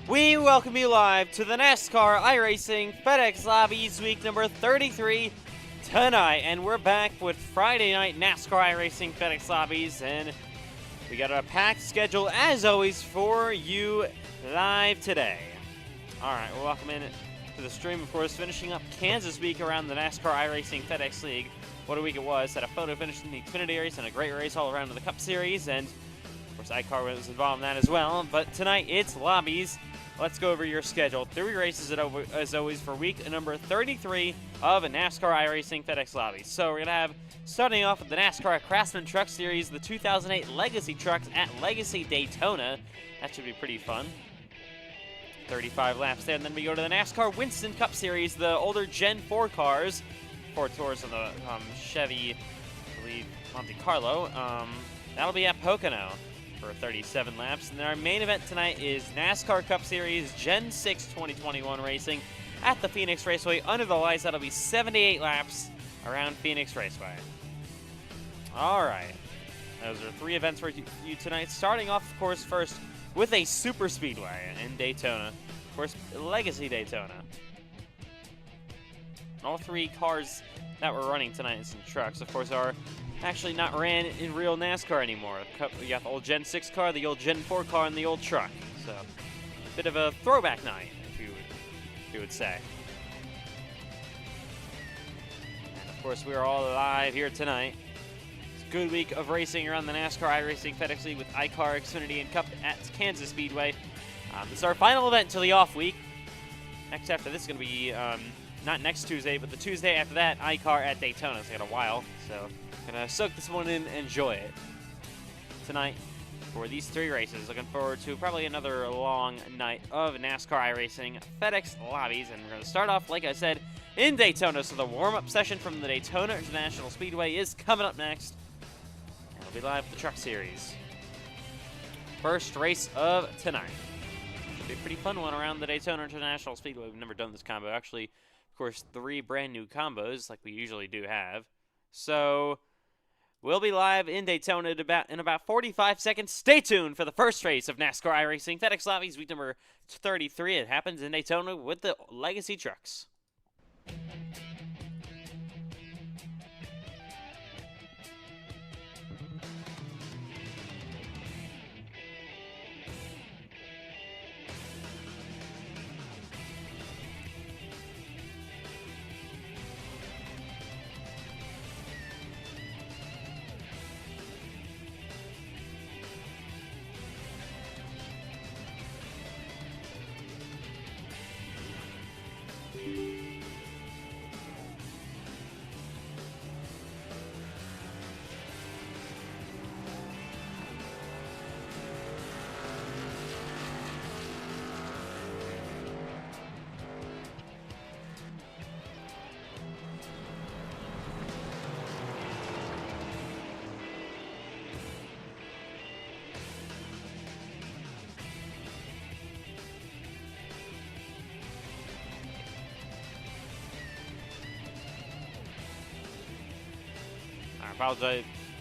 We welcome you live to the NASCAR iRacing FedEx Lobbies week number 33 tonight. And we're back with Friday night NASCAR iRacing FedEx Lobbies. And we got a packed schedule as always for you live today. Alright, we'll welcome in to the stream, of course, finishing up Kansas week around the NASCAR iRacing FedEx League. What a week it was. Had a photo finish in the Xfinity race and a great race all around in the Cup Series. And of course, iCar was involved in that as well. But tonight, it's Lobbies. Let's go over your schedule. 3 races as always for week number 33 of NASCAR iRacing FedEx Lobbies. So we're going to have, starting off with the NASCAR CRAFTSMAN Truck Series, the 2008 Legacy Trucks at Legacy Daytona. That should be pretty fun. 35 laps there. And then we go to the NASCAR WINSTON Cup Series, the older Gen 4 cars. Ford Taurus and the Chevy, I believe, Monte Carlo. That'll be at Pocono for 37 laps. And then our main event tonight is NASCAR Cup Series Gen 6 2021 racing at the Phoenix Raceway under the lights. That'll be 78 laps around Phoenix Raceway. All right. Those are 3 events for you tonight. Starting off, of course, first with a super speedway in Daytona. Of course, Legacy Daytona. All 3 cars that we're running tonight in some trucks, of course, are actually not ran in real NASCAR anymore. You got the old Gen 6 car, the old Gen 4 car, and the old truck. So, a bit of a throwback night, if you would say. And of course, we are all live here tonight. It's a good week of racing around the NASCAR iRacing FedEx League with iCar, Xfinity, and Cup at Kansas Speedway. This is our final event until the off week. Next after this is going to be not next Tuesday, but the Tuesday after that, iCar at Daytona. It's got a while, so gonna soak this one in and enjoy it tonight for these 3 races. Looking forward to probably another long night of NASCAR iRacing FedEx Lobbies, and we're gonna start off, like I said, in Daytona. So the warm-up session from the Daytona International Speedway is coming up next, and it'll be live with the Truck Series. First race of tonight. Should be a pretty fun one around the Daytona International Speedway. We've never done this combo. Actually, of course, 3 brand new combos like we usually do have. So we'll be live in Daytona in about 45 seconds. Stay tuned for the first race of NASCAR iRacing FedEx Lobbies week number 33. It happens in Daytona with the Legacy Trucks.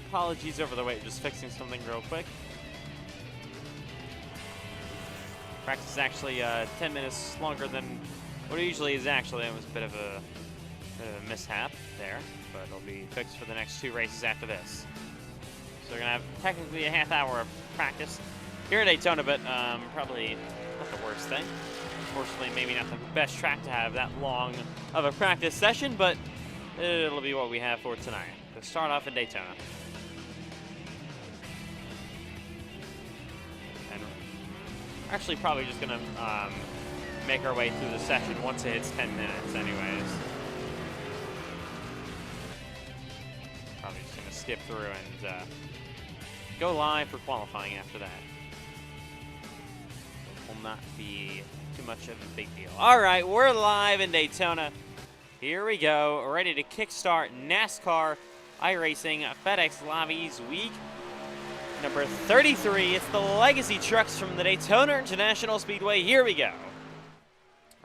Apologies over the wait, just fixing something real quick. Practice is actually 10 minutes longer than what it usually is. Actually, it was a bit of a mishap there, but it'll be fixed for the next 2 races after this. So we're gonna have technically a half hour of practice here at Daytona, but probably not the worst thing. Unfortunately, maybe not the best track to have that long of a practice session, but it'll be what we have for tonight. To start off in Daytona. And we're actually probably just gonna make our way through the session once it hits 10 minutes anyways. Probably just gonna skip through and go live for qualifying after that. It will not be too much of a big deal. Alright, we're live in Daytona. Here we go, ready to kickstart NASCAR iRacing FedEx Lobbies week number 33. It's the Legacy Trucks from the Daytona International Speedway. Here we go.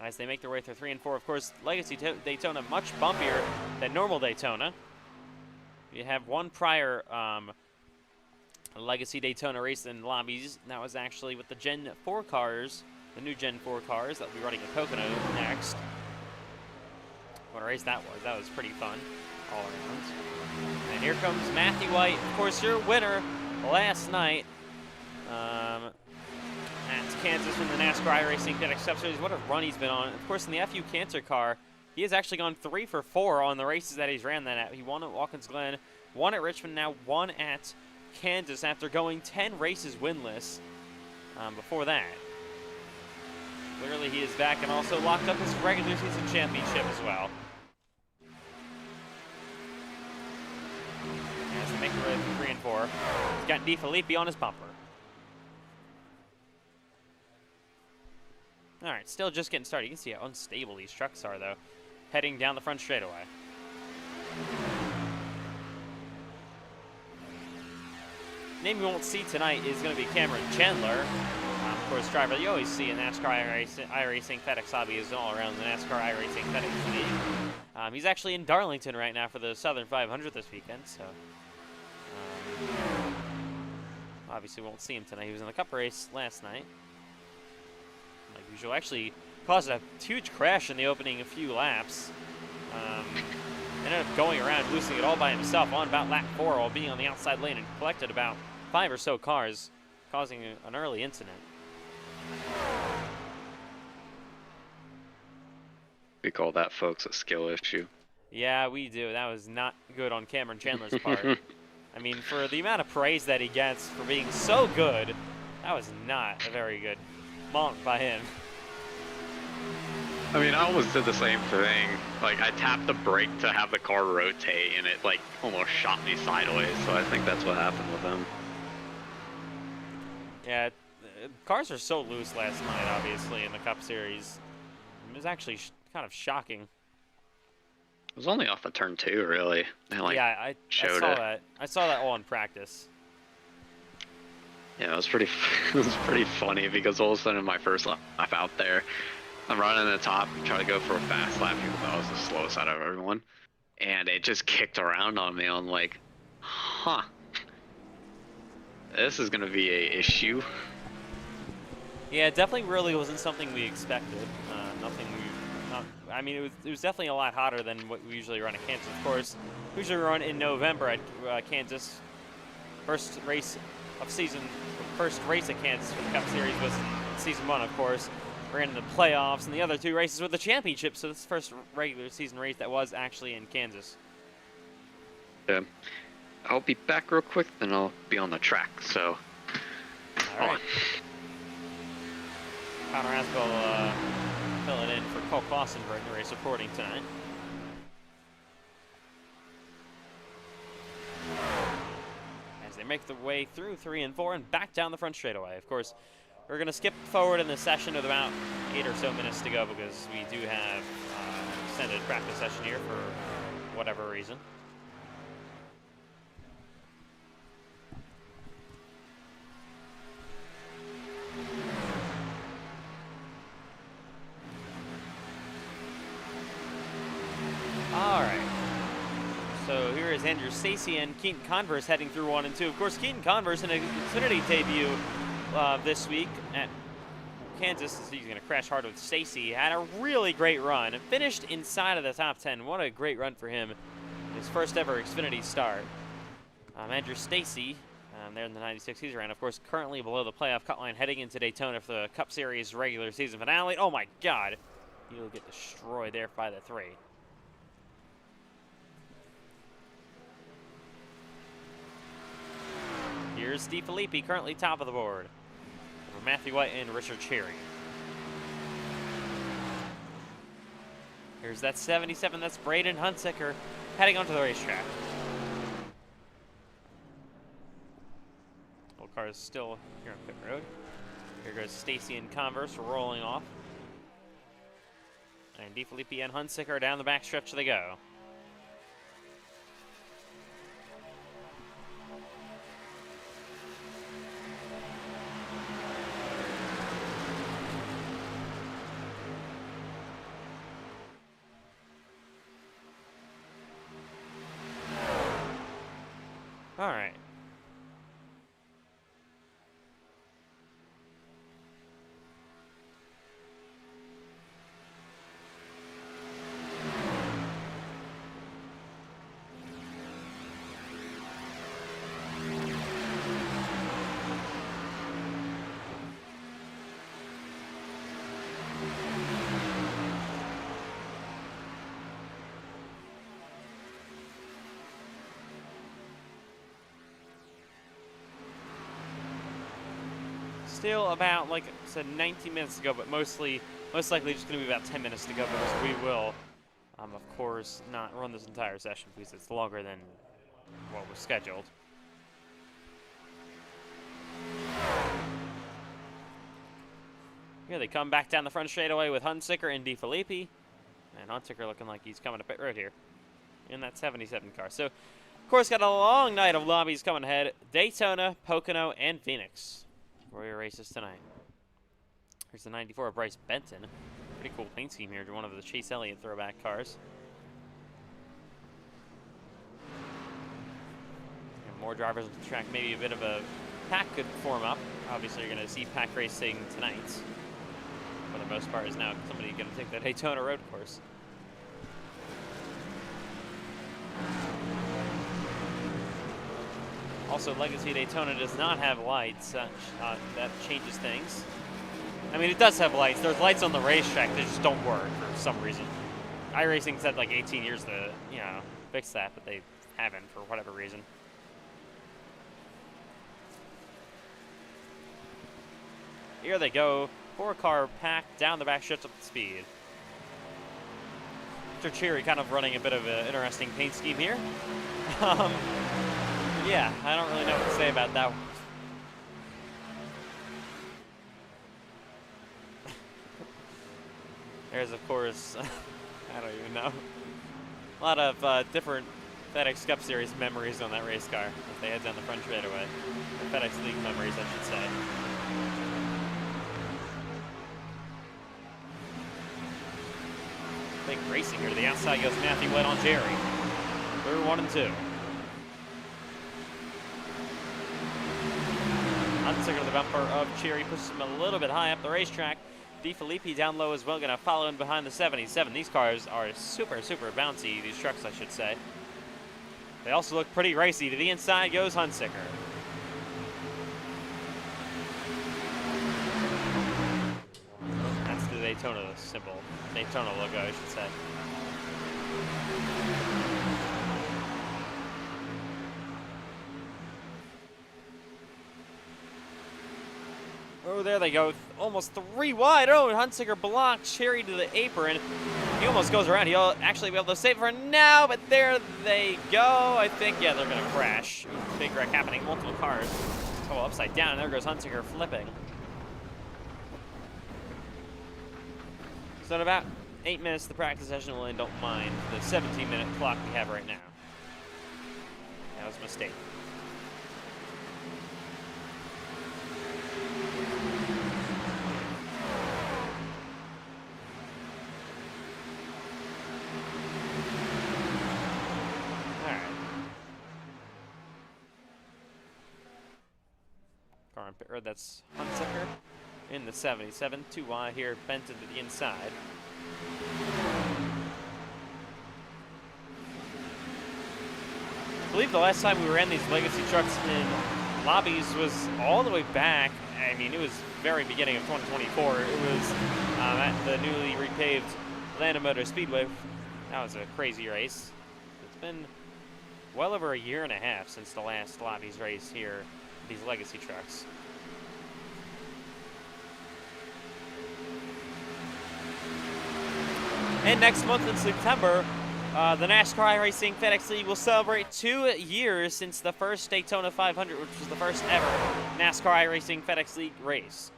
As they make their way through 3 and 4, of course, Legacy Daytona much bumpier than normal Daytona. You have one prior Legacy Daytona race in Lobbies, and that was actually with the Gen 4 cars, the new Gen 4 cars that will be running at Pocono next. What a race that was. That was pretty fun all around. And here comes Matthew White, of course, your winner last night at Kansas from the NASCAR iRacing FedEx Cup Series. What a run he's been on. Of course, in the FU Cancer car, he has actually gone 3 for 4 on the races that he's ran that at. He won at Watkins Glen, won at Richmond, now won at Kansas after going 10 races winless before that. Clearly he is back and also locked up his regular season championship as well. As they make it right 3 and 4. He's got DeFilippi on his bumper. All right, still just getting started. You can see how unstable these trucks are, though, heading down the front straightaway. Name you won't see tonight is going to be Cameron Chandler. Of course, driver you always see in NASCAR iRacing FedEx Lobbies all around the NASCAR iRacing FedEx League. He's actually in Darlington right now for the Southern 500 this weekend, so obviously won't see him tonight. He was in the Cup race last night. Like usual, actually caused a huge crash in the opening few laps. Ended up going around, losing it all by himself on about lap 4 while being on the outside lane and collected about 5 or so cars, causing an early incident. We call that, folks, a skill issue. Yeah, we do. That was not good on Cameron Chandler's part. I mean, for the amount of praise that he gets for being so good, that was not a very good monk by him. I mean, I almost did the same thing. Like, I tapped the brake to have the car rotate, and it, like, almost shot me sideways, so I think that's what happened with him. Yeah, cars are so loose last night, obviously, in the Cup Series. It was actually kind of shocking. It was only off of turn 2, really. They, like, yeah, I saw that. I saw that all in practice. Yeah, it was pretty funny because all of a sudden my first lap out there, I'm running the top, trying to go for a fast lap, even though I was the slowest out of everyone. And it just kicked around on me. I'm like, huh. This is going to be a issue. Yeah, it definitely really wasn't something we expected. I mean, it was definitely a lot hotter than what we usually run at Kansas. Of course, we usually run in November at Kansas. First race at Kansas for the Cup Series was season 1, of course. Ran in the playoffs, and the other 2 races were the championship. So this is the first regular season race that was actually in Kansas. Yeah. I'll be back real quick, then I'll be on the track, so. All right. Connor Aspel filling in for Cole Clausenberg, the race reporting tonight. As they make the way through 3 and 4 and back down the front straightaway. Of course, we're going to skip forward in the session with about 8 or so minutes to go because we do have an extended practice session here for whatever reason. All right. So here is Andrew Stacy and Keaton Converse heading through 1 and 2. Of course, Keaton Converse in a Xfinity debut this week at Kansas. He's going to crash hard with Stacy. Had a really great run and finished inside of the top 10. What a great run for him. His first ever Xfinity start. Andrew Stacy, there in the 96 he's ran, of course, currently below the playoff cut line heading into Daytona for the Cup Series regular season finale. Oh my God. He'll get destroyed there by the 3. Here's DeFilippi, currently top of the board, over Matthew White and Richard Cherry. Here's that 77, that's Braden Hunsicker heading onto the racetrack. Old car is still here on pit road. Here goes Stacy and Converse rolling off. And DeFilippi and Hunsicker down the backstretch they go. All right. Still about, like I said, 19 minutes to go, but most likely just going to be about 10 minutes to go because we will, of course, not run this entire session because it's longer than what was scheduled. Here they come back down the front straightaway with Hunsicker and DeFilippi. And Hunsicker looking like he's coming to pit road here in that 77 car. So, of course, got a long night of lobbies coming ahead. Daytona, Pocono, and Phoenix for your races tonight. Here's the 94 of Bryce Benton. Pretty cool paint scheme here to one of the Chase Elliott throwback cars. And more drivers on the track. Maybe a bit of a pack could form up. Obviously, you're going to see pack racing tonight. For the most part, is now somebody going to take the Daytona road course. Also, Legacy Daytona does not have lights. That changes things. I mean, it does have lights. There's lights on the racetrack. They just don't work for some reason. iRacing's had like 18 years to, fix that, but they haven't for whatever reason. Here they go. 4-car pack down the back stretch up the speed. Mr. Cheery kind of running a bit of an interesting paint scheme here. Yeah, I don't really know what to say about that one. There's, of course, I don't even know. A lot of different FedEx Cup Series memories on that race car as they head down the front straightaway. Or FedEx League memories, I should say. Big racing here. To the outside goes Matthew White on Jerry. They're 1 and 2. Hunsicker to the bumper of Cherry pushes him a little bit high up the racetrack. DeFilippi down low as well, going to follow in behind the 77. These cars are super, super bouncy, these trucks, I should say. They also look pretty racy. To the inside goes Hunsicker. That's the Daytona symbol. Daytona logo, I should say. Oh, there they go. Almost 3 wide. Oh, Hunsicker blocks Cherry to the apron. He almost goes around. He'll actually be able to save it for now, but there they go. I think, yeah, they're going to crash. Big wreck happening. Multiple cars. Oh, upside down. And there goes Hunsicker flipping. So in about 8 minutes, the practice session will end. Don't mind the 17-minute clock we have right now. That was a mistake. Car on pit road, that's Hunsicker in the 77. 2 wide here, Benton to the inside. I believe the last time we ran these legacy trucks in lobbies was all the way back. I mean, it was very beginning of 2024. It was at the newly repaved Atlanta Motor Speedway. That was a crazy race. It's been well over a year and a half since the last lobbies race here, these legacy trucks. And next month in September, the NASCAR iRacing FedEx League will celebrate 2 years since the first Daytona 500, which was the first ever NASCAR iRacing FedEx League race.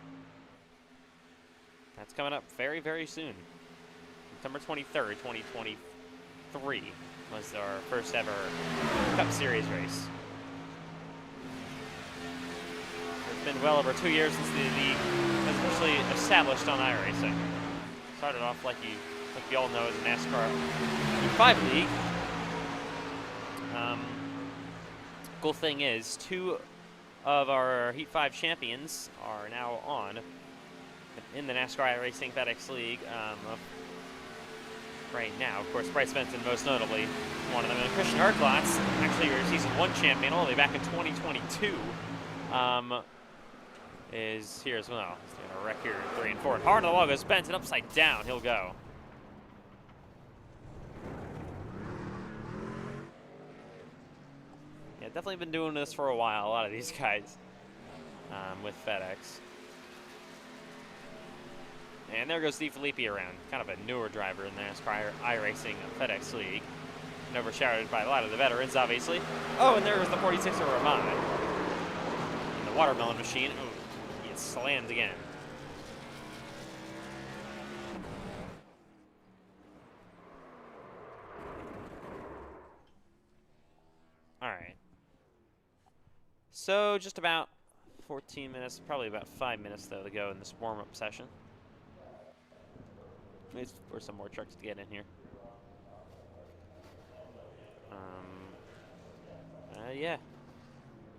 That's coming up very, very soon. September 23rd, 2023 was our first ever Cup Series race. It's been well over 2 years since the league was officially established on iRacing. Started off like you all know as a NASCAR Heat 5 league. Cool thing is, 2 of our Heat 5 champions are now on in the NASCAR iRacing FedEx League right now. Of course, Bryce Benton most notably one of them. And Christian Herklotz, actually your season 1 champion all the way back in 2022, is here as well. He's going to wreck here 3 and 4. And hard on the wall goes Benton, upside down, he'll go. Yeah, definitely been doing this for a while, a lot of these guys with FedEx. And there goes Steve Filippi around, kind of a newer driver in the NASCAR iRacing FedEx League. And overshadowed by a lot of the veterans, obviously. Oh, and there was the 46er Ramon. And the watermelon machine. Ooh, he slammed again. All right. So just about 14 minutes, probably about 5 minutes though to go in this warm-up session. Maybe for some more trucks to get in here. Yeah.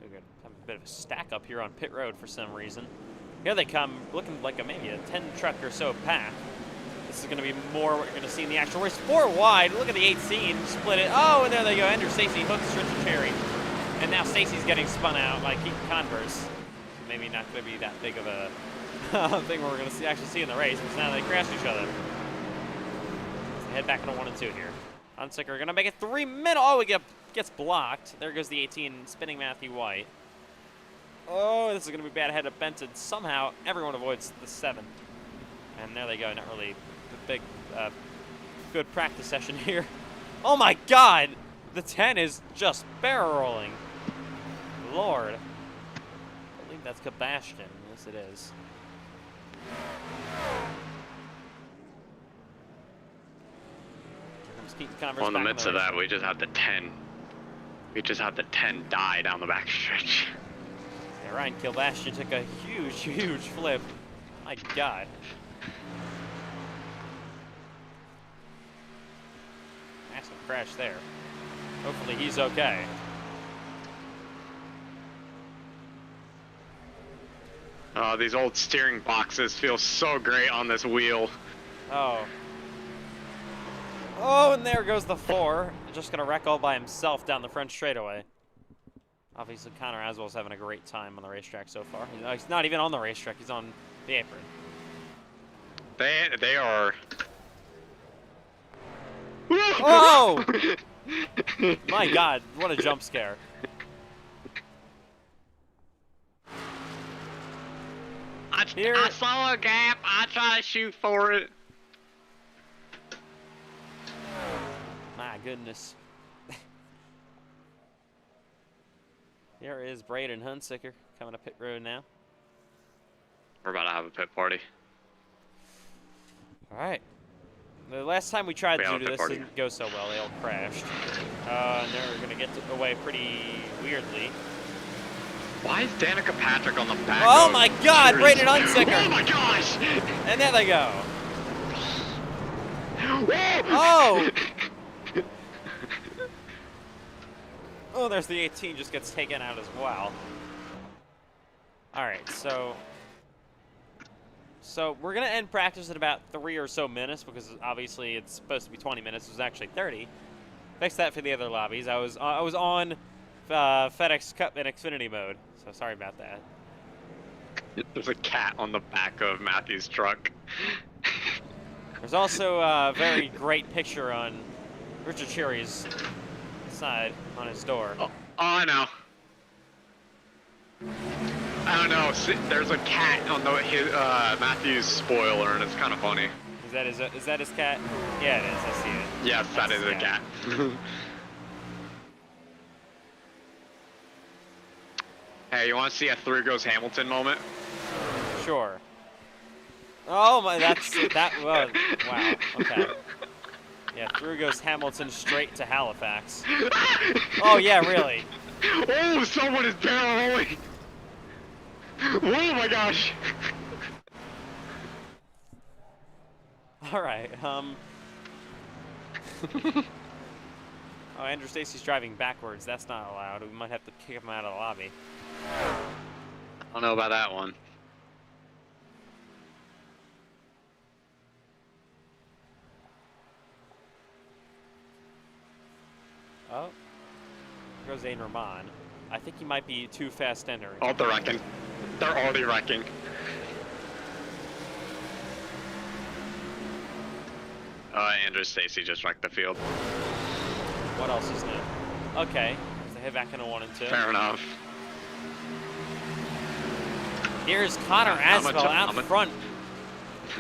We're gonna have a bit of a stack up here on pit road for some reason. Here they come, looking like maybe a 10 truck or so pack. This is going to be more what you're going to see in the actual race. 4 wide. Look at the 18. Split it. Oh, and there they go. Andrew Stacy hooks Richard Cherry. And now Stacy's getting spun out like Keaton Converse. Maybe not going to be that big of a thing we're going to actually see in the race. Because now they crash each other. They head back into 1 and 2 here. Hunsicker going to make it 3 minutes. Oh, it gets blocked. There goes the 18 spinning Matthew White. Oh, this is going to be bad ahead of Benton. Somehow, everyone avoids the 7. And there they go. Not really a big, good practice session here. Oh my God! The 10 is just barrel rolling. Lord. I believe that's Sebastian. Yes, it is. Here comes Keaton Converse. Well, in the midst of that, we just had the 10. We just had the 10 die down the back stretch. Yeah, Ryan Kilbastian took a huge, huge flip. My God. Massive crash there. Hopefully he's okay. Oh, these old steering boxes feel so great on this wheel. Oh. Oh, and there goes the 4. Just gonna wreck all by himself down the front straightaway. Obviously, Connor Aswell's having a great time on the racetrack so far. He's not even on the racetrack. He's on the apron. They are. Oh! My God, what a jump scare. I saw a gap. I try to shoot for it. My goodness. Here is Braden Hunsicker coming to pit road now. We're about to have a pit party. All right. The last time we tried to do this didn't go so well. They all crashed. And they're going to get away pretty weirdly. Why is Danica Patrick on the back? Oh my God, Braden Hunsicker! Oh my gosh! And there they go. Oh! Oh, there's the 18, just gets taken out as well. All right, so we're gonna end practice at about 3 or so minutes because obviously it's supposed to be 20 minutes. It was actually 30. Fix that for the other lobbies. I was on FedEx Cup in Xfinity mode, so sorry about that. There's a cat on the back of Matthew's truck. There's also a very great picture on Richard Cherry's side on his door. Oh, I know. I don't know. There's a cat on Matthew's spoiler, and it's kind of funny. Is that his cat? Yeah, it is. I see it. Yes, that is a cat. Hey, you want to see a through goes Hamilton moment? Sure. Oh my, that. Wow. Okay. Yeah, through goes Hamilton straight to Halifax. Oh yeah, really. Oh, someone is barrel rolling. Oh my gosh. All right. Oh, Andrew Stacy's driving backwards. That's not allowed. We might have to kick him out of the lobby. I don't know about that one. Oh. There goes Zane Rahman. I think he might be too fast entering. Oh, they're wrecking. They're already wrecking. Andrew Stacy just wrecked the field. What else is new? Okay. So they head back into 1 and 2. Fair enough. Here's Connor Aswell out front.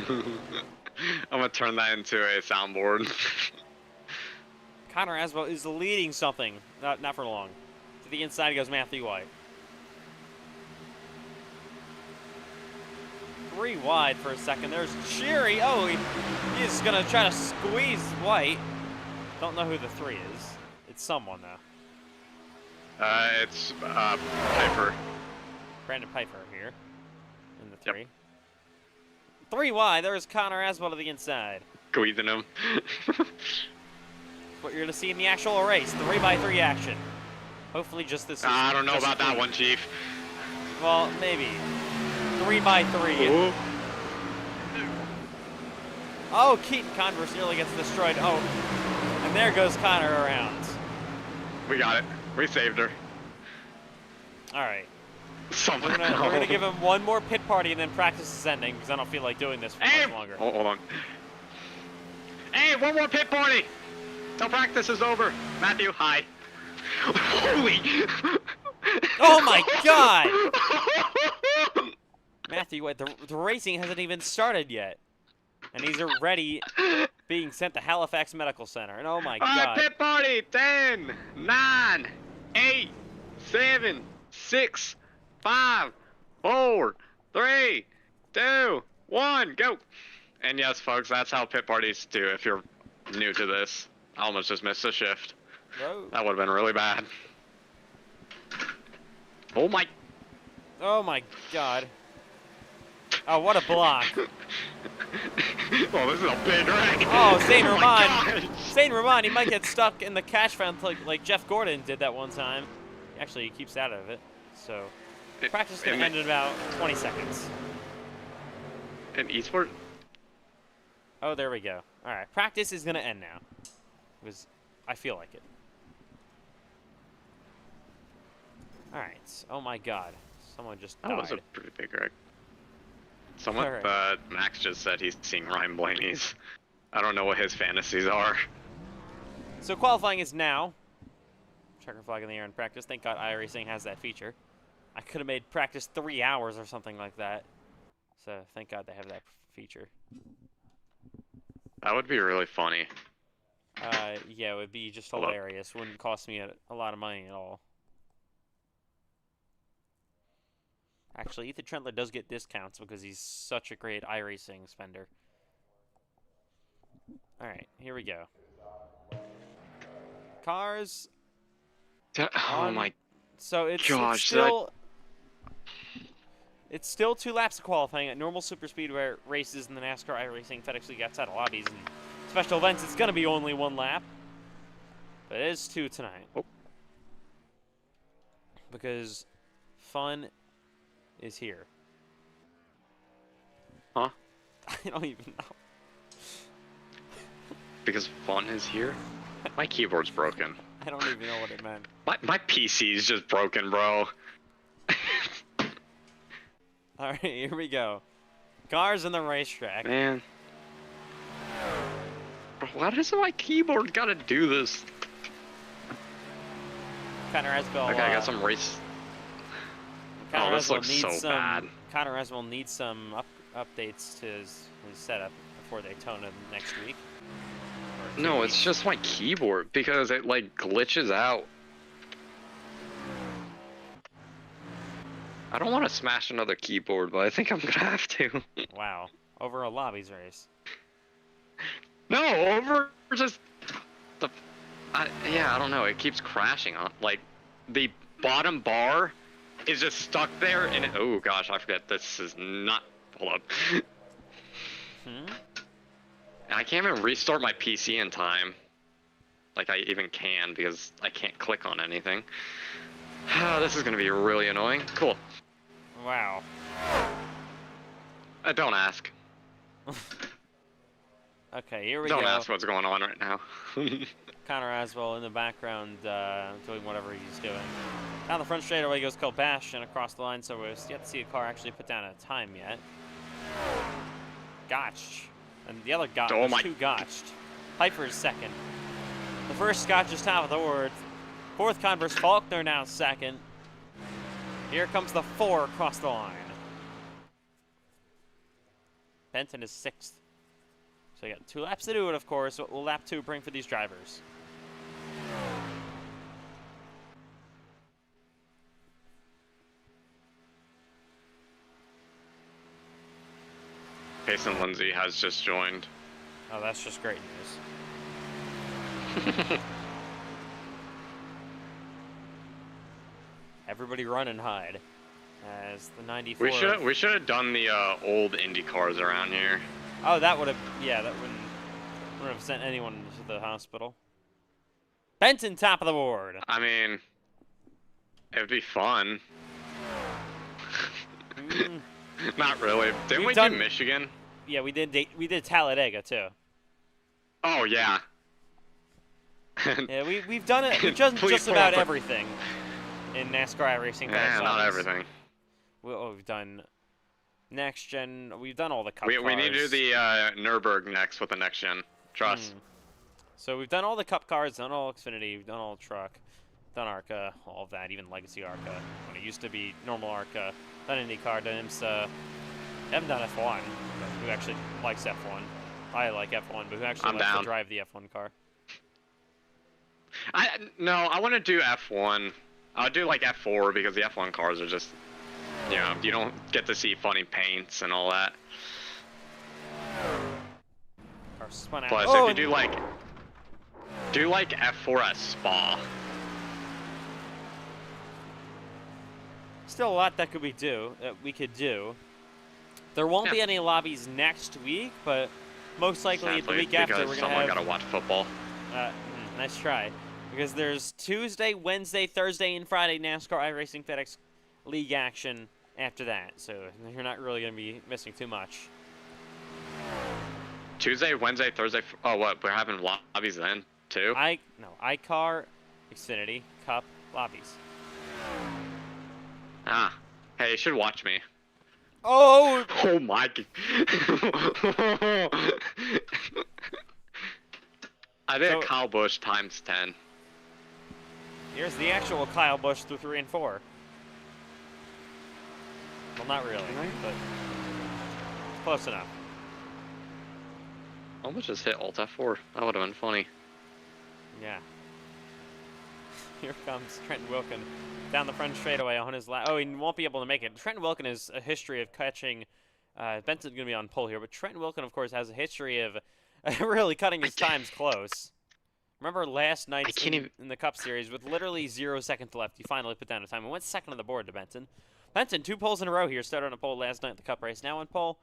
I'm gonna turn that into a soundboard. Connor Aswell is leading something. Not for long. To the inside goes Matthew White. 3 wide for a second. There's Cheery. Oh, he's going to try to squeeze White. Don't know who the 3 is. It's someone, though. It's Piper. Brandon Piper here in the 3. Yep. 3 wide. There's Connor Aswell to the inside. Squeezing him. What you're going to see in the actual race. 3x3 action. Hopefully just this. I don't know about that one, Chief. Well, maybe. 3x3. Ooh. Oh, Keaton Converse nearly gets destroyed. Oh, and there goes Connor around. We got it. We saved her. All right. Someone. We're gonna give him one more pit party and then practice is ending because I don't feel like doing this for much longer. Hold on. Hey, one more pit party. Till practice is over. Matthew, hi. Holy. Oh my God! Matthew, wait, the racing hasn't even started yet. And he's already being sent to Halifax Medical Center. And oh my God. Pit party. 10, 9, 8, 7, 6, 5, 4, 3, 2, 1, go. And yes, folks, that's how pit parties do if you're new to this. I almost just missed a shift. Whoa. That would have been really bad. Oh my. Oh my God. Oh, what a block. Well, this is a big wreck. Oh, Zane my Rahman. gosh. Zane Rahman, he might get stuck in the cash fence like Jeff Gordon did that one time. Actually, he keeps out of it. So, practice is going to end in about 20 seconds. In esport? Oh, there we go. All right, practice is going to end now. Because I feel like it. All right. Oh my God. Someone just died. That was a pretty big wreck. Someone, Right. Max just said he's seeing Ryan Blaney's. I don't know what his fantasies are. So qualifying is now. Checker flag in the air in practice. Thank God iRacing has that feature. I could have made practice 3 hours or something like that. So thank God they have that feature. That would be really funny. Yeah, it would be just Hold up. hilarious. Wouldn't cost me a lot of money at all. Actually, Ethan Trentler does get discounts because he's such a great iRacing spender. All right, here we go. Cars. Oh my So it's gosh, it's still 2 laps of qualifying at normal super speedway races in the NASCAR iRacing FedEx League outside of lobbies and special events. It's going to be only 1 lap, but it is 2 tonight. Oh. Because fun is here. Huh? I don't even know. Because fun is here? My keyboard's broken. I don't even know what it meant. My PC's just broken, bro. All right, here we go. Cars in the racetrack. Man. Bro, why does my keyboard gotta do this? Connor Aswell. Okay, I got some race. Connor Oh, this Aswell looks needs so bad. Connor Aswell needs some updates to his setup before Daytona next week. No, it's just my keyboard because it like glitches out. I don't want to smash another keyboard, but I think I'm gonna have to. Wow, over a Lobbies race. No, over just the. Yeah, I don't know. It keeps crashing on. Like the bottom bar is just stuck there, and oh gosh, I forget. This is not. Hold up. I can't even restart my PC in time. Like I even can because I can't click on anything. This is gonna be really annoying. Cool. Wow. Don't ask. Okay, here we Don't go. ask what's going on right now. Connor Aswell in the background doing whatever he's doing. Down the front straightaway goes Kobash and across the line, so we're yet to see a car actually put down a time yet. Gotch. And the other Gotch, Oh my- 2 Gotched. Piper is second. The first Scotch is top of the order. 4th Converse Faulkner now second. Here comes the 4 across the line. Benton is 6th. So you got 2 laps to do it, of course. What will lap 2 bring for these drivers? Payson Lindsay has just joined. Oh, that's just great news. Everybody run and hide. As the 94. We should have done the old Indy cars around here. Oh, that would have. Yeah, that wouldn't have sent anyone to the hospital. Benton, top of the board. I mean, it would be fun. Not really. Didn't we do Michigan? Yeah, we did. We did Talladega too. Oh yeah. Yeah, we've done it. We've done just about everything in NASCAR iRacing. Yeah, not everything. We've done next gen. We've done all the cup we cars. need to do the Nürburgring next with the next gen. Trust. So we've done all the cup cars, done all Xfinity, we've done all truck, done ARCA, all of that, even Legacy ARCA, when it used to be normal ARCA, done IndyCar, done IMSA, haven't done F1, who actually likes F1. I like F1, but who actually likes to drive the F1 car? No, I want to do F1. I'll do like F4 because the F1 cars are just, you know, you don't get to see funny paints and all that. Plus, if you do like F4 at Spa. Still a lot that we could do. There won't be any lobbies next week, but most likely the week after we're gonna have. Gotta watch football. Nice try, because there's Tuesday, Wednesday, Thursday, and Friday NASCAR iRacing FedEx League action after that, so you're not really gonna be missing too much. Tuesday, Wednesday, Thursday. Oh, what? We're having lobbies then too? iCar, Xfinity, Cup, lobbies. Ah, hey, you should watch me. Oh! Oh my! I did Kyle Busch times 10. Here's the actual Kyle Busch through 3 and 4. Well, not really, but close enough. I almost just hit Alt F4. That would have been funny. Yeah. Here comes Trent Wilkin down the front straightaway on his lap. Oh, he won't be able to make it. Trent Wilkin has a history of catching. Benson's going to be on pole here, but Trent Wilkin, of course, has a history of really cutting his times close. Remember last night in the Cup Series with literally 0 seconds left, he finally put down a time and went second on the board to Benson. Benson, 2 poles in a row here. Started on a pole last night in the Cup race. Now on pole.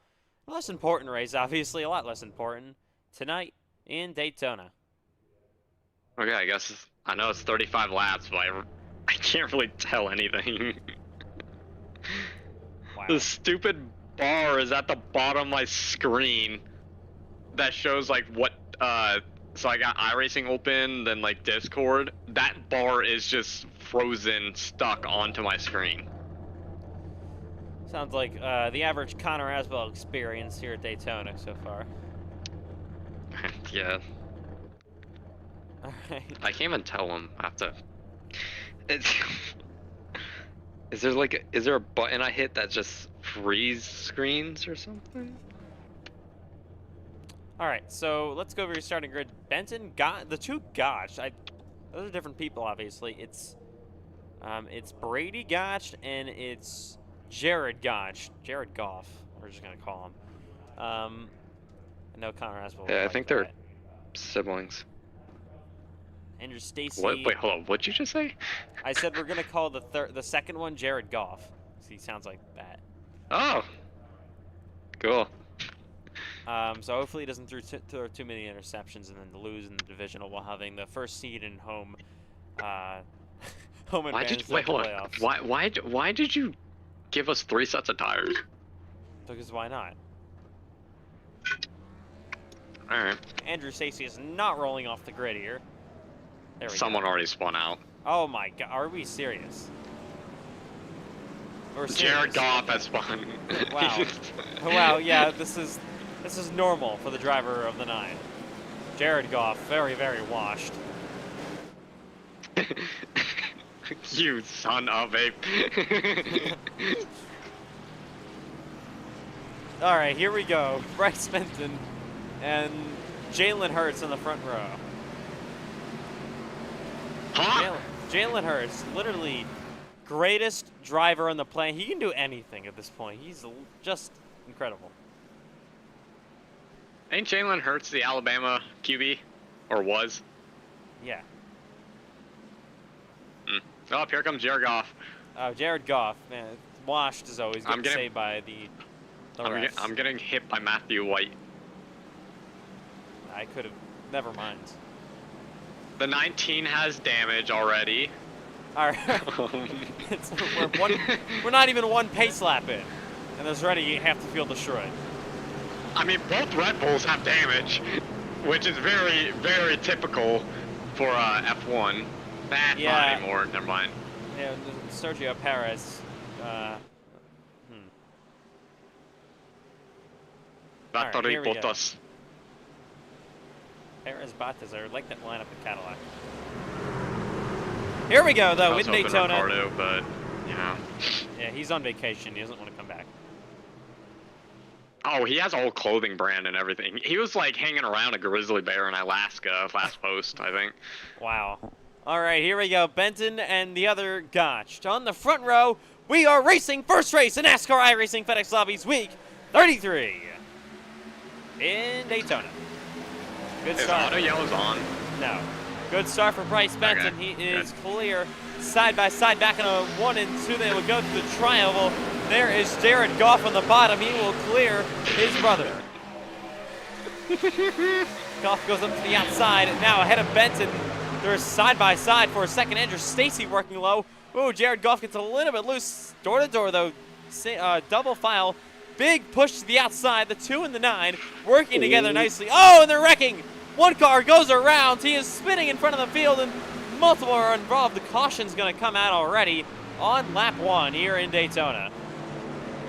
A less important race, obviously. A lot less important. Tonight in Daytona. Okay, I guess I know it's 35 laps, but I can't really tell anything. Wow. The stupid bar is at the bottom of my screen that shows like what so I got iRacing open, then like Discord. That bar is just frozen, stuck onto my screen. Sounds like the average Connor Asbell experience here at Daytona so far. Yeah. Alright. I can't even tell him. I have to. Is there a button I hit that just freeze screens or something? Alright, so let's go over your starting grid. Benton got the 2 Gotch. Those are different people, obviously. It's Brady Gotch and it's Jared Gotch. Jared Goff, we're just gonna call him. I know Connor Asbell. Yeah, I think they're siblings. Andrew Stacy. Wait, hold on. What'd you just say? I said we're gonna call the second one Jared Goff. He sounds like that. Oh. Cool. So hopefully he doesn't throw too many interceptions and then lose in the divisional while having the first seed in home advantage in the playoffs. Why did you give us 3 sets of tires? Because why not? All right. Andrew Stacy is not rolling off the grid here. There we Someone go. already spun out. Oh my god, are we serious? Jared Goff has spun. Wow. Wow, yeah, this is normal for the driver of the 9. Jared Goff, very, very washed. You son of a... All right, here we go. Bryce Benton and Jalen Hurts in the front row. Huh? Jalen Hurts, literally greatest driver on the planet. He can do anything at this point. He's just incredible. Ain't Jalen Hurts the Alabama QB? Or was? Yeah. Oh, here comes Jared Goff. Jared Goff, man, washed as always. Getting saved by the refs. I'm getting hit by Matthew White. I could have. Never mind. The 19 has damage already. All right. we're not even one pace lap in, and there's already half the field destroyed. I mean, both Red Bulls have damage, which is very, very typical for F1. Not anymore. Never mind. Yeah, Sergio Perez. Valtteri Bottas. Perez, Bottas are like that lineup at Cadillac. Here we go, though, with Daytona. Ricardo, but, yeah, he's on vacation. He doesn't want to come back. Oh, he has a whole clothing brand and everything. He was, like, hanging around a grizzly bear in Alaska last post, I think. Wow. All right, here we go. Benton and the other Gotch. On the front row, we are racing first race in NASCAR iRacing FedEx Lobbies Week 33 in Daytona. Good start. Is auto yellow's on? No. Good start for Bryce Benton. Okay. He is clear side by side back in a 1 and 2. They will go to the tri-oval. There is Jared Goff on the bottom. He will clear his brother. Goff goes up to the outside. Now ahead of Benton. They're side by side for a second. Andrew Stacy working low. Ooh, Jared Goff gets a little bit loose. Door to door, though. Double file. Big push to the outside. The 2 and the 9 working together nicely. Oh, and they're wrecking. One car goes around. He is spinning in front of the field, and multiple are involved. The caution's going to come out already on lap 1 here in Daytona.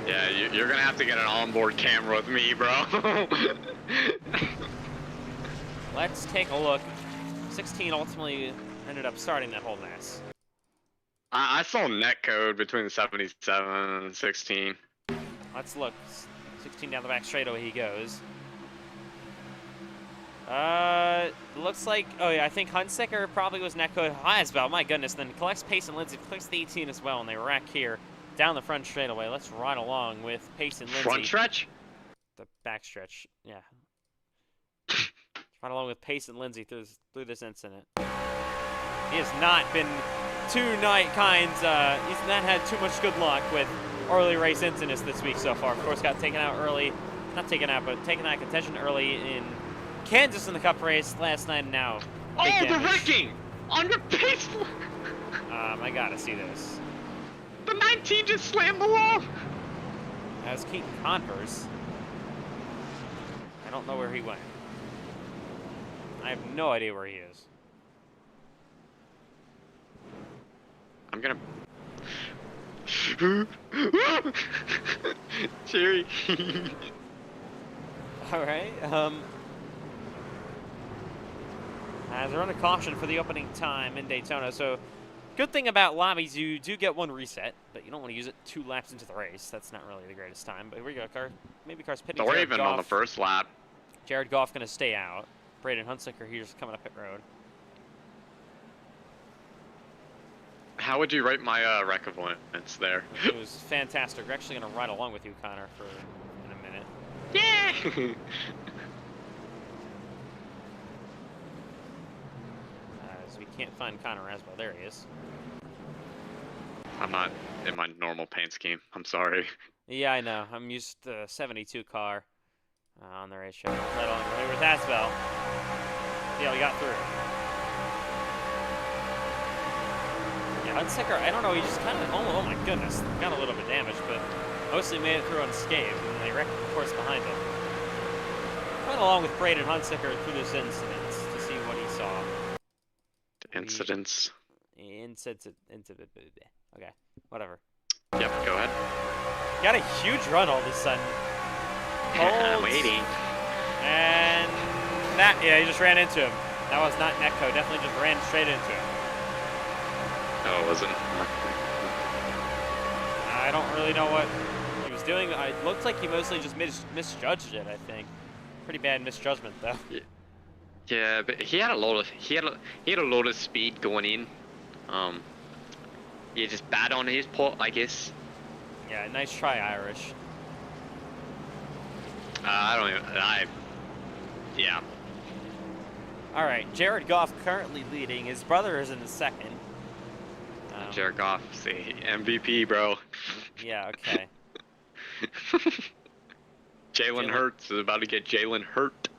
Yeah, you're going to have to get an onboard camera with me, bro. Let's take a look. 16 ultimately ended up starting that whole mess. I saw net code between the 77 and 16. Let's look. 16 down the back straightaway he goes. Looks like, oh yeah, I think Hunsaker probably was net code high as well. My goodness, then collects Pace and Lindsay, collects the 18 as well, and they wreck here down the front straightaway. Let's ride along with Pace and Lindsay. Front stretch? The back stretch, yeah. Ride along with Pace and Lindsay through this incident. He has not been too kind. He's not had too much good luck with early race incidents this week so far. Of course, got taken out early. Not taken out, but taken out of contention early in Kansas in the Cup race last night. And now, oh, the wrecking on your Pace. I gotta see this. The 19 just slammed the wall. That was Keaton Converse. I don't know where he went. I have no idea where he is. I'm gonna... Cherry. Alright, they're on a caution for the opening time in Daytona, so good thing about lobbies, you do get 1 reset, but you don't want to use it 2 laps into the race. That's not really the greatest time, but here we go. Maybe car's pitting. Or even on the first lap. Jared Goff going to stay out. Braden Hunsaker here's coming up pit road. How would you rate my wreck avoidance there? It was fantastic. We're actually going to ride along with you, Connor, in a minute. Yeah! As we can't find Connor Rasbo. There he is. I'm not in my normal paint scheme. I'm sorry. Yeah, I know. I'm used to 72 car on the racetrack. Right on. Here with Asbel. Yeah, we got through. Yeah, Hunsaker, I don't know, he just kind of, oh my goodness, got a little bit damaged, but mostly made it through unscathed, and they wrecked the course behind him. Went along with Braden Hunsaker through this incident to see what he saw. Incidents. Okay, whatever. Yep, go ahead. Got a huge run all of a sudden. I'm waiting. And that, yeah, he just ran into him. That was not netcode, definitely just ran straight into him. No, it wasn't. I don't really know what he was doing. It looks like he mostly just misjudged it. I think. Pretty bad misjudgment though. Yeah, but he had a lot of speed going in. Yeah, just bad on his part, I guess. Yeah, nice try, Irish. Yeah. All right, Jared Goff currently leading. His brother is in the second. Jared Goff, say MVP, bro. Yeah, okay. Jalen Hurts is about to get Jalen Hurt.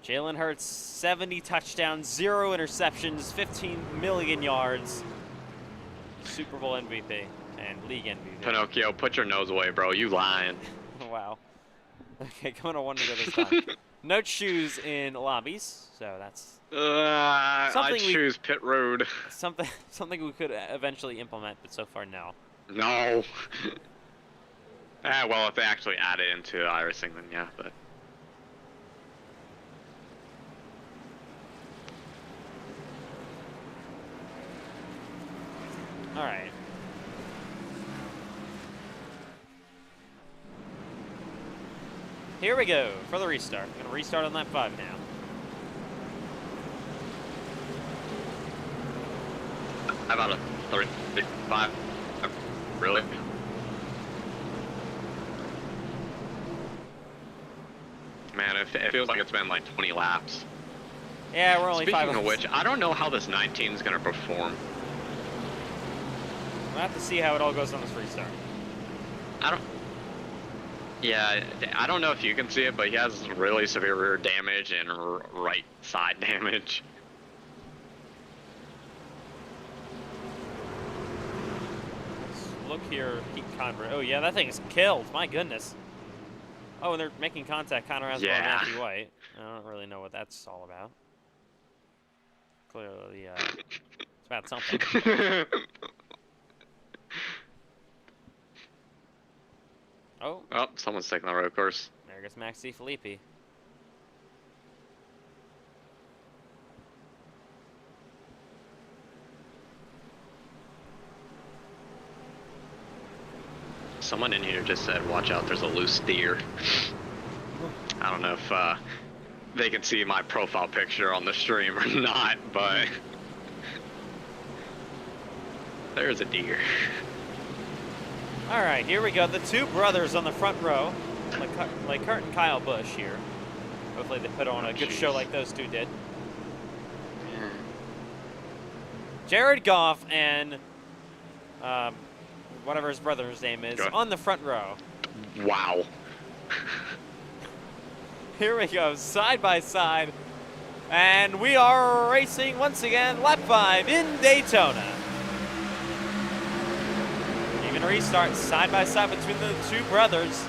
Jalen Hurts, 70 touchdowns, 0 interceptions, 15 million yards. Super Bowl MVP and league MVP. Pinocchio, put your nose away, bro. You lying. Wow. Okay, going to one to go this time. No shoes in lobbies, so that's I'd choose pit road. Something we could eventually implement, but so far no. No. Well, if they actually add it into iRacing, then yeah, but. All right. Here we go for the restart. I'm gonna restart on lap 5 now. How about a 35? Really? Man, it feels like it's been like 20 laps. Yeah, we're only 5 Speaking of which, I don't know how this 19 is gonna perform. We'll have to see how it all goes on this restart. Yeah, I don't know if you can see it, but he has really severe rear damage and right side damage. Let's look here, Pete Conver. Oh yeah, that thing is killed. My goodness. Oh, and they're making contact. Connor has Matthew White. I don't really know what that's all about. Clearly, it's about something. Oh, someone's taking the road course. There goes Max D. Filippi. Someone in here just said, watch out, there's a loose deer. I don't know if they can see my profile picture on the stream or not, but there's a deer. All right, here we go. The two brothers on the front row, like Kurt and Kyle Busch here. Hopefully they put on a good show like those two did. Yeah. Jared Goff and whatever his brother's name is on the front row. Wow. Here we go, side by side. And we are racing once again, lap 5 in Daytona. Even restart side by side between the two brothers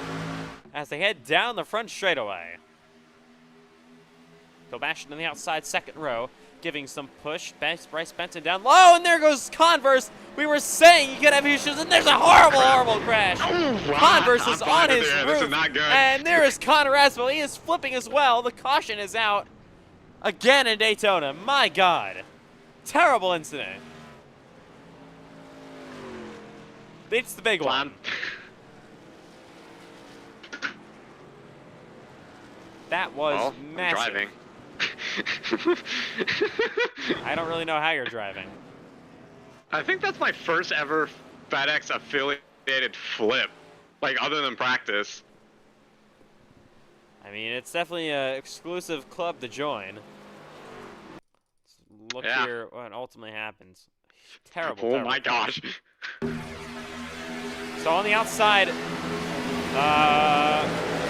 as they head down the front straightaway. Kobashin on the outside, second row, giving some push. Bryce Benton down low, and there goes Converse. We were saying you could have issues, and there's a horrible crash. Oh, wow. Converse is on his roof, this is not good. and there is Connor Aswell. He is flipping as well. The caution is out again in Daytona. My God. Terrible incident. It's the big one. That was massive. Driving. I don't really know how you're driving. I think that's my first ever FedEx affiliated flip, like other than practice. I mean, it's definitely an exclusive club to join. Let's look here what ultimately happens. Terrible. Oh my gosh. So on the outside,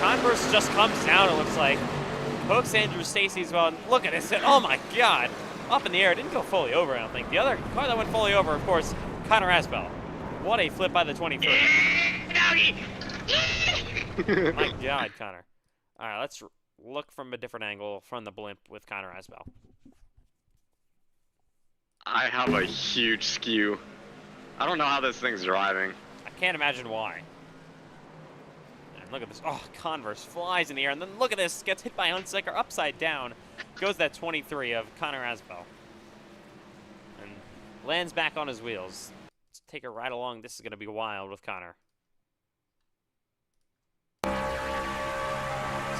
Converse just comes down, it looks like. Hooks Andrew Stacy as well. And look at this. Oh my God. Up in the air. Didn't go fully over, I don't think. The other car that went fully over, of course, Connor Asbell. What a flip by the 23. My God, Connor. All right, let's look from a different angle from the blimp with Connor Asbell. I have a huge skew. I don't know how this thing's driving. I can't imagine why. And look at this. Oh, Converse flies in the air. And then look at this. Gets hit by Hunsaker upside down. Goes that 23 of Connor Asbell. And lands back on his wheels. Let's take a ride along. This is going to be wild with Connor.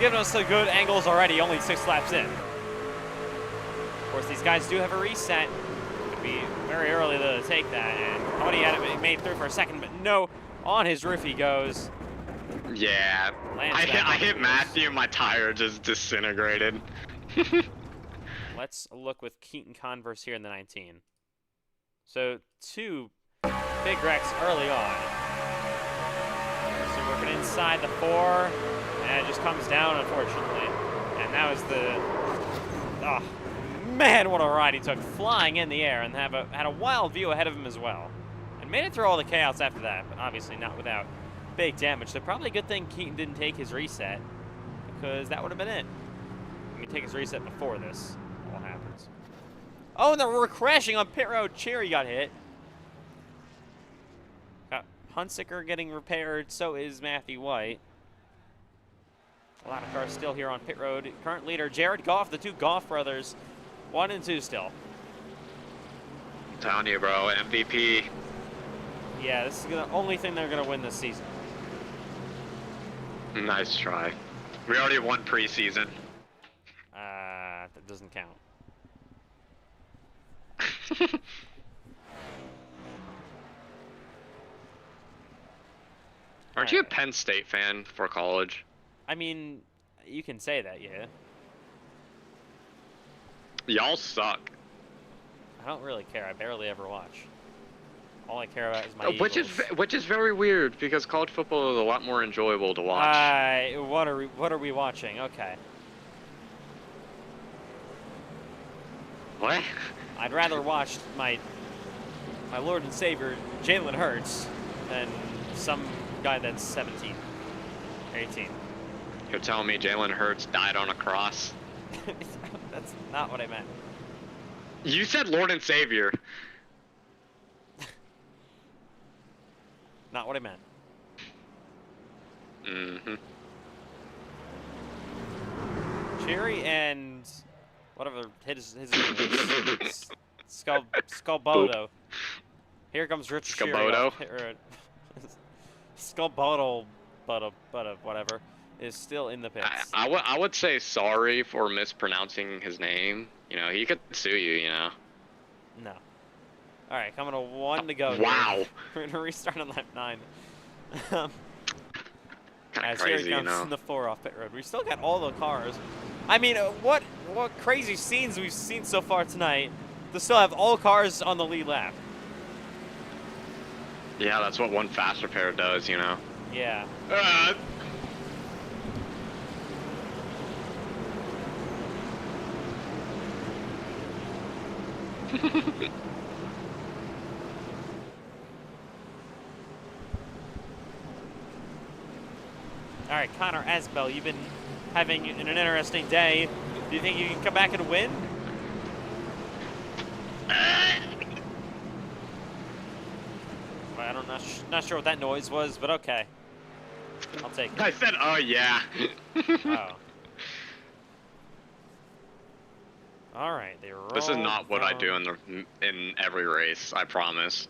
giving us some good angles already, only 6 laps in. Of course, these guys do have a reset. It'd be very early to take that, and Cody had it made through for a second, but no, on his roof he goes. Yeah, I hit Matthew, my tire just disintegrated. Let's look with Keaton Converse here in the 19. So 2 big wrecks early on. So working inside the 4, and it just comes down, unfortunately. And that was the, oh man, what a ride he took, flying in the air, and had a wild view ahead of him as well. And made it through all the chaos after that, but obviously not without big damage. So probably a good thing Keaton didn't take his reset, because that would have been it. He can take his reset before this all happens. Oh, and then we're crashing on pit road. Cherry got hit. Got Hunsicker getting repaired. So is Matthew White. A lot of cars still here on pit road. Current leader Jared Goff, the 2 Goff brothers, 1 and 2 still. I'm telling you, bro, MVP. Yeah, this is the only thing they're gonna win this season. Nice try. We already won preseason. That doesn't count. Aren't you a Penn State fan for college? I mean, you can say that, yeah. Y'all suck. I don't really care. I barely ever watch. All I care about is my Which is very weird because college football is a lot more enjoyable to watch. What are we watching? Okay. What? I'd rather watch my Lord and Savior Jalen Hurts than some guy that's 17, 18. You're telling me Jalen Hurts died on a cross? That's not what I meant. You said Lord and Savior. Not what I meant. Mm-hmm. Cherry and whatever his name is. Sculboto. Here comes Rich Sculboto? Sculboto, but whatever, is still in the pits. I would say sorry for mispronouncing his name. You know, he could sue you, you know. No. All right, coming to 1 to go. Wow. Here. We're gonna restart on lap 9. Kind of As crazy, here comes you know. in the 4 off pit road. We still got all the cars. I mean, what crazy scenes we've seen so far tonight to still have all cars on the lead lap. Yeah, that's what one fast repair does, you know. Yeah. All right, Connor Asbell, you've been having an interesting day. Do you think you can come back and win? I'm not sure what that noise was, but okay. I'll take it. I said, oh yeah. Oh. All right, they roll. This is not what I do in every race, I promise.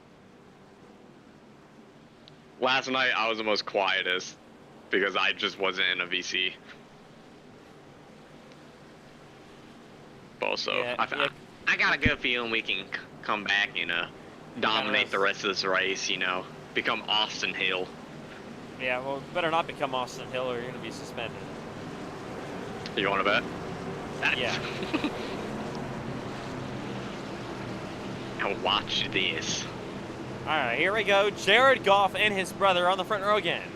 Last night I was the most quietest because I just wasn't in a VC. But also, Yeah, I got a good feeling we can come back, you know, dominate the rest of this race, you know, become Austin Hill. Yeah, well, better not become Austin Hill or you're going to be suspended. You want to bet? Yeah. Now watch this. All right, here we go. Jared Goff and his brother on the front row again.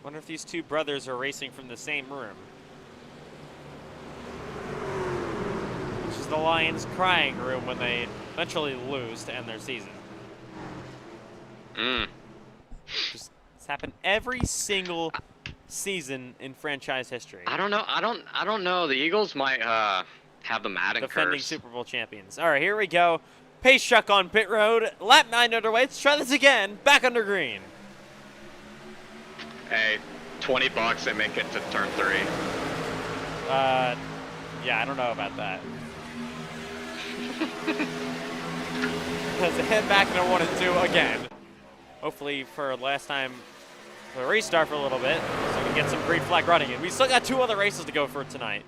Wonder if these 2 brothers are racing from the same room. Which is the Lions' crying room when they eventually lose to end their season. It's happened every single season in franchise history. I don't know. I don't know. The Eagles might have the Madden Defending curse. Super Bowl champions. All right, here we go. Pace truck on pit road. Lap 9 underway. Let's try this again. Back under green. Hey, $20 and make it to turn 3. Yeah, I don't know about that. Let's head back into 1 and 2 again. hopefully for last time for the restart for a little bit, so we can get some green flag running in. We still got 2 other races to go for tonight.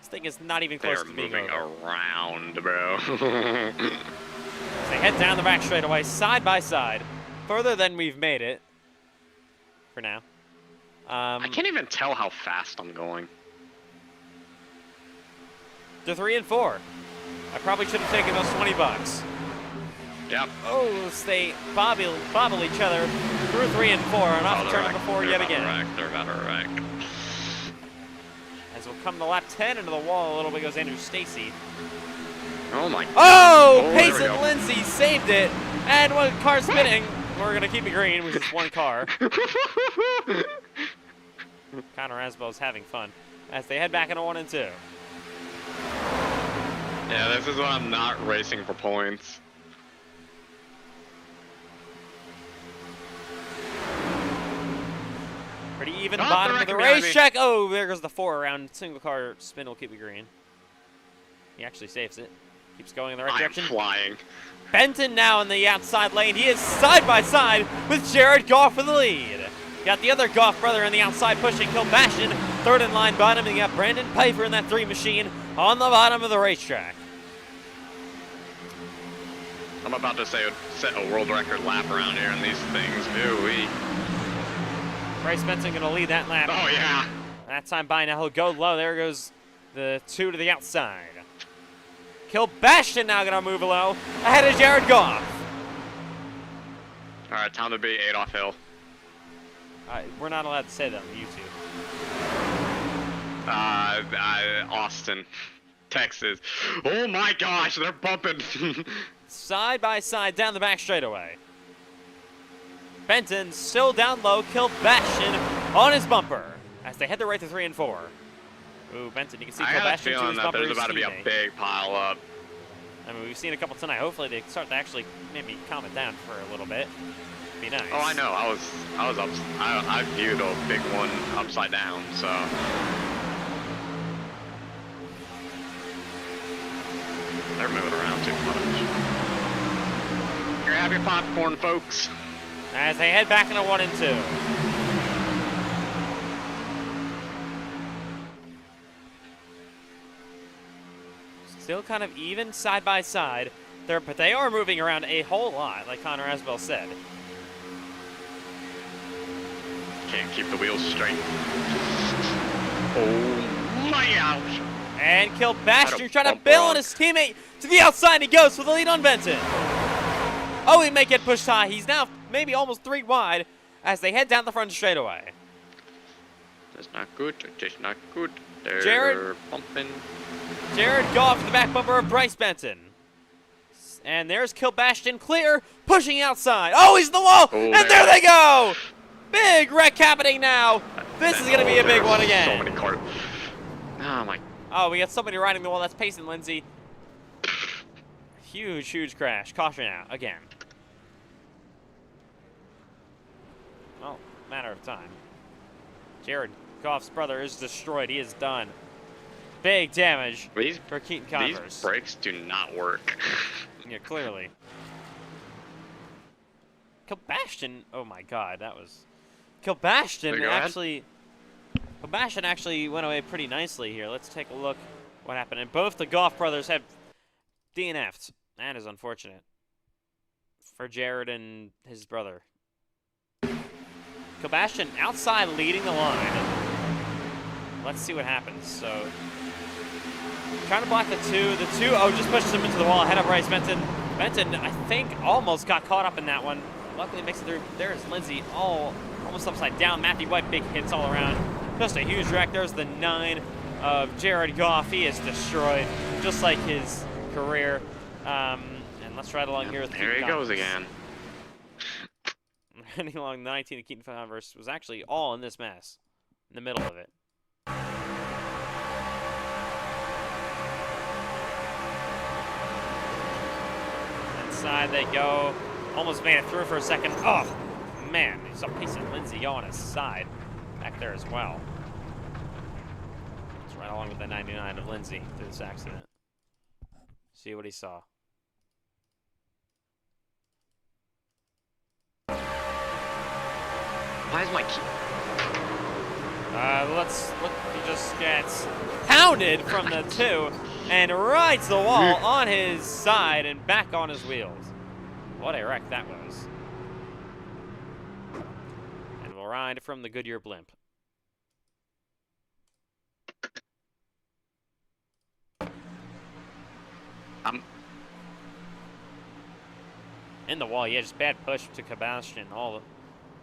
This thing is not even close to being over. They're moving around, bro. As they head down the back straightaway, side by side, further than we've made it for now. I can't even tell how fast I'm going. To 3 and 4. I probably should have taken those $20. Yep. Oh, they bobble each other through 3 and 4, and off to turn number 4 yet again. They're about to wreck. As we'll come to lap 10 into the wall a little bit goes Andrew Stacy. Oh my. Oh, Payson Lindsay saved it, and one car spinning. We're gonna keep it green with just one car. Connor Asbell's having fun as they head back into 1 and 2. Yeah, this is when I'm not racing for points. Pretty even bottom of the racetrack. Oh, there goes the 4 around. Single car spin will keep it green. He actually saves it. Keeps going in the right direction. Flying. Benton now in the outside lane. He is side by side with Jared Goff for the lead. Got the other Goff brother on the outside pushing Kilbashian. 3rd in line bottom. And you got Brandon Piper in that 3 machine on the bottom of the racetrack. I'm about to set a world record lap around here in these things. Ooh-wee. Bryce Benson going to lead that lap. Oh, yeah. That time by now, he'll go low. There goes the 2 to the outside. Kilbashian now going to move low. Ahead of Jared Goff. All right, time to be Adolf Hill. We're not allowed to say that on YouTube. Austin, Texas. Oh, my gosh, they're bumping. Side by side down the back straightaway. Benton still down low, Kilbashian on his bumper as they head the right to 3 and 4. Ooh, Benton, you can see Kilbashian to his bumper. There's about to be a big pile up. I mean, we've seen a couple tonight. Hopefully they start to actually maybe calm it down for a little bit. Be nice. Oh, I know. I viewed a big one upside down, so. They're moving around too much. Grab your popcorn, folks. As they head back into 1 and 2. Still kind of even side by side. But they are moving around a whole lot, like Connor Asbell said. Can't keep the wheels straight. Oh my gosh. And Kilbashian trying to bail on his teammate to the outside. He goes for the lead on Benton. Oh, he may get pushed high. He's now maybe almost 3 wide as they head down the front straightaway. That's not good. Just not good. They're Jared pumping. Jared Goff to the back bumper of Bryce Benton. And there's Kilbashian clear, pushing outside. Oh, he's in the wall, and there they go! Big wreck happening now. This is going to be a big one again. So many cars. Oh, my. Oh, we got somebody riding the wall. That's Payson Lindsay. Huge, huge crash. Caution out again. Well, matter of time. Jared Goff's brother is destroyed. He is done. Big damage for Keaton Converse. These brakes do not work. Yeah, clearly. Kilbashian, oh my god, that was... Kilbashian actually went away pretty nicely here. Let's take a look what happened. And both the Goff brothers had DNF'd. That is unfortunate for Jared and his brother. Kilbashian outside leading the line. Let's see what happens. So, trying to block the 2. The 2, oh, just pushes him into the wall ahead of Bryce Benton. Benton, I think, almost got caught up in that one. Luckily makes it through. There's Lindsay almost upside down. Matthew White, big hits all around. Just a huge wreck. There's the 9 of Jared Goff. He is destroyed, just like his career. And let's ride along here with Here he goes again. Riding along 19 of Keaton Converse was actually all in this mess, in the middle of it. Inside they go. Almost made it through for a second. Oh, man. You saw Payson Lindsay go on his side back there as well. Let's ride along with the 99 of Lindsay through this accident. See what he saw. Why is my key? Let's look. He just gets pounded from the 2 and rides the wall on his side and back on his wheels. What a wreck that was. And we'll ride from the Goodyear blimp. In the wall, yeah, just bad push to Sebastian,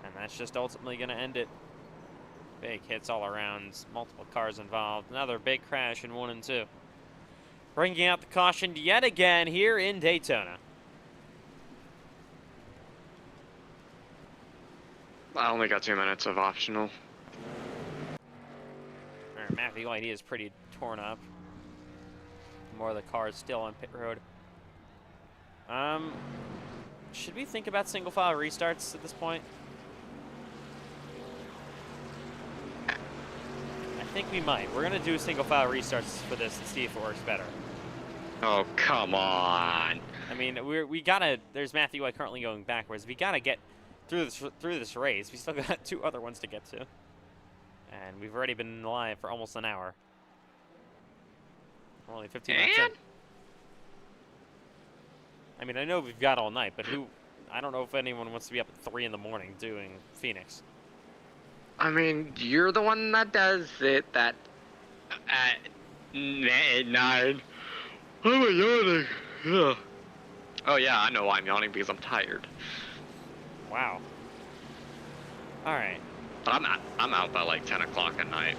and that's just ultimately going to end it. Big hits all around, multiple cars involved. Another big crash in 1 and 2. Bringing out the caution yet again here in Daytona. I only got 2 minutes of optional. All right, Matthew White is pretty torn up. More of the cars still on pit road. Should we think about single file restarts at this point? I think we might. We're gonna do single file restarts for this and see if it works better. Oh, come on. I mean, we gotta. There's Matthew White currently going backwards. We gotta get through this race. We still got 2 other ones to get to, and we've already been live for almost an hour. We're only 15 minutes in. I mean, I know we've got all night, but I don't know if anyone wants to be up at 3 in the morning doing Phoenix. I mean, you're the one that does it at 9. Oh, I'm yawning. Yeah. Oh, yeah, I know why I'm yawning, because I'm tired. Wow. All right. But I'm out by like 10 o'clock at night.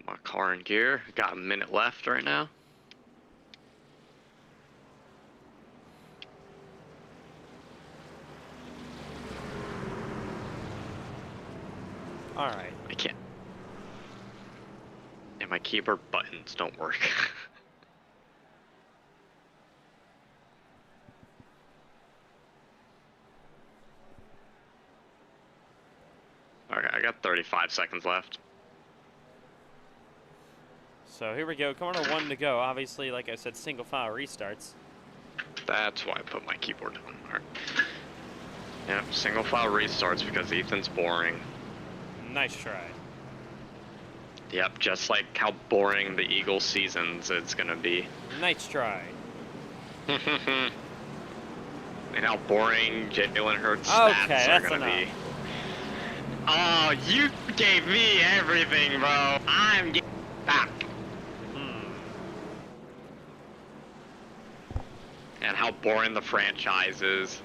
My car in gear. Got a minute left right now. All right. I can't. And my keyboard buttons don't work. Okay, I got 35 seconds left. So here we go. Corner 1 to go. Obviously, like I said, single file restarts. That's why I put my keyboard down. Alright. Yep, single file restarts because Ethan's boring. Nice try. Yep, just like how boring the Eagles seasons it's gonna be. Nice try. And how boring Jalen Hurts stats are gonna be. Oh, you gave me everything, bro. I'm getting back. And how boring the franchise is.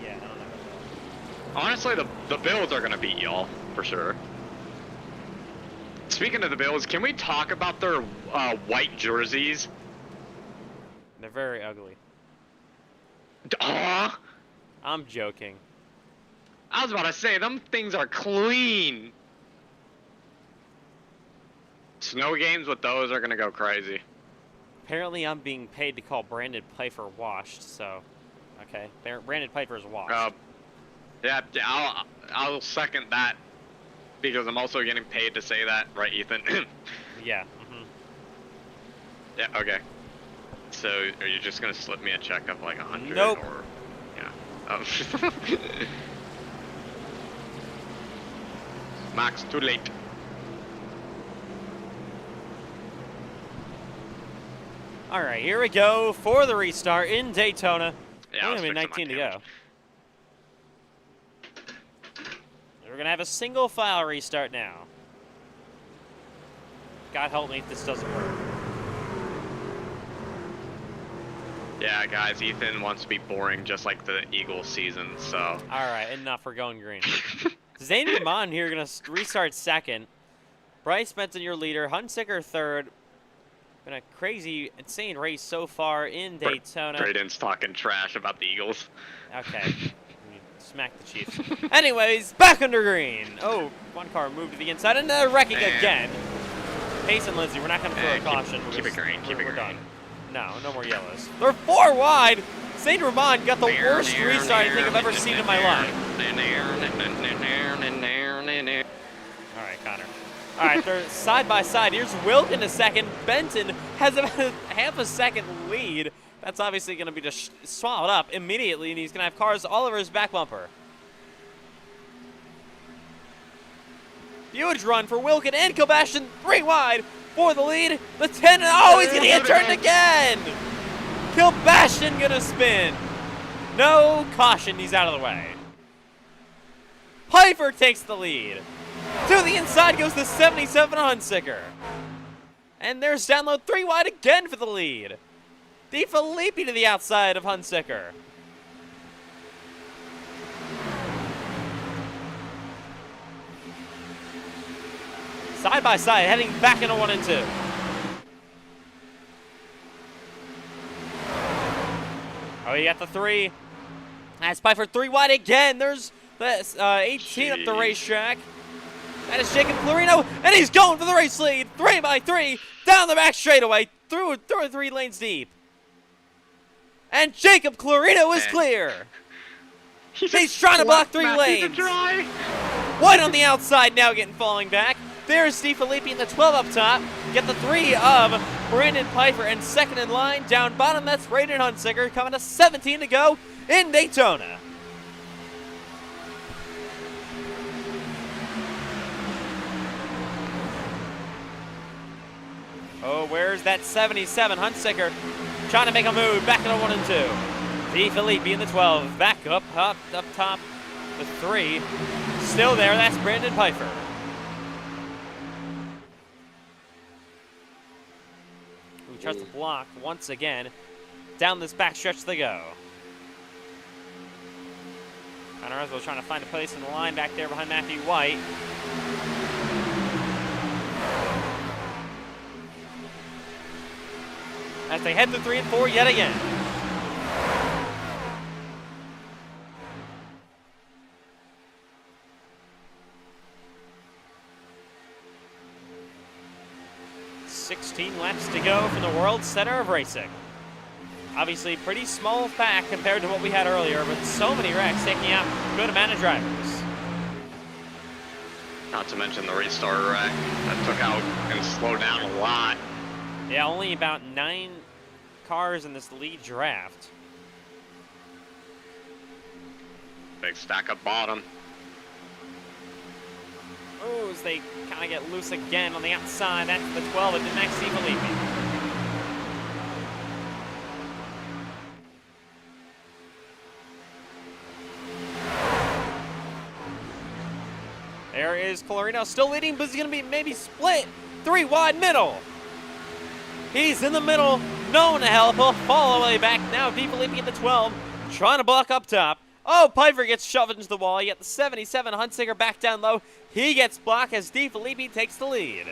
Yeah, I don't know about that. Honestly, the Bills are gonna beat y'all for sure. Speaking of the Bills, can we talk about their white jerseys? They're very ugly. I'm joking. I was about to say, them things are clean. Snow games with those are gonna go crazy. Apparently, I'm being paid to call Brandon Pfeiffer washed, so... Okay, Brandon Pfeiffer is washed. Yeah, I'll second that. Because I'm also getting paid to say that, right, Ethan? Yeah. Yeah, okay. So, are you just gonna slip me a check of like 100? Nope. Or, yeah. Max, too late. All right, here we go for the restart in Daytona. Yeah, only 19 to go. We're gonna have a single file restart now. God help me if this doesn't work. Yeah, guys, Ethan wants to be boring just like the Eagles season, so. All right, enough. We're going green. Zane Ramon here gonna restart second. Bryce Benson your leader. Hunsicker third. Been a crazy, insane race so far in Daytona. Braden's talking trash about the Eagles. Okay. Smack the Chiefs. Anyways, back under green. Oh, one car moved to the inside and they're wrecking again. Pace and Lindsay, we're not going to throw a caution. Keep it green, keep it green. Done. No more yellows. They're 4 wide. St. Ramon got the worst restart I think I've ever seen in my life. All right, Connor. All right, they're side by side. Here's Wilkin a second. Benton has about a half a second lead. That's obviously going to be just swallowed up immediately, and he's going to have cars all over his back bumper. Huge run for Wilkin and Kilbashin, 3 wide for the lead. The 10, oh, he's going to get turned again. Kilbashin going to spin. No caution, he's out of the way. Pfeiffer takes the lead. To the inside goes the 77 Hunsicker. And there's down low, 3 wide again for the lead. DeFilippi to the outside of Hunsicker. Side by side, heading back into 1 and 2. Oh, you got the 3. That's Pfeiffer 3 wide again. There's the 18 up the racetrack. That is Jacob Clarino, and he's going for the race lead. 3 by 3, down the back straightaway, through 3 lanes deep. And Jacob Clarino is clear. He's trying to block 3 lanes. White on the outside now falling back. There's DeFilippi in the 12 up top. Get the 3 of Brandon Pfeiffer, and second in line. Down bottom, that's Braden Hunsicker coming to 17 to go in Daytona. Oh, where's that 77 Hunsicker? Trying to make a move, back into 1 and 2. DeFilippi in the 12, back up top, the 3. Still there, that's Brandon Pfeiffer. Who tries to block once again. Down this back stretch they go. Connor Oswald trying to find a place in the line back there behind Matthew White. As they head to 3 and 4 yet again. $16 laps to go from the World Center of Racing. Obviously, pretty small pack compared to what we had earlier, but so many wrecks taking out a good amount of drivers. Not to mention the restart wreck that took out and slowed down a lot. Yeah, only about 9 cars in this lead draft. Big stack up bottom. Oh, as they kind of get loose again on the outside. That's the 12 of Max DeFilippi. There is Clarino still leading, but he's going to be maybe split. 3 wide middle. He's in the middle. No one to help. He'll fall all the way back. Now DeFilippi at the 12, trying to block up top. Oh, Pfeiffer gets shoved into the wall. You get the 77 Hunsicker back down low. He gets blocked as DeFilippi takes the lead.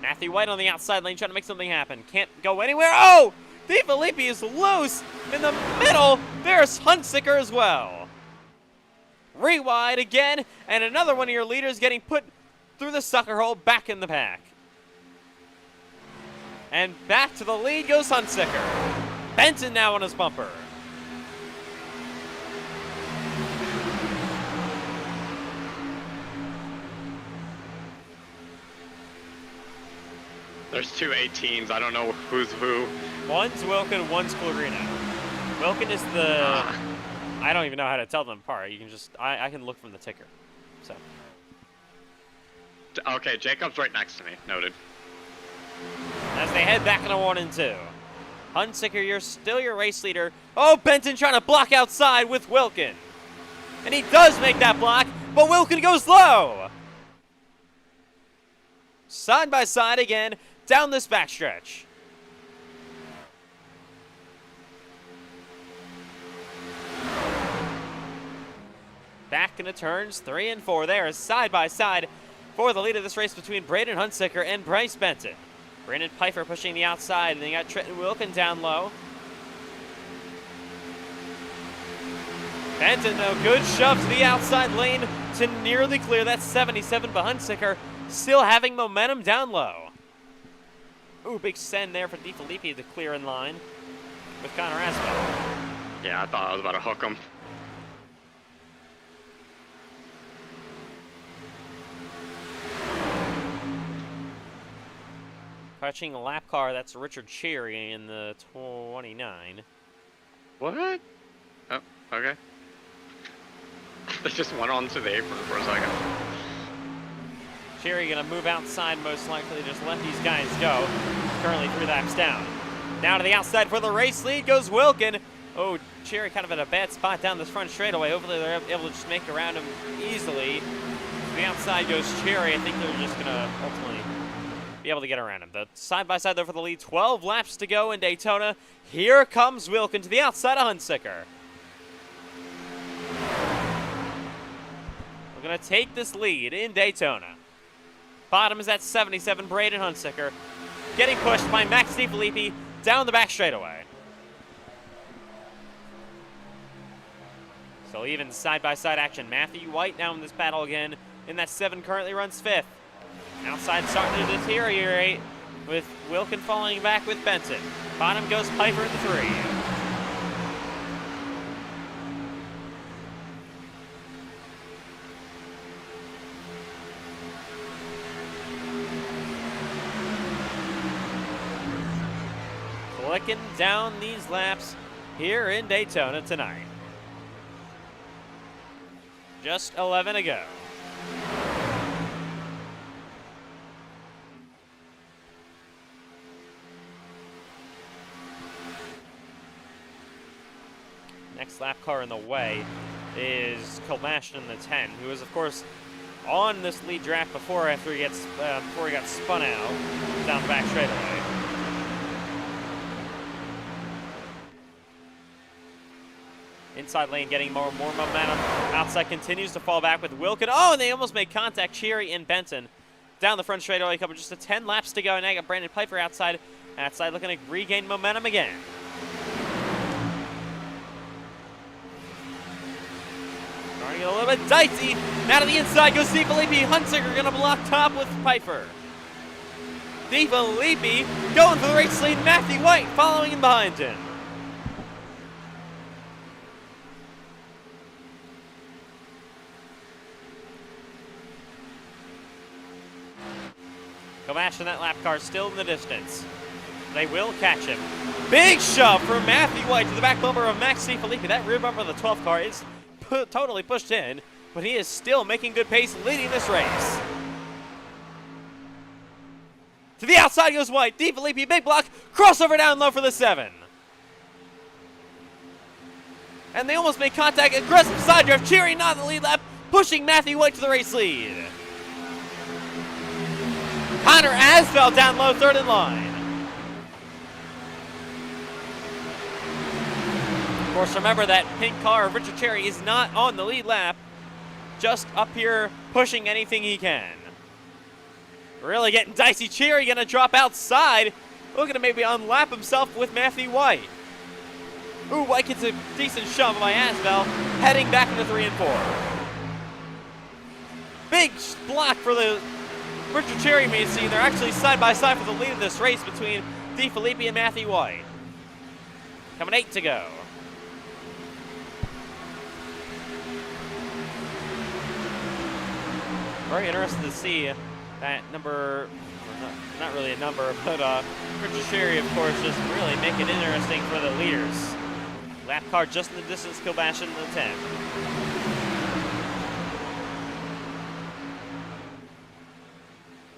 Matthew White on the outside lane trying to make something happen. Can't go anywhere. Oh, DeFilippi is loose in the middle. There's Hunsicker as well. Re-wide again, and another one of your leaders getting put through the sucker hole back in the pack. And back to the lead goes Hunsicker. Benton now on his bumper. There's 2 18s. I don't know who's who. One's Wilkin, one's Clarino. Wilkin is the... I don't even know how to tell them apart. You can just... I can look from the ticker. So. Okay, Jacob's right next to me. Noted. As they head back into 1 and 2. Hunsicker, you're still your race leader. Oh, Benton trying to block outside with Wilkin. And he does make that block, but Wilkin goes low. Side by side again, down this backstretch. Back into turns 3 and 4. There is side by side for the lead of this race between Braden Hunsicker and Bryce Benton. Brandon Pfeiffer pushing the outside, and they got Trenton Wilkin down low. Benton, though, good shove to the outside lane to nearly clear. That's 77, but Hunsicker still having momentum down low. Ooh, big send there for DeFilippi to clear in line with Connor Asphalt. Yeah, I thought I was about to hook him. Fetching a lap car, that's Richard Cherry in the 29. What? Oh, okay. They just went onto the apron for a second. Cherry gonna move outside, most likely just let these guys go. Currently 3 laps down. Down to the outside for the race lead goes Wilkin. Oh, Cherry kind of in a bad spot down this front straightaway. Hopefully they're able to just make it around him easily. To the outside goes Cherry. I think they're just gonna ultimately be able to get around him. The side-by-side though for the lead. 12 laps to go in Daytona. Here comes Wilkin to the outside of Hunsaker. We're gonna take this lead in Daytona. Bottom is at 77, Braden Hunsaker. Getting pushed by Max DiFilippi down the back straightaway. So even side-by-side action. Matthew White now in this battle again. In that 7 currently runs 5th. Outside starting to deteriorate with Wilkin falling back with Benson. Bottom goes Piper in the 3. Clicking down these laps here in Daytona tonight. Just 11 to go. Next lap car in the way is Kilbashin in the 10, who is of course on this lead draft before after he gets before he got spun out down the back straightaway. Inside lane getting more momentum. Outside continues to fall back with Wilkin. Oh, and they almost made contact. Cherry and Benton down the front straightaway. Couple just 10 laps to go. And I got Brandon Piper outside. Outside looking to regain momentum again. Starting a little bit dicey. Now to the inside goes DiFilippi. Hunsaker gonna block top with Piper. DiFilippi going for the race lead. Matthew White following in behind him. Kovash in that lap car still in the distance. They will catch him. Big shove from Matthew White to the back bumper of Max DiFilippi. That rear bumper of the 12th car is totally pushed in, but he is still making good pace, leading this race. To the outside goes White. DiFilippi, big block. Crossover down low for the 7. And they almost made contact. Aggressive side drift. Cherry not in the lead lap, pushing Matthew White to the race lead. Connor Asbell down low, 3rd in line. Of course, remember that pink car of Richard Cherry is not on the lead lap, just up here pushing anything he can. Really getting dicey. Cherry gonna drop outside, looking to maybe unlap himself with Matthew White. Ooh, White gets a decent shove by Asbell, heading back into 3 and 4. Big block for the Richard Cherry Macy. They're actually side by side for the lead of this race between DiFilippi and Matthew White. Coming 8 to go. Very interested to see that number, not really a number, but Richard Cherry, of course, just really make it interesting for the leaders. Lap car just in the distance, Kilbashin in the 10.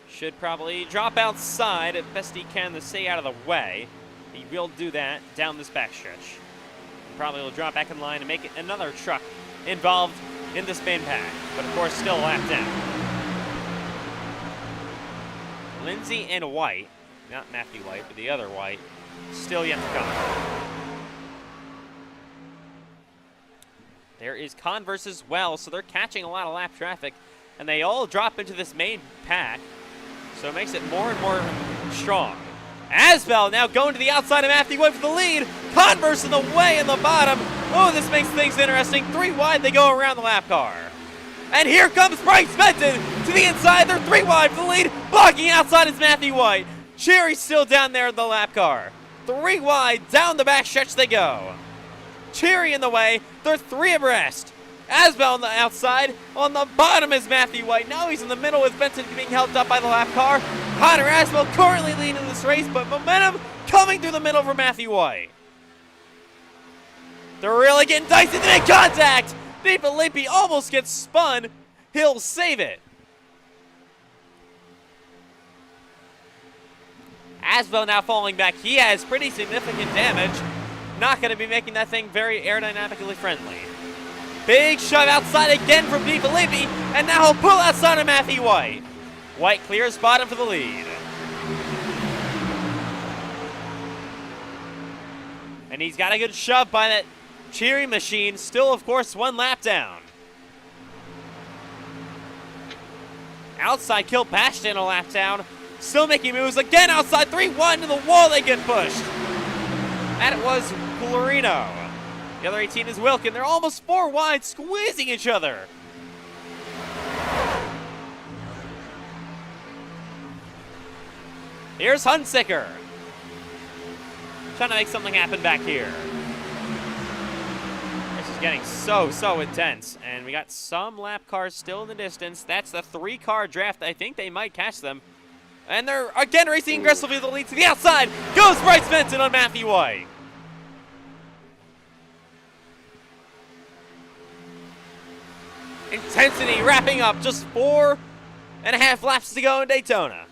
Should probably drop outside as best he can to stay out of the way. He will do that down this backstretch. Probably will drop back in line and make it another truck involved in this main pack, but of course still a lap down. Lindsay and White, not Matthew White, but the other White, still yet to come. There is Converse as well, so they're catching a lot of lap traffic, and they all drop into this main pack. So it makes it more and more strong. Asbell now going to the outside of Matthew White for the lead. Converse in the way in the bottom. Oh, this makes things interesting. 3 wide, they go around the lap car. And here comes Bryce Benton to the inside. They're 3 wide for the lead. Blocking outside is Matthew White. Cherry's still down there in the lap car. 3 wide, down the back stretch they go. Cherry in the way. They're 3 abreast. Asbel on the outside. On the bottom is Matthew White. Now he's in the middle with Benson being helped up by the lap car. Connor Asbel currently leading this race, but momentum coming through the middle for Matthew White. They're really getting dicey. They make contact. DeFilippi almost gets spun. He'll save it. Asbel now falling back. He has pretty significant damage. Not going to be making that thing very aerodynamically friendly. Big shove outside again from DeFilippi, and now he'll pull outside of Matthew White. White clears bottom for the lead. And he's got a good shove by that cheering machine. Still, of course, one lap down. Outside kill Bastion a lap down. Still making moves again outside. 3-1 to the wall. They get pushed. And it was Colorino. The other 18 is Wilkin. They're almost 4 wide, squeezing each other. Here's Hunsicker. Trying to make something happen back here. This is getting so intense. And we got some lap cars still in the distance. That's the 3-car draft. I think they might catch them. And they're again racing aggressively to the lead to the outside. Goes Bryce Benson on Matthew White. Intensity wrapping up. Just 4.5 laps to go in Daytona.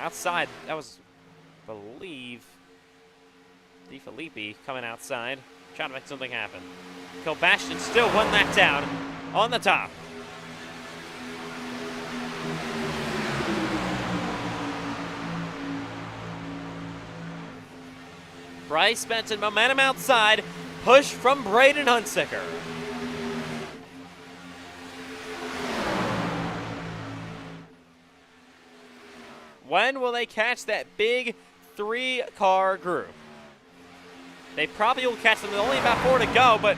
Outside, that was, I believe, DeFilippi coming outside, trying to make something happen. Bastion still 1 lap down on the top. Bryce Benson, momentum outside, push from Braden Hunsicker. When will they catch that big 3-car group? They probably will catch them. There's only about 4 to go, but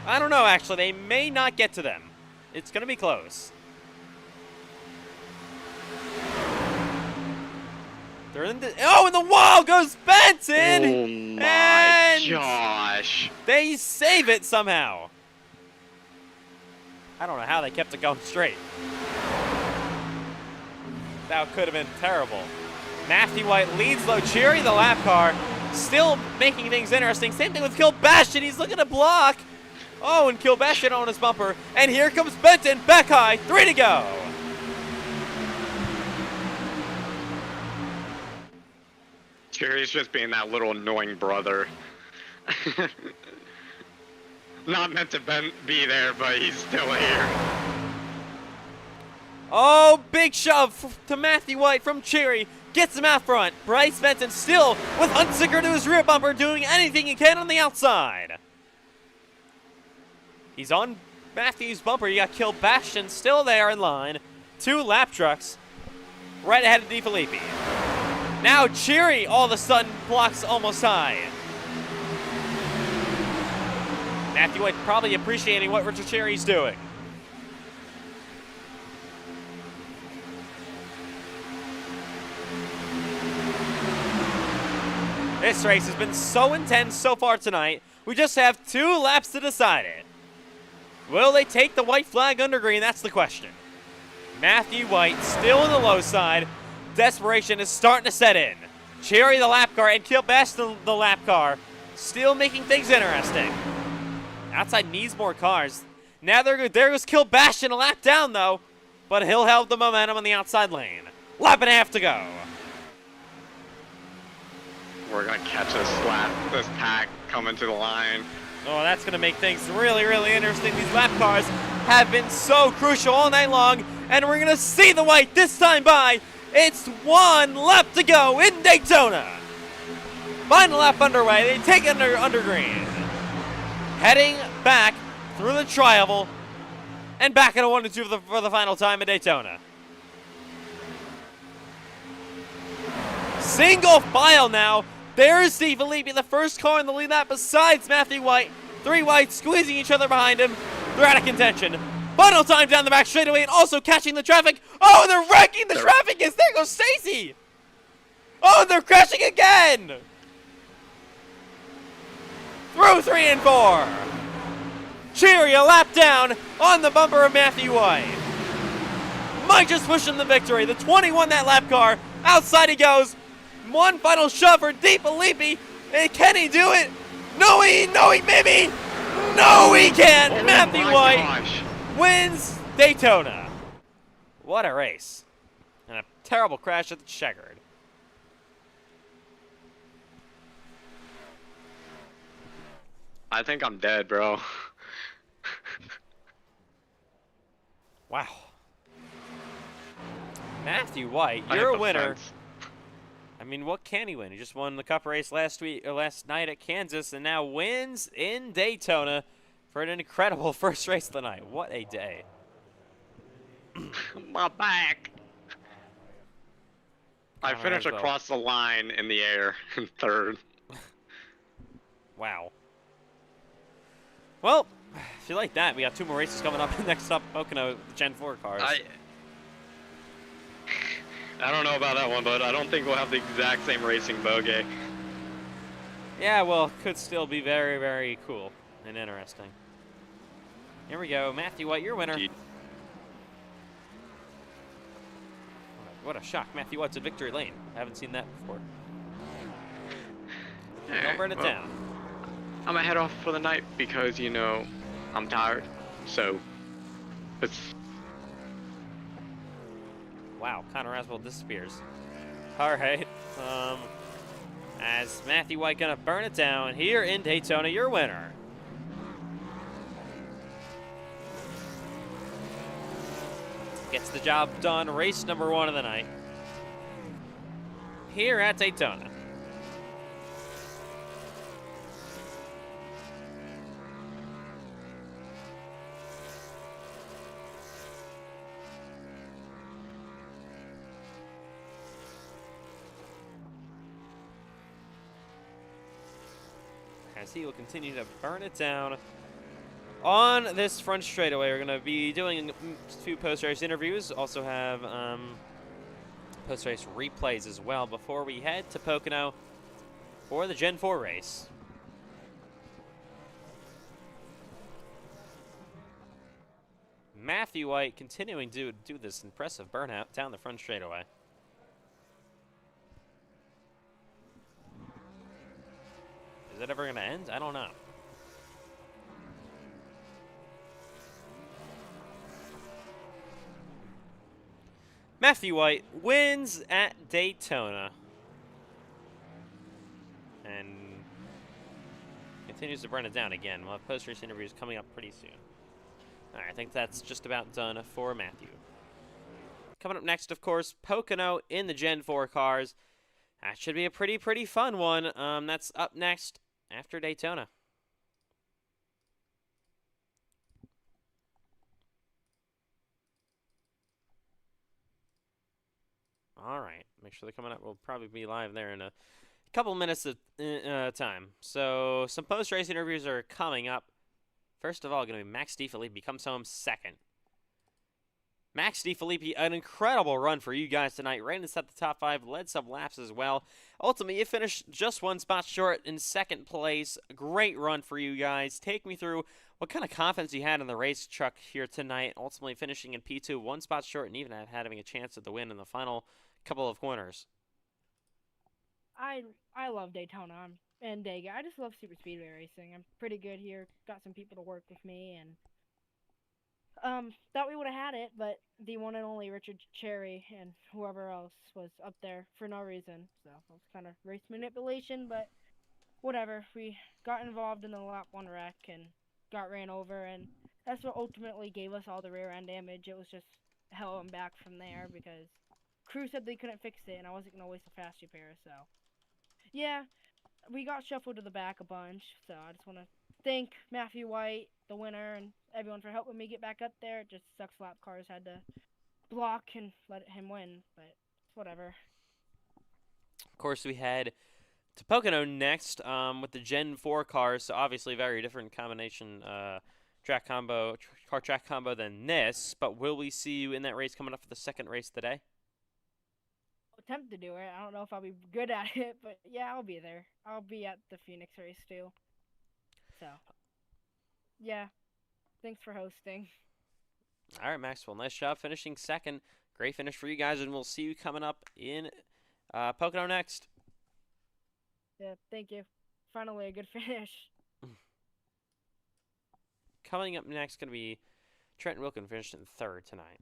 I don't know, actually. They may not get to them. It's going to be close. They're in the... Oh, and the wall goes Benson! Oh, my gosh. They save it somehow. I don't know how they kept it going straight. That could have been terrible. Matthew White leads though. Cherry, the lap car, still making things interesting. Same thing with Bastion. He's looking to block. Oh, and Bastion on his bumper. And here comes Benton back high. 3 to go. Cherry's just being that little annoying brother. Not meant to be there, but he's still here. Oh, big shove to Matthew White from Cherry. Gets him out front. Bryce Benson still with Hunsicker to his rear bumper, doing anything he can on the outside. He's on Matthew's bumper. You got Bastion still there in line. 2 lap trucks right ahead of DeFilippi. Now Cherry all of a sudden blocks almost high. Matthew White probably appreciating what Richard Cherry's doing. This race has been so intense so far tonight. We just have 2 laps to decide it. Will they take the white flag under green? That's the question. Matthew White still on the low side. Desperation is starting to set in. Cherry the lap car and Bastion the lap car still making things interesting. Outside needs more cars. Now there goes Bastion a lap down though, but he'll have the momentum on the outside lane. Lap and a half to go. We're gonna catch this pack coming to the line. Oh, that's gonna make things really interesting. These lap cars have been so crucial all night long, and we're gonna see the white this time by. It's 1 lap to go in Daytona. Final lap underway. They take it under green. Heading back through the tri-oval and back in a 1-2 for the final time at Daytona. Single file now. There's DeFilippi, the first car in the lead lap besides Matthew White. 3 whites squeezing each other behind him. They're out of contention. Final time down the back straightaway and also catching the traffic. Oh, they're wrecking the traffic as there goes Stacy. Oh, they're crashing again. Through 3 and 4. Cheery, a lap down on the bumper of Matthew White. Mike just pushing the victory. The 21 that lap car. Outside he goes. One final shove for DeFilippi. And can he do it? No, maybe. No, he can't. Oh Matthew my White gosh. wins Daytona. What a race. And a terrible crash at the checkered. I think I'm dead, bro. Wow. Matthew White, I you're hit a the winner. fence. I mean, what can he win? He just won the Cup race last night at Kansas, and now wins in Daytona for an incredible first race of the night. What a day! My back. I Conrad finished as well. across the line in the air in third. Wow. Well, if you like that, we got 2 more races coming up. Next up, Pocono Gen 4 cars. I don't know about that one, but I don't think we'll have the exact same racing bogey. Yeah, well, could still be very, very cool and interesting. Here we go, Matthew White, your winner. Gee. What a shock! Matthew White's at victory lane. I haven't seen that before. Don't burn it down. I'm gonna head off for the night because, you know, I'm tired. So, it's... Wow, Connor Aswell disappears. All right. As Matthew White gonna burn it down here in Daytona, your winner. Gets the job done. Race number 1 of the night here at Daytona. As he will continue to burn it down on this front straightaway. We're going to be doing a few post-race interviews. Also have post-race replays as well before we head to Pocono for the Gen 4 race. Matthew White continuing to do this impressive burnout down the front straightaway. Is it ever going to end? I don't know. Matthew White wins at Daytona. And continues to burn it down again. We'll have post-race interviews coming up pretty soon. Alright, I think that's just about done for Matthew. Coming up next, of course, Pocono in the Gen 4 cars. That should be a pretty fun one. That's up next after Daytona. All right, make sure they're coming up. We'll probably be live there in a couple minutes of time. So some post-race interviews are coming up. First of all, going to be Max DeFilippi comes home second. Max DeFilippi, an incredible run for you guys tonight. Ran inside the top 5, led some laps as well. Ultimately, you finished just 1 spot short in second place. Great run for you guys. Take me through what kind of confidence you had in the race truck here tonight. Ultimately finishing in P2, 1 spot short, and even having a chance at the win in the final couple of corners. I love Daytona and Dega. I just love super speedway racing. I'm pretty good here. Got some people to work with me, and thought we would have had it, but the one and only Richard Cherry and whoever else was up there for no reason. So it was kind of race manipulation, but whatever. We got involved in the lap 1 wreck and got ran over, and that's what ultimately gave us all the rear end damage. It was just hell and back from there because crew said they couldn't fix it, and I wasn't going to waste a fast repair. So yeah, we got shuffled to the back a bunch. So I just want to thank Matthew White, the winner, and everyone for helping me get back up there. It just sucks lap cars had to block and let him win, but it's whatever. Of course, we head to Pocono next with the Gen 4 cars. So obviously, very different combination car track combo than this. But will we see you in that race coming up for the second race today? Attempt to do it. I don't know if I'll be good at it, but yeah, I'll be there. I'll be at the Phoenix race too. So, yeah. Thanks for hosting. All right, Maxwell, nice job finishing second. Great finish for you guys, and we'll see you coming up in Pocono next. Yeah, thank you. Finally, a good finish. Coming up next, going to be Trenton Wilkin, finished in third tonight.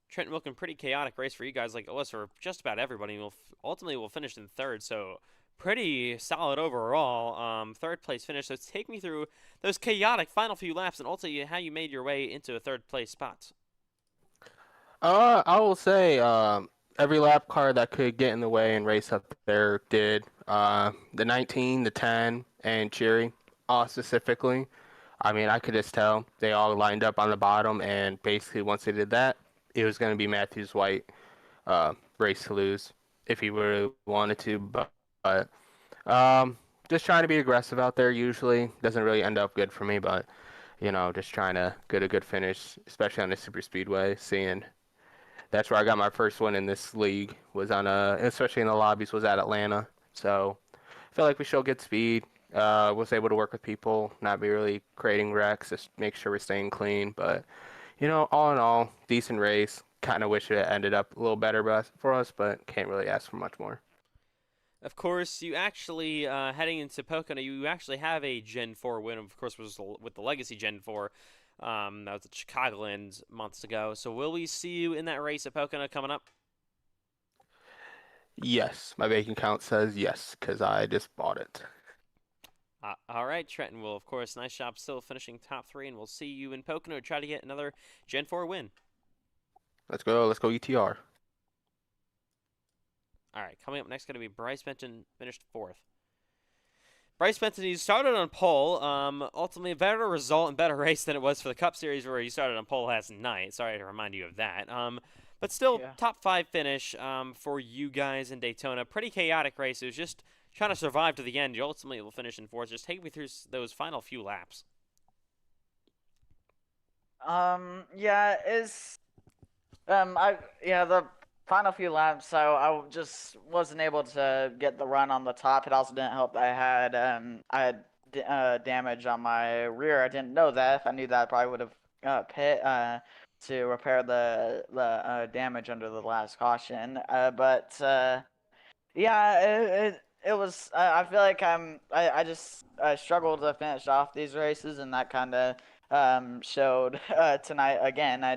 Trenton Wilkin, pretty chaotic race for you guys, like it was for just about everybody. Ultimately, we'll finish in third, so pretty solid overall. Third place finish. So take me through those chaotic final few laps and ultimately how you made your way into a third place spot. I will say every lap car that could get in the way and race up there did. The 19, the 10, and Cheery, all specifically. I mean, I could just tell they all lined up on the bottom, and basically once they did that, it was going to be Matthews White race to lose if he really wanted to. But just trying to be aggressive out there usually doesn't really end up good for me. But just trying to get a good finish, especially on the super speedway. Seeing that's where I got my first win in this league was on especially in the lobbies, was at Atlanta. So I feel like we showed good speed. Was able to work with people, not be really creating wrecks, just make sure we're staying clean. But all in all, decent race. Kind of wish it ended up a little better for us, but can't really ask for much more. Of course, you actually, heading into Pocono, you actually have a Gen 4 win, of course, was with the Legacy Gen 4. That was at Chicagoland months ago. So will we see you in that race at Pocono coming up? Yes, my bank account says yes, because I just bought it. All right, Trenton. Well, of course, nice job still finishing top 3, and we'll see you in Pocono to try to get another Gen 4 win. Let's go ETR. All right, coming up next, going to be Bryce Benton, finished 4th. Bryce Benton, he started on pole. Ultimately, a better result and better race than it was for the Cup Series where he started on pole last night. Sorry to remind you of that. But still, Yeah. top 5 finish for you guys in Daytona. Pretty chaotic race. It was just trying to survive to the end. You ultimately will finish in 4th. Just take me through those final few laps. Yeah, the final few laps, so I just wasn't able to get the run on the top. It also didn't help that I had damage on my rear. I didn't know that. If I knew that, I probably would have pit to repair the damage under the last caution. Yeah, it was. I feel like I just struggled to finish off these races, and that kind of showed tonight again. I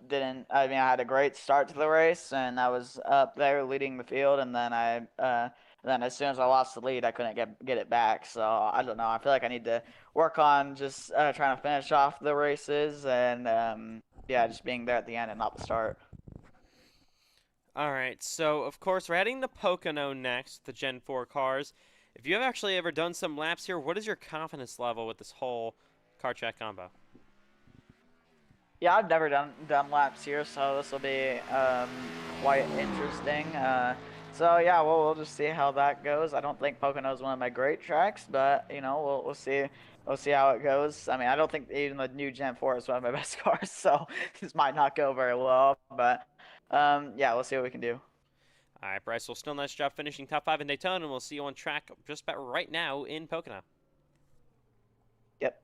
didn't. I mean, I had a great start to the race, and I was up there leading the field, and then as soon as I lost the lead, I couldn't get it back. So I don't know. I feel like I need to work on just trying to finish off the races, and yeah, just being there at the end and not the start. All right, so of course we're heading to Pocono next, the Gen 4 cars. If you have actually ever done some laps here, what is your confidence level with this whole car track combo? Yeah, I've never done laps here, so this will be quite interesting. So yeah, we'll just see how that goes. I don't think Pocono is one of my great tracks, but we'll see. We'll see how it goes. I mean, I don't think even the new Gen 4 is one of my best cars, so this might not go very well. But yeah, we'll see what we can do. All right, Bryce, well, still nice job finishing top 5 in Daytona, and we'll see you on track just about right now in Pocono. Yep.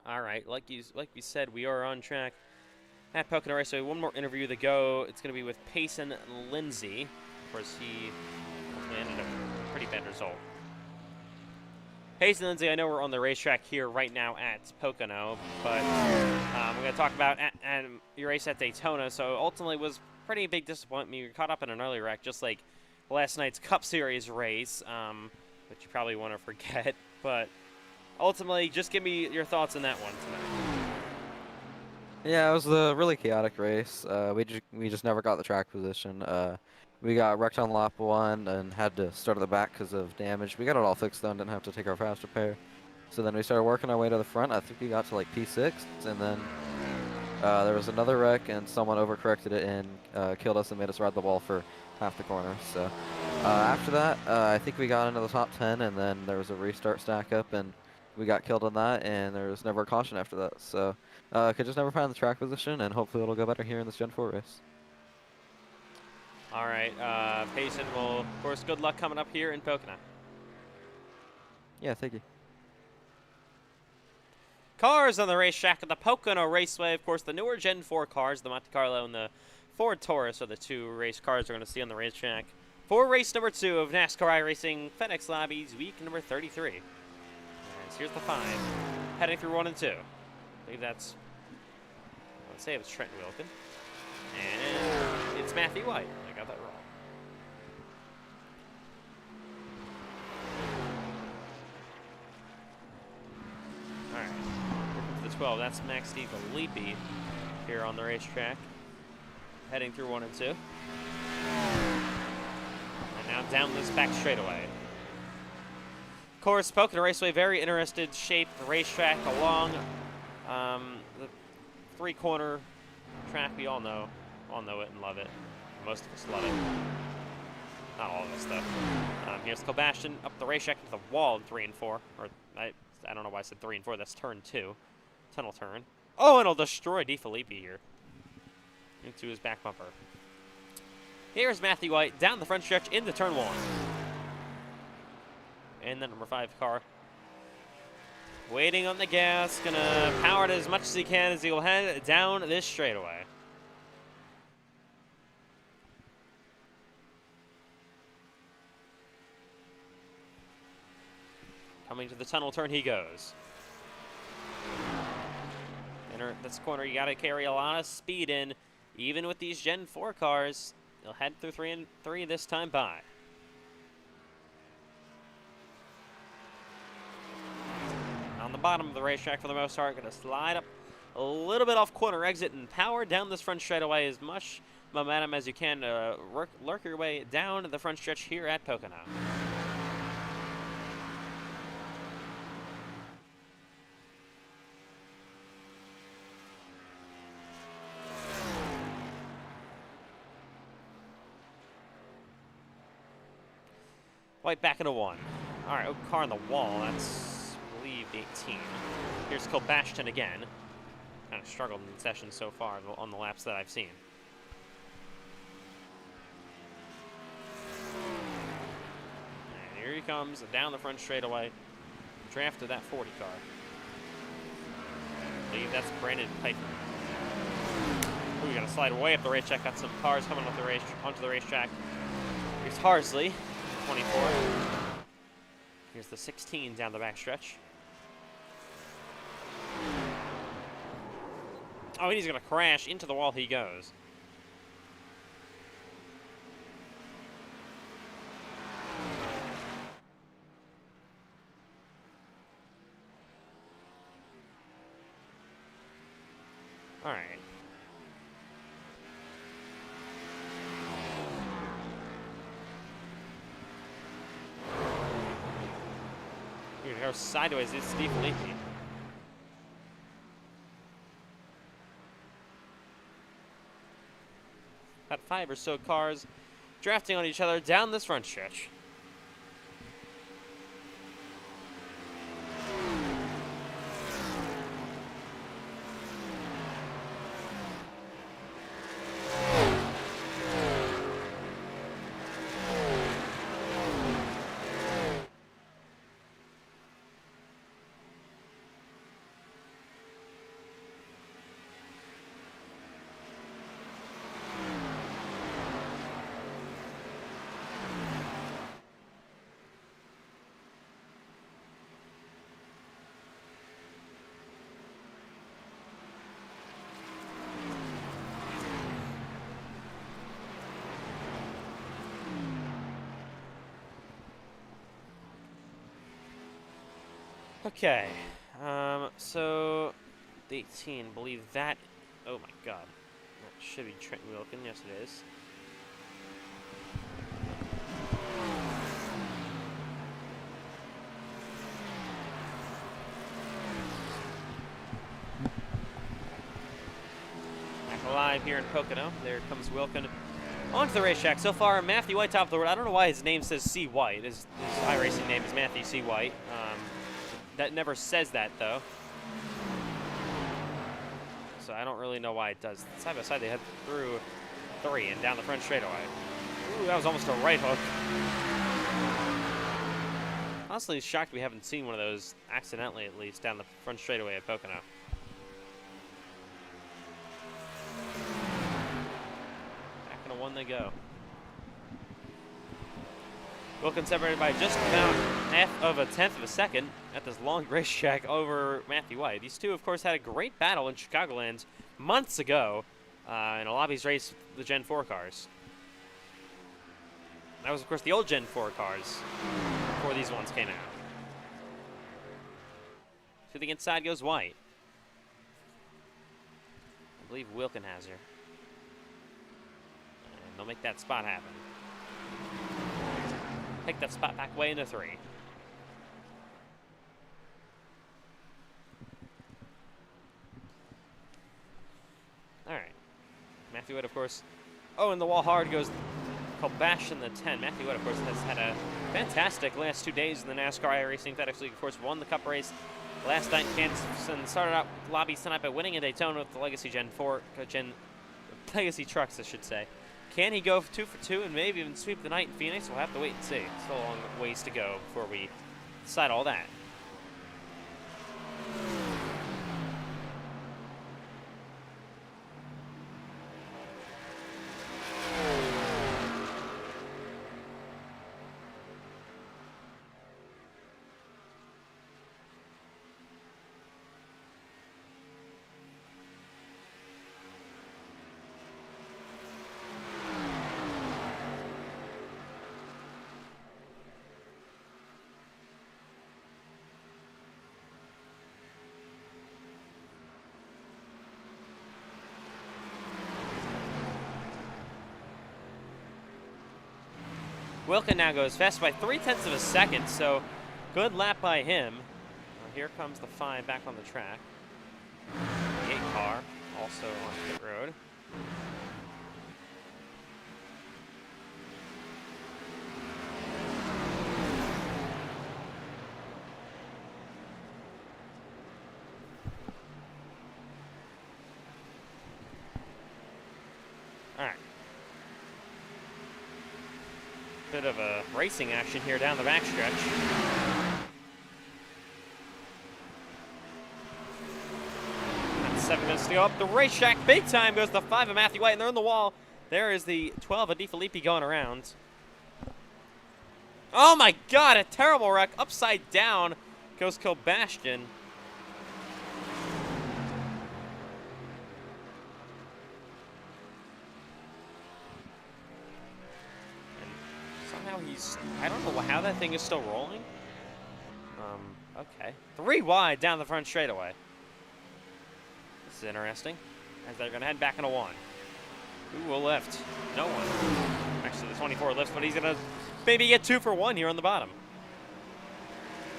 All right, like we said, we are on track at Pocono Race. So one more interview to go. It's going to be with Payson Lindsay. Of course, he ended up a pretty bad result. Payson Lindsay, I know we're on the racetrack here right now at Pocono, but we're going to talk about your race at Daytona. So ultimately was pretty big disappointment. You were caught up in an early wreck, just like last night's Cup Series race, which you probably want to forget. But ultimately, just give me your thoughts on that one tonight. Yeah, it was a really chaotic race. We just never got the track position. We got wrecked on lap 1 and had to start at the back because of damage. We got it all fixed though and didn't have to take our fast repair. So then we started working our way to the front. I think we got to like P6, and then there was another wreck and someone overcorrected it and killed us and made us ride the wall for half the corner. So after that, I think we got into the top 10, and then there was a restart stack up and we got killed on that, and there was never a caution after that. So could just never find the track position, and hopefully it'll go better here in this Gen 4 race. All right, Payson will, of course, good luck coming up here in Pocono. Yeah, thank you. Cars on the racetrack at the Pocono Raceway. Of course, the newer Gen 4 cars, the Monte Carlo and the Ford Taurus, are the two race cars we're going to see on the racetrack for race number 2 of NASCAR iRacing FedEx Lobbies week number 33. As here's the 5, heading through 1 and 2. I believe that's, I would say it was Trent Wilkin. And it's Matthew White. I got that wrong. All right. Here comes the 12. That's Max DiFilippi here on the racetrack. Heading through 1 and 2. And now down this back straightaway. Of course, Pocono Raceway, very interested shaped racetrack along the 3-corner track. We all know it and love it. Most of us love it. Not all of us, though. Here's Sebastian up the racetrack into the wall in 3 and 4. Or I don't know why I said 3 and 4. That's turn 2. Tunnel turn. Oh, and it'll destroy DiFilippi here. Into his back bumper. Here's Matthew White down the front stretch into turn 1. And the number 5 car. Waiting on the gas. Gonna power it as much as he can as he will head down this straightaway. Coming to the tunnel turn he goes. Enter this corner, you gotta carry a lot of speed in. Even with these Gen 4 cars, he'll head through 3 and 3 this time by. On the bottom of the racetrack for the most part, gonna slide up a little bit off corner exit and power down this front straightaway as much momentum as you can to lurk your way down the front stretch here at Pocono. White back into 1. All right, car on the wall. That's, I believe, 18. Here's Sebastian again. Kind of struggled in the session so far on the laps that I've seen. And here he comes down the front straightaway. Drafted that 40 car. I believe that's Brandon Piper. Ooh, we got to slide way up the racetrack. Got some cars coming off the onto the racetrack. Here's Harsley. 24. Here's the 16 down the backstretch. Oh, and he's going to crash into the wall he goes. All right. Here it goes sideways. It's DiFilippi. About 5 or so cars drafting on each other down this front stretch. Okay, so the 18, believe that, oh my god, that should be Trent Wilkin, yes it is. Back alive here in Pocono, there comes Wilkin onto the racetrack. So far, Matthew White top of the road. I don't know why his name says C. White, his iRacing name is Matthew C. White. That never says that, though. So I don't really know why it does. Side by side, they head through 3 and down the front straightaway. Ooh, that was almost a right hook. Honestly, shocked we haven't seen one of those, accidentally at least, down the front straightaway at Pocono. Back in a one they go. Wilkins separated by just about half of a tenth of a second at this long racetrack over Matthew White. These two, of course, had a great battle in Chicagoland months ago in a Lobbies race with the Gen 4 cars. That was, of course, the old Gen 4 cars before these ones came out. To the inside goes White. I believe Wilkin has her. And they'll make that spot happen. Take that spot back way into 3. All right. Matthew White, of course. Oh, and the wall hard goes Kolbash in the 10. Matthew White, of course, has had a fantastic last 2 days in the NASCAR iRacing FedEx League. Of course, won the Cup race last night in Kansas and started out Lobbies tonight by winning a Daytona with the Legacy Legacy trucks, I should say. Can he go 2 for 2 and maybe even sweep the night in Phoenix? We'll have to wait and see. Still a long ways to go before we decide all that. Wilkin now goes fast by 0.3 of a second, so good lap by him. Here comes the 5 back on the track. The 8 car also on pit road. All right. Bit of a racing action here down the backstretch. That's 7 minutes to go up the racetrack. Big time goes the 5 of Matthew White, and they're in the wall. There is the 12 of DeFilippi going around. Oh my God, a terrible wreck. Upside down goes Kilbastion. I don't know how that thing is still rolling. Okay. 3 wide down the front straightaway. This is interesting. As they're going to head back into 1. Who will lift? No one. Actually, the 24 lifts, but he's going to maybe get 2 for 1 here on the bottom.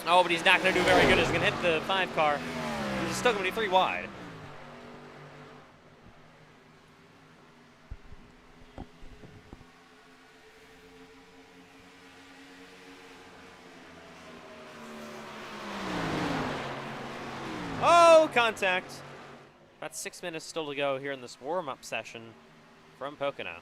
Oh, but he's not going to do very good. He's going to hit the 5 car. He's still going to be 3 wide. Oh, contact. About 6 minutes still to go here in this warm-up session from Pocono.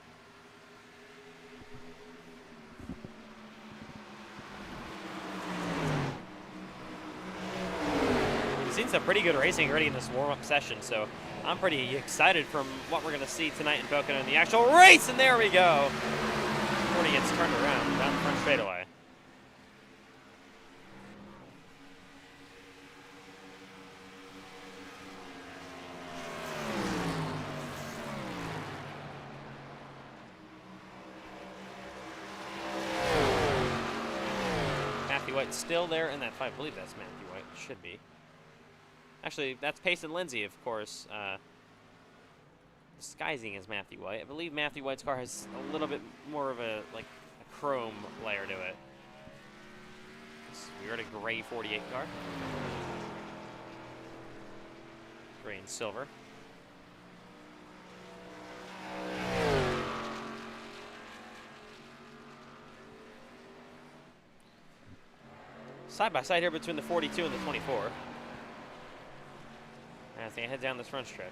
We've seen some pretty good racing already in this warm-up session, so I'm pretty excited from what we're going to see tonight in Pocono in the actual race, and there we go. Before he gets turned around down the front straightaway. White still there in that 5. I believe that's Matthew White. Should be. Actually, that's Payson Lindsay, of course. Disguising as Matthew White. I believe Matthew White's car has a little bit more of a chrome layer to it. This weird gray 48 car. Gray and silver. Side by side here between the 42 and the 24. As they head down this front stretch.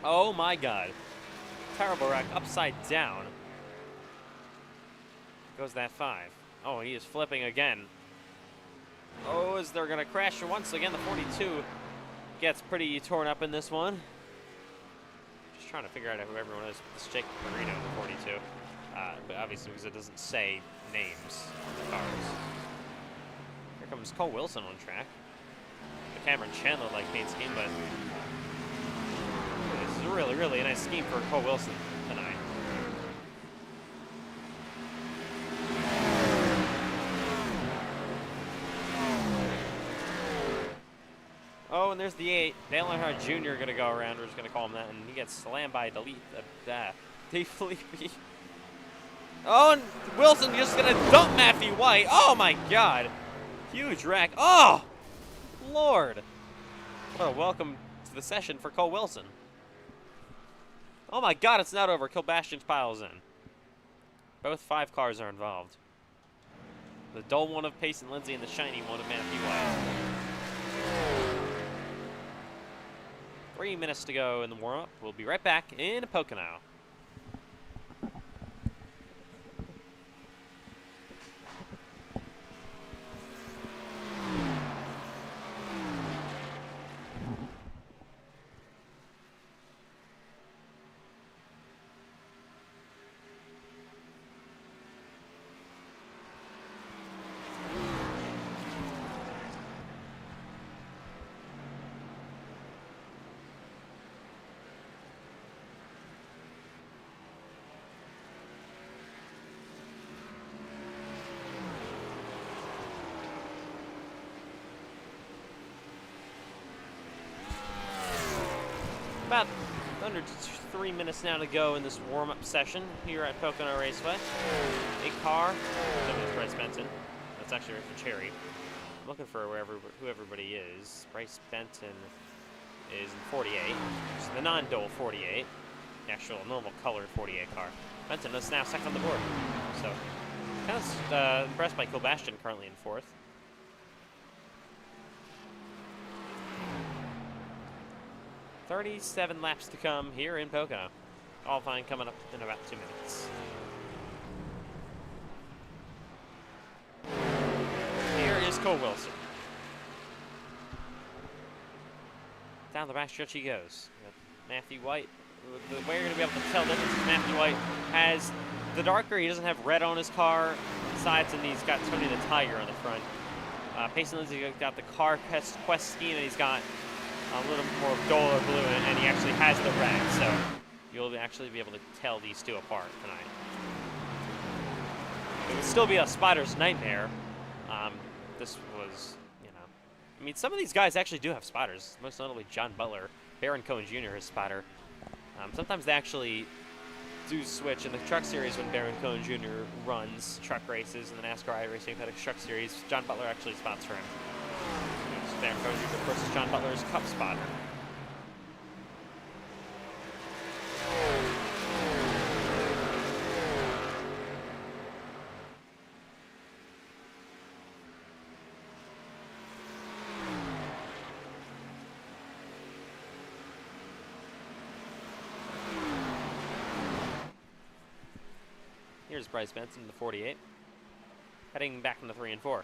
Oh my god. Terrible wreck, upside down. Goes that 5. Oh, he is flipping again. Oh, is they're gonna crash once again. The 42 gets pretty torn up in this one. Just trying to figure out who everyone is. This is Jake Marino in the 42. But obviously because it doesn't say names on the cars. Here comes Cole Wilson on track. The Cameron Chandler like paint scheme, but this is really, really a nice scheme for Cole Wilson tonight. Oh, and there's the 8. Dale Earnhardt Jr. going to go around. We're just going to call him that. And he gets slammed by Dave Felipe. Oh, and Wilson just going to dump Matthew White. Oh, my God. Huge wreck. Oh, Lord. What a welcome to the session for Cole Wilson. Oh, my God, it's not over. Kilbastian piles in. Both 5 cars are involved. The dull one of Payson Lindsay and the shiny one of Matthew White. 3 minutes to go in the warm-up. We'll be right back in Pocono. About under 3 minutes now to go in this warm-up session here at Pocono Raceway. A car, that's Bryce Benton. That's actually right for Cherry. I'm looking for who everybody is. Bryce Benton is in 48, which is the non-dual 48, the actual normal colored 48 car. Benton is now second on the board. So, kind of impressed by Kilbastian currently in 4th. "37 laps to come here in Pocono. Qualifying coming up in about 2 minutes. Here is Cole Wilson. Down the backstretch he goes. Matthew White. The way you're going to be able to tell the difference is Matthew White has the darker. He doesn't have red on his car sides, and he's got Tony the Tiger on the front. Payson Lindsay got the car quest scheme, and he's got a little more duller blue, and he actually has the red, so you'll actually be able to tell these two apart tonight. It would still be a spotter's nightmare. This was, I mean, some of these guys actually do have spotters, most notably John Butler. Baron Cohen Jr. has spotter. Sometimes they actually do switch in the truck series when Baron Cohen Jr. runs truck races in the NASCAR iRacing FedEx Truck Series. John Butler actually spots for him. Baron Cohen Jr. of course is John Butler's Cup spotter. Here's Bryce Benson in the 48, heading back into 3 and 4.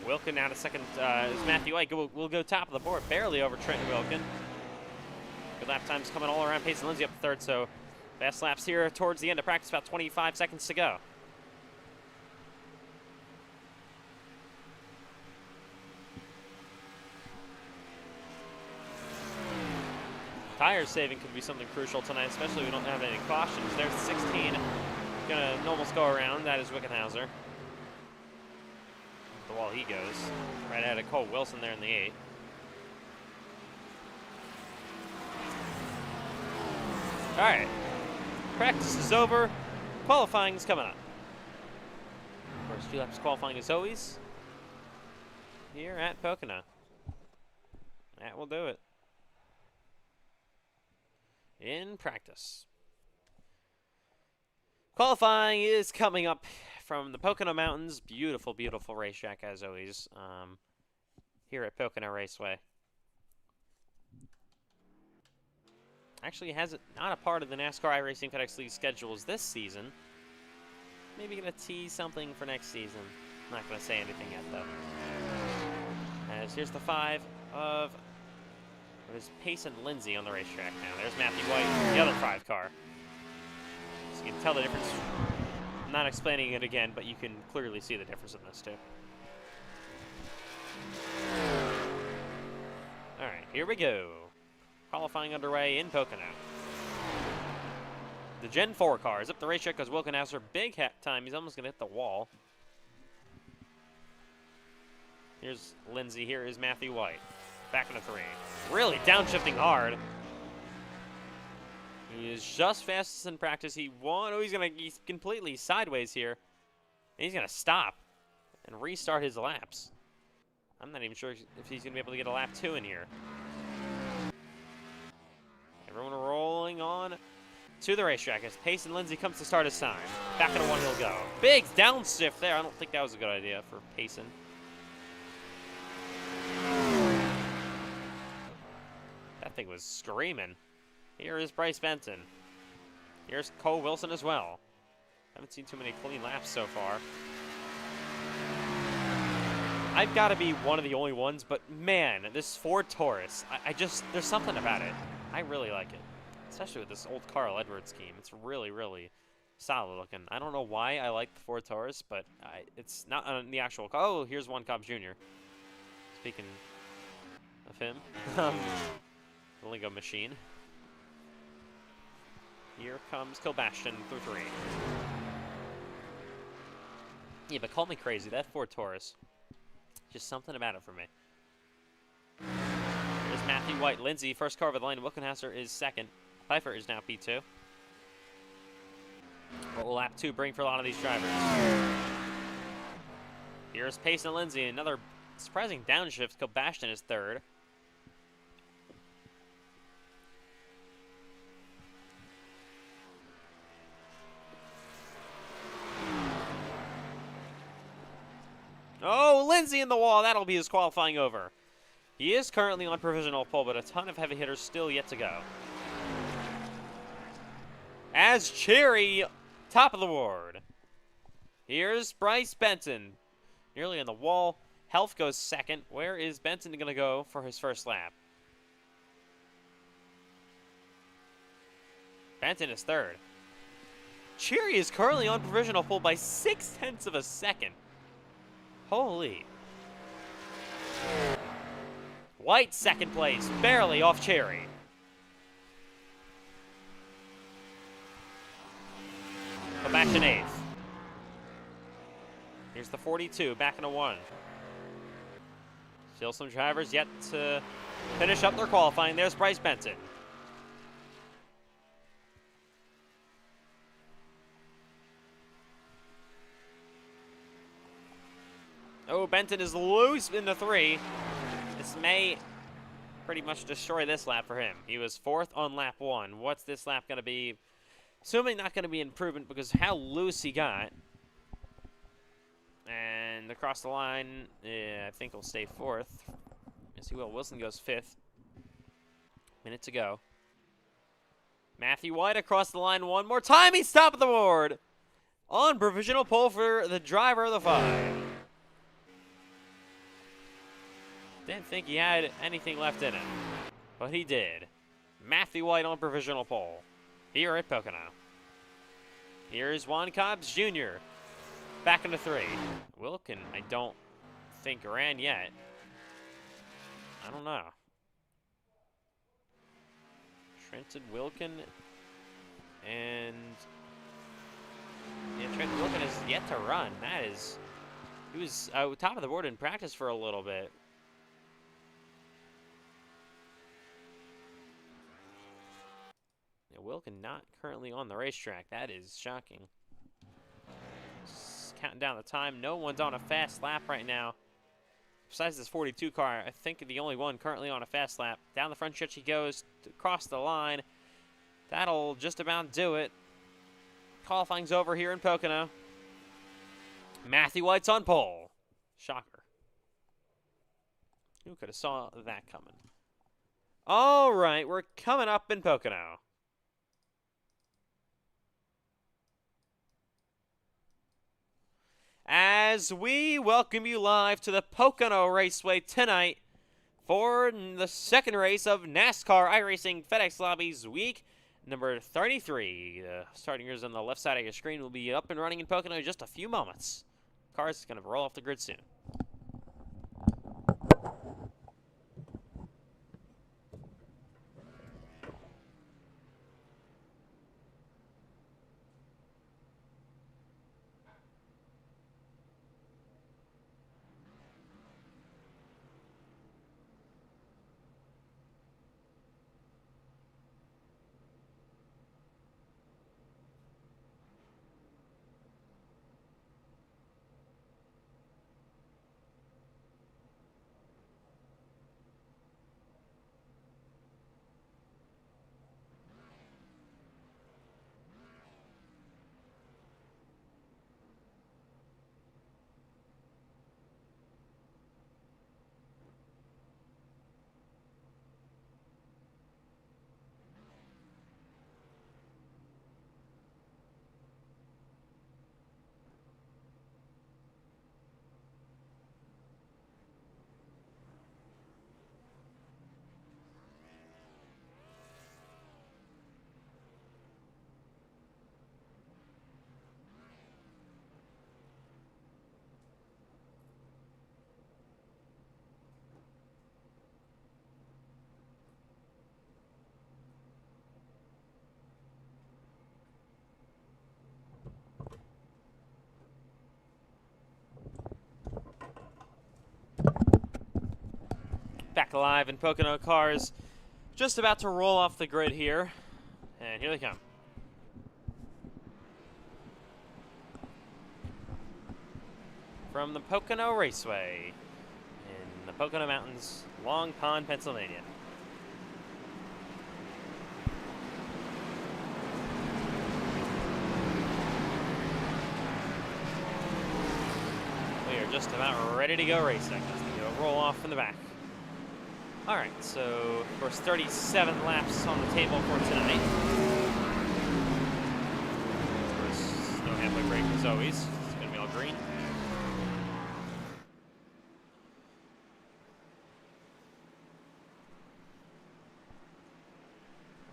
Wilkin out of second is Matthew White. Will go top of the board, barely over Trenton Wilkin. Good lap times coming all around. Payson Lindsay up to 3rd, so fast laps here towards the end of practice, about 25 seconds to go. Tire saving could be something crucial tonight, especially if we don't have any cautions. There's 16, gonna almost go around. That is Wickenhauser. The wall he goes. Right ahead of Cole Wilson there in the 8. All right, practice is over. Qualifying's coming up. First 2 laps qualifying as always here at Pocono. That will do it. In practice. Qualifying is coming up from the Pocono Mountains. Beautiful, beautiful racetrack as always here at Pocono Raceway. Actually has it not a part of the NASCAR iRacing FedEx League schedules this season. Maybe gonna tease something for next season. Not gonna say anything yet though. As here's the 5 of what is Pace and Lindsay on the racetrack now. There's Matthew White, the other 5 car. So you can tell the difference. I'm not explaining it again, but you can clearly see the difference in this too. Alright, here we go. Qualifying underway in Pocono. The Gen 4 car is up the racetrack because Wilkenhauser, big time. He's almost going to hit the wall. Here's Lindsay. Here is Matthew White. Back into 3. Really downshifting hard. He is just fastest in practice. He's completely sideways here. And he's going to stop and restart his laps. I'm not even sure if he's going to be able to get a lap 2 in here. Everyone rolling on to the racetrack as Pace and Lindsay comes to start his time. Back into 1 he'll go. Big downshift there. I don't think that was a good idea for Payson. That thing was screaming. Here is Bryce Benton. Here's Cole Wilson as well. Haven't seen too many clean laps so far. I've got to be one of the only ones, but man, this Ford Taurus, there's something about it. I really like it, especially with this old Carl Edwards scheme. It's really, really solid looking. I don't know why I like the Ford Taurus, but it's not on the actual car. Oh, here's One Cobbs Jr. Speaking of him, the Lingo machine. Here comes Kilbashton through 3. Yeah, but call me crazy. That Ford Taurus, just something about it for me. There's Matthew White. Lindsay, first car over the line. Wilkenhauser is second. Pfeiffer is now P2. What will lap 2 bring for a lot of these drivers? Here's Pace and Lindsay. Another surprising downshift. Kilbashton is third. Oh, Lindsay in the wall. That'll be his qualifying over. He is currently on provisional pole, but a ton of heavy hitters still yet to go. As Cherry, top of the board. Here's Bryce Benton. Nearly on the wall. Health goes second. Where is Benton going to go for his first lap? Benton is third. Cherry is currently on provisional pole by 0.6 of a second. Holy. White second place, barely off Cherry. Go back to 8th. Here's the 42, back into 1. Still some drivers yet to finish up their qualifying. There's Bryce Benton. Oh, Benton is loose in the 3. This may pretty much destroy this lap for him. He was 4th on lap 1. What's this lap going to be? Assuming not going to be an improvement because how loose he got. And across the line, yeah, I think he'll stay 4th. Yes, he will. Wilson goes 5th. Minute to go. Matthew White across the line one more time. He's top of the board. On provisional pole for the driver of the 5. Didn't think he had anything left in him, but he did. Matthew White on provisional pole here at Pocono. Here's Juan Cobbs Jr. back into 3. Wilkin, I don't think ran yet. I don't know. Trenton Wilkin and yeah, Trenton Wilkin is yet to run. He was top of the board in practice for a little bit. Wilkin not currently on the racetrack. That is shocking. counting down the time. No one's on a fast lap right now. Besides this 42 car, I think the only one currently on a fast lap. Down the front stretch he goes, across the line. That'll just about do it. Qualifying's over here in Pocono. Matthew White's on pole. Shocker. Who could have saw that coming? All right, we're coming up in Pocono. As we welcome you live to the Pocono Raceway tonight for the second race of NASCAR iRacing FedEx Lobbies week number 33. The starting gears on the left side of your screen will be up and running in Pocono in just a few moments. Car's going to roll off the grid soon. Back alive in Pocono. Cars just about to roll off the grid here. And here they come. From the Pocono Raceway in the Pocono Mountains, Long Pond, Pennsylvania. We are just about ready to go racing as they go roll off in the back. All right, so, of course, 37 laps on the table for tonight. Of course, no halfway break as always. It's going to be all green.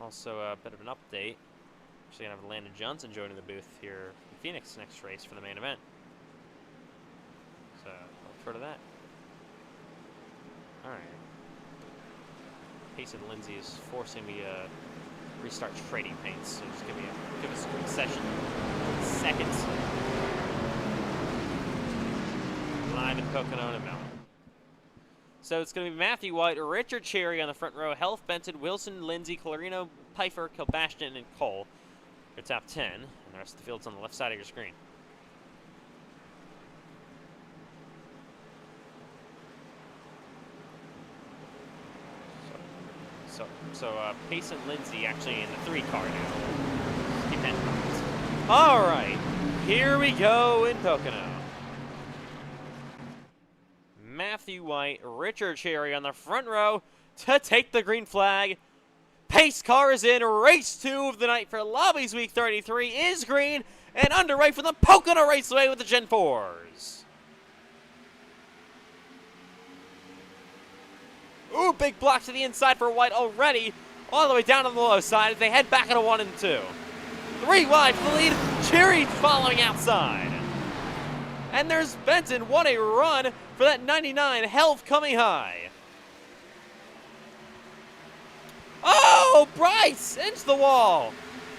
Also, a bit of an update. Actually, going to have Landon Johnson joining the booth here in Phoenix next race for the main event. So, look forward to that. All right. Payson Lindsay is forcing me to restart trading paints, so just give us a quick session. Seconds. Live in Pocono in a moment. So it's going to be Matthew White, Richard Cherry on the front row, Health, Benton, Wilson, Lindsay, Colorino, Pfeiffer, Kilbashton, and Cole. Your top 10, and the rest of the field's on the left side of your screen. So Payson Lindsay actually in the 3 car now. Just keep that in mind. All right, here we go in Pocono. Matthew White, Richard Cherry on the front row to take the green flag. Pace car is in. Race 2 of the night for Lobbies Week 33 is green and underway for the Pocono Raceway with the Gen 4s. Ooh, big block to the inside for White already. All the way down on the low side as they head back into 1 and 2. 3 wide for the lead. Cherry following outside. And there's Benton. What a run for that 99. Health coming high. Oh, Bryce into the wall.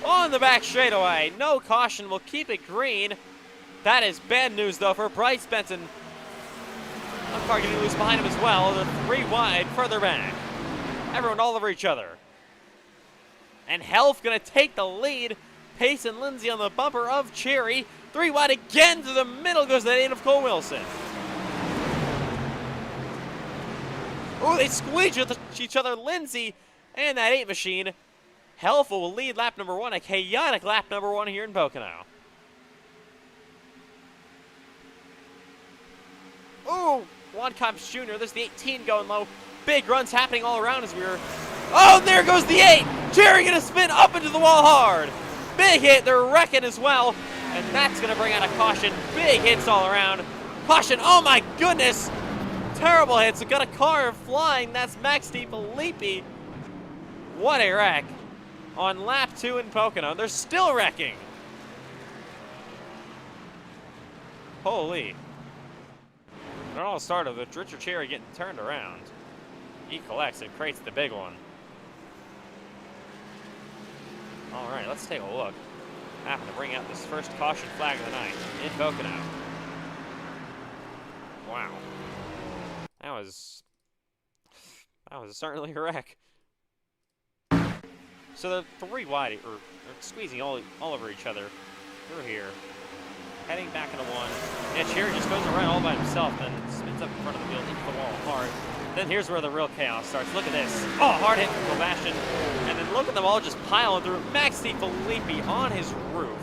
On the back straightaway. No caution. Will keep it green. That is bad news, though, for Bryce Benton. One car getting loose behind him as well. The 3 wide further back. Everyone all over each other. And Health going to take the lead. Pace and Lindsay on the bumper of Cherry. 3 wide again to the middle goes the 8 of Cole Wilson. Oh, they squeeze with each other. Lindsay and that 8 machine. Helpful will lead lap number 1. A chaotic lap number 1 here in Pocono. Ooh, Juan Cobbs Jr. There's the 18 going low. Big runs happening all around as we were. Oh, there goes the 8. Jerry gonna spin up into the wall hard. Big hit. They're wrecking as well. And that's gonna bring out a caution. Big hits all around. Caution. Oh my goodness. Terrible hits. We got a car flying. That's Max DiFilippi. What a wreck. On lap 2 in Pocono. They're still wrecking. Holy. It all started with Richard Cherry getting turned around. He collects and creates the big one. All right, let's take a look. Happen to bring out this first caution flag of the night in Pocono. Wow. That was certainly a wreck. So they're 3 wide, or squeezing all over each other through here. Heading back into 1. Yeah, Cherry just goes around all by himself, then spins up in front of the field, into the wall hard. Then here's where the real chaos starts. Look at this. Oh, hard hit from Sebastian. And then look at them all just piling through. Max DiFilippi on his roof.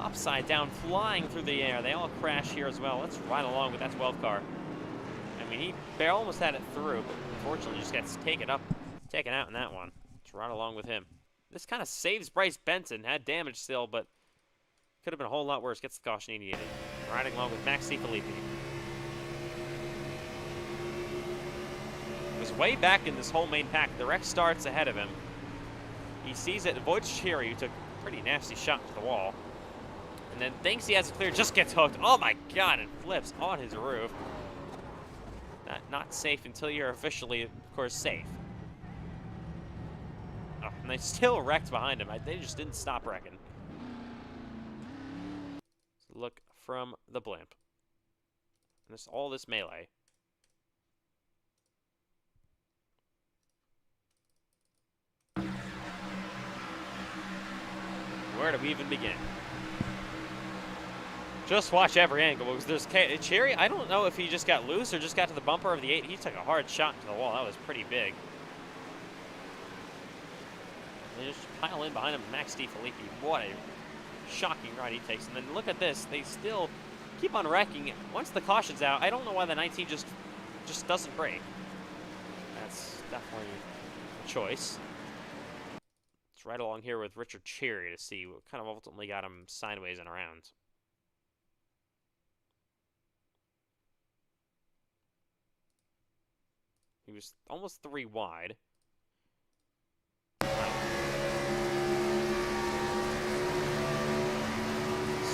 Upside down, flying through the air. They all crash here as well. Let's ride along with that 12 car. I mean, he almost had it through, but unfortunately just gets taken out in that one. Let's ride along with him. This kind of saves Bryce Benson. Had damage still, but could have been a whole lot worse. Gets the caution he needed. Riding along with Max DiFilippi. It was way back in this whole main pack. The wreck starts ahead of him. He sees it, avoids Cherry, who took a pretty nasty shot to the wall. And then thinks he has it clear, just gets hooked. Oh my god, and flips on his roof. Not safe until you're officially, of course, safe. Oh, and they still wrecked behind him. They just didn't stop wrecking. Look from the blimp. And all this melee. Where do we even begin? Just watch every angle because there's Cherry. I don't know if he just got loose or just got to the bumper of the 8. He took a hard shot to the wall. That was pretty big. They just pile in behind him. Max DiFilippi. What a shocking ride he takes. And then look at this. They still keep on wrecking. Once the caution's out, I don't know why the 19 just doesn't break. That's definitely a choice. Let's ride along here with Richard Cherry to see what kind of ultimately got him sideways and around. He was almost 3 wide.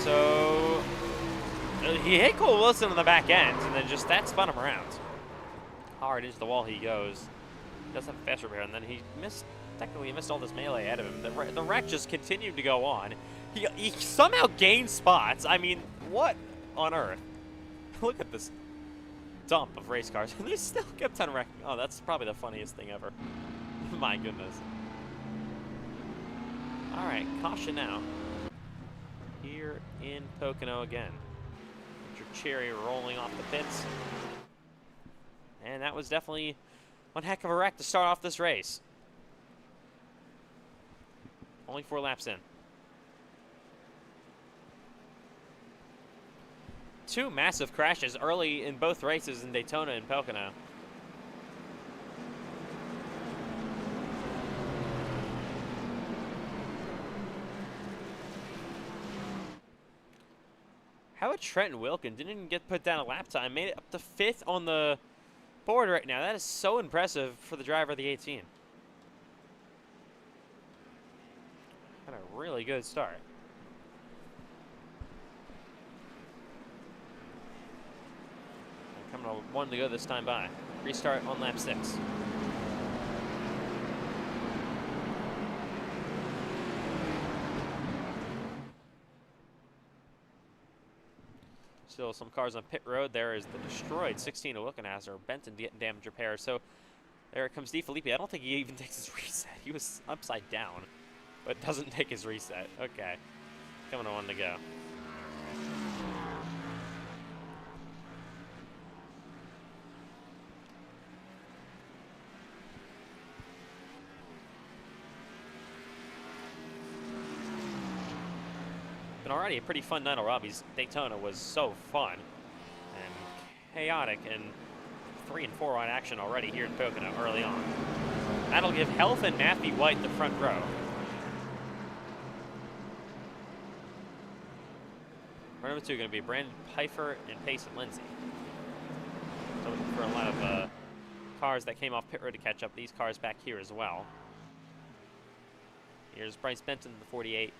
So he hit Cole Wilson on the back end, and then just that spun him around. Hard into the wall he goes. Does have a fast repair, and then he missed. Technically, he missed all this melee ahead of him. The wreck just continued to go on. He somehow gained spots. I mean, what on earth? Look at this dump of race cars. They still kept on wrecking. Oh, that's probably the funniest thing ever. My goodness. All right, caution now. Here in Pocono again. Richard Cherry rolling off the pits. And that was definitely one heck of a wreck to start off this race. Only 4 laps in. 2 massive crashes early in both races in Daytona and Pocono. How about Trenton Wilkin? Didn't even get put down a lap time. Made it up to 5th on the board right now. That is so impressive for the driver of the 18. Had a really good start. Coming to 1 to go this time by. Restart on lap 6. Still some cars on pit road. There is the destroyed 16 of Wilkenhauser. Benton getting damage repair. So there comes DiFilippi. I don't think he even takes his reset. He was upside down, but doesn't take his reset. Okay. Coming to 1 to go. been already a pretty fun night of Lobbies. Daytona was so fun and chaotic, and 3 and 4 on action already here in Pocono early on. That'll give Health and Matthew White the front row. Number 2 going to be Brandon Pfeiffer and Payson Lindsay. So looking for a lot of cars that came off pit road to catch up. These cars back here as well. Here's Bryce Benton, the 48.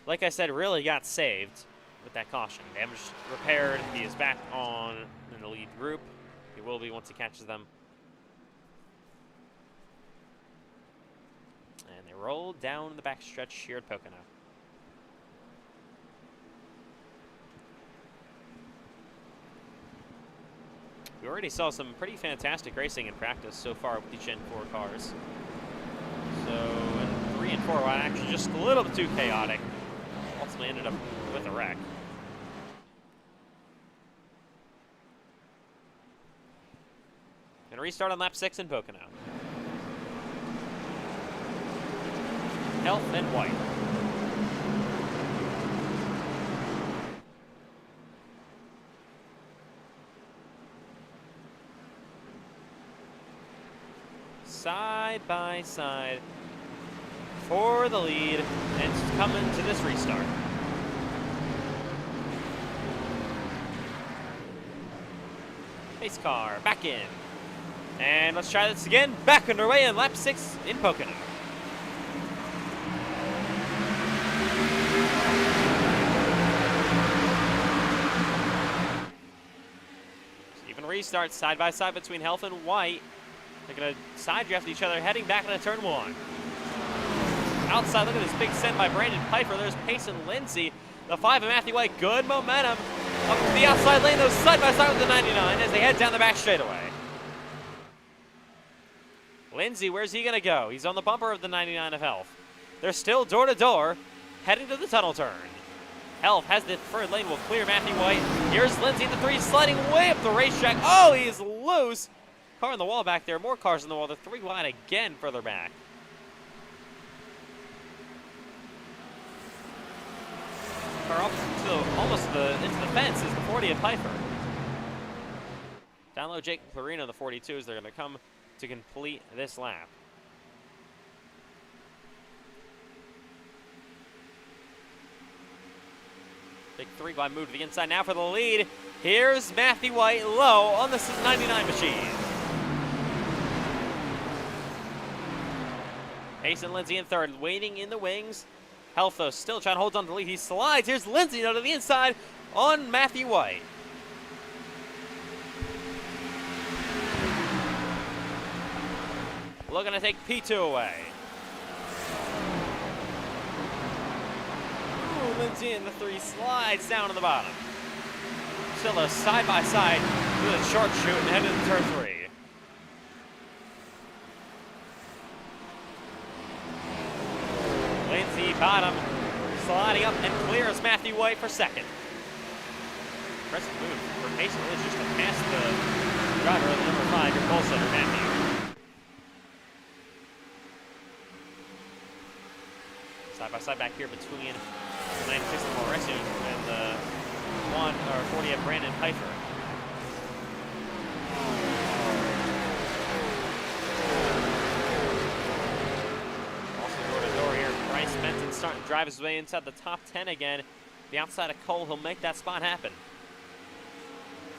Like I said, really got saved with that caution. Damage repaired. He is back on in the lead group. He will be once he catches them. And they roll down the back stretch here at Pocono. We already saw some pretty fantastic racing in practice so far with the Gen 4 cars. So, in 3 and 4 wide action, just a little bit too chaotic. Ultimately ended up with a wreck. Gonna restart on lap 6 in Pocono. Health and White. Side by side for the lead, and it's coming to this restart. Pace car back in. And let's try this again. Back underway in lap 6 in Pocono. Even restart side by side between Health and White. They're going to side draft each other, heading back into turn 1. Outside, look at this big send by Brandon Pfeiffer. There's Payson Lindsay. The 5 of Matthew White, good momentum. Up to the outside lane, though, side by side with the 99 as they head down the back straightaway. Lindsay, where's he going to go? He's on the bumper of the 99 of Health. They're still door to door, heading to the tunnel turn. Health has the third lane, will clear Matthew White. Here's Lindsay in the 3, sliding way up the racetrack. Oh, he's loose. Car on the wall back there, more cars on the wall. The 3 wide again further back. Car up to almost into the fence is the 40 of Pfeiffer. Down low, Jake Clarino, the 42s. They're going to come to complete this lap. Big 3 wide move to the inside now for the lead. Here's Matthew White low on the 99 machine. Payson Lindsay in 3rd, waiting in the wings. Health, though, still trying to hold on to the lead. He slides. Here's Lindsay, though, to the inside on Matthew White. Looking to take P2 away. Ooh, Lindsay in the 3 slides down to the bottom. Still a side by side with a short shoot and headed to turn 3. Lindsay bottom, sliding up and clears Matthew White for 2nd. Impressive move for Payson Lindsay just to pass the driver of the number 5, your pole setter, Matthew. Side by side back here between the 96 of Mauricio and the 40 of Brandon Pfeiffer. Bryce Benton starting to drive his way inside the top 10 again. The outside of Cole, he'll make that spot happen.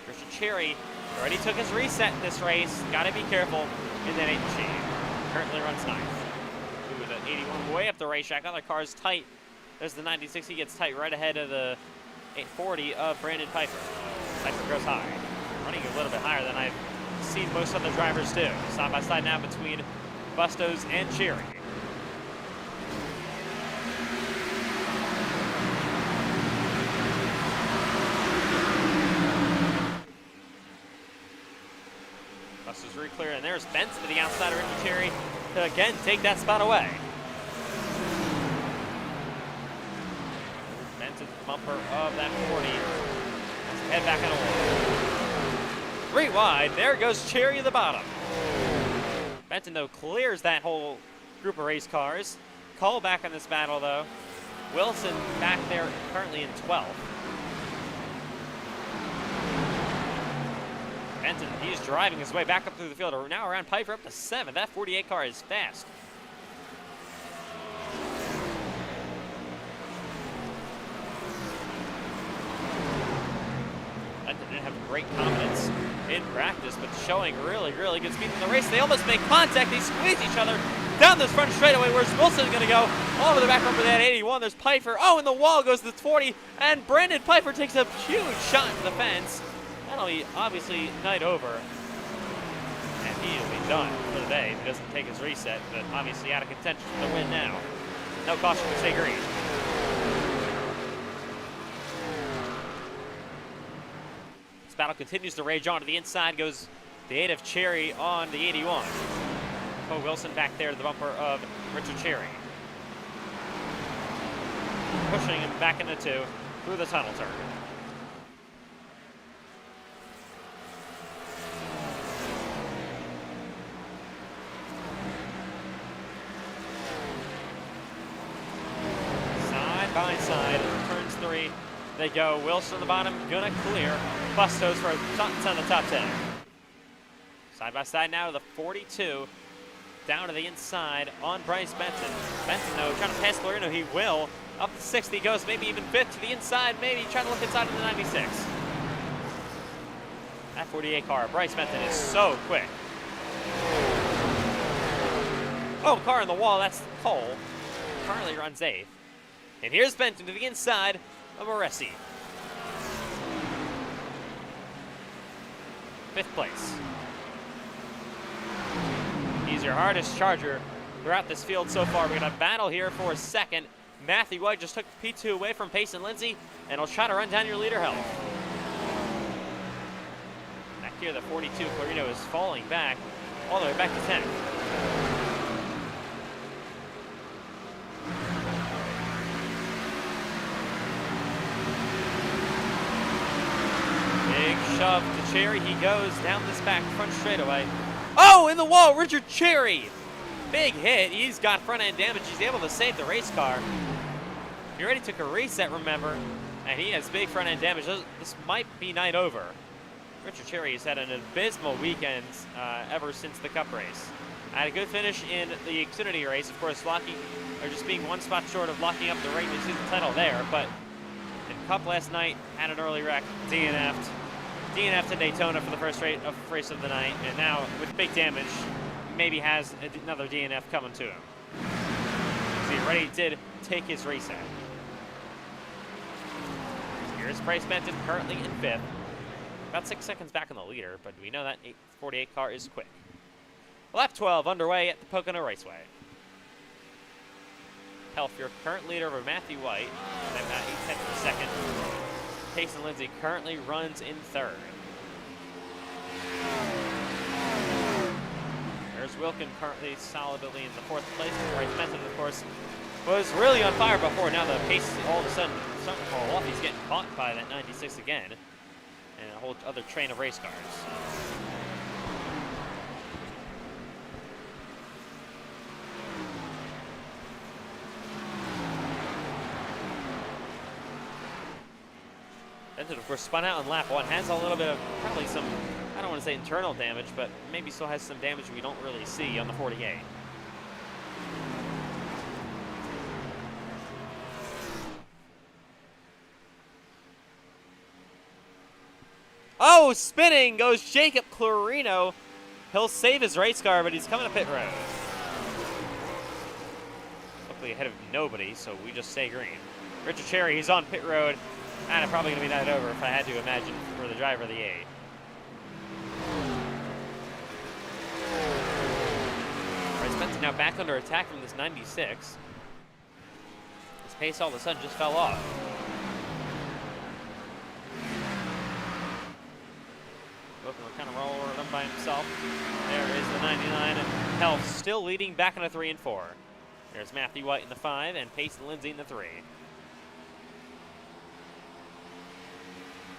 Christian Cherry already took his reset in this race. Got to be careful in that 8 machine. Currently runs 9th. Ooh, the 81 way up the racetrack. Other cars tight. There's the 96. He gets tight right ahead of the 840 of Brandon Pfeiffer. Pfeiffer goes high. Running a little bit higher than I've seen most other drivers do. Side by side now between Bustos and Cherry. Bustos re-clear, and there's Benson to the outside of Ricky Cherry to again take that spot away. Benson's bumper of that 40. Let's head back on the wall. 3 wide, there goes Cherry at the bottom. Benton, though, clears that whole group of race cars. Cole back in this battle, though. Wilson back there currently in 12th. Benton, he's driving his way back up through the field. Now around Piper up to 7th. That 48 car is fast. Benton didn't have great confidence in practice, but showing really, really good speed in the race. They almost make contact. They squeeze each other down this front straightaway. Where's Wilson going to go? All over the back bumper, that 81. There's Piper. Oh, and the wall goes to the 40. And Brandon Piper takes a huge shot into the fence. That'll be obviously night over. And he'll be done for the day if he doesn't take his reset. But obviously out of contention for the win now. No caution to stay green. This battle continues to rage on. To the inside goes the 8 of Cherry on the 81. Poe Wilson back there to the bumper of Richard Cherry. Pushing him back into 2 through the tunnel turn. Side by side, turns 3. They go. Wilson on the bottom, gonna clear. Bustos for shots on the top 10. Side by side now to the 42. Down to the inside on Bryce Benton. Benton, though, trying to pass Clarino. He will. Up to 60 goes, maybe even 5th to the inside. Maybe trying to look inside of the 96. That 48 car, Bryce Benton, is so quick. Oh, car on the wall. That's Cole. Currently runs 8th. And here's Benton to the inside of Moresi. 5th place. He's your hardest charger throughout this field so far. We're going to battle here for a second. Matthew White just took P2 away from Payson Lindsay, and he'll try to run down your leader health. Back here, the 42, Clarino is falling back all the way back to 10th. Big shove to Cherry. He goes down this back front straightaway. Oh, in the wall, Richard Cherry. Big hit. He's got front end damage. He's able to save the race car. He already took a reset, remember, and he has big front end damage. This might be night over. Richard Cherry has had an abysmal weekend ever since the Cup race. Had a good finish in the Xfinity race, of course, just being 1 spot short of locking up the regular season title there, but in Cup last night, had an early wreck, DNF'd. DNF to Daytona for the first race of the night, and now with big damage, maybe has another DNF coming to him. So he already did take his reset. Here's Bryce Benton, currently in 5th. About 6 seconds back on the leader, but we know that 48 car is quick. Lap 12 underway at the Pocono Raceway. Health, your current leader over Matthew White. They've got 8 tenths per second. Payson Lindsay currently runs in 3rd. There's Wilkin currently solidly in the 4th place. Bryce Benton, of course, was really on fire before. Now the pace is all of a sudden starting to fall off. He's getting caught by that 96 again. And a whole other train of race cars. Benton, of course, spun out in lap 1. Has a little bit of probably some, I don't want to say internal damage, but maybe still has some damage we don't really see on the 48. Oh, spinning goes Jacob Clarino. He'll save his race car, but he's coming to pit road. Luckily ahead of nobody, so we just stay green. Richard Cherry, he's on pit road. And probably going to be night over if I had to imagine for the driver of the 8. Bryce Benton now back under attack from this 96. His pace all of a sudden just fell off. Wilkin will kind of roll over by himself. There is the 99. Health still leading back into 3 and 4. There's Matthew White in the 5 and Payson Lindsay in the 3.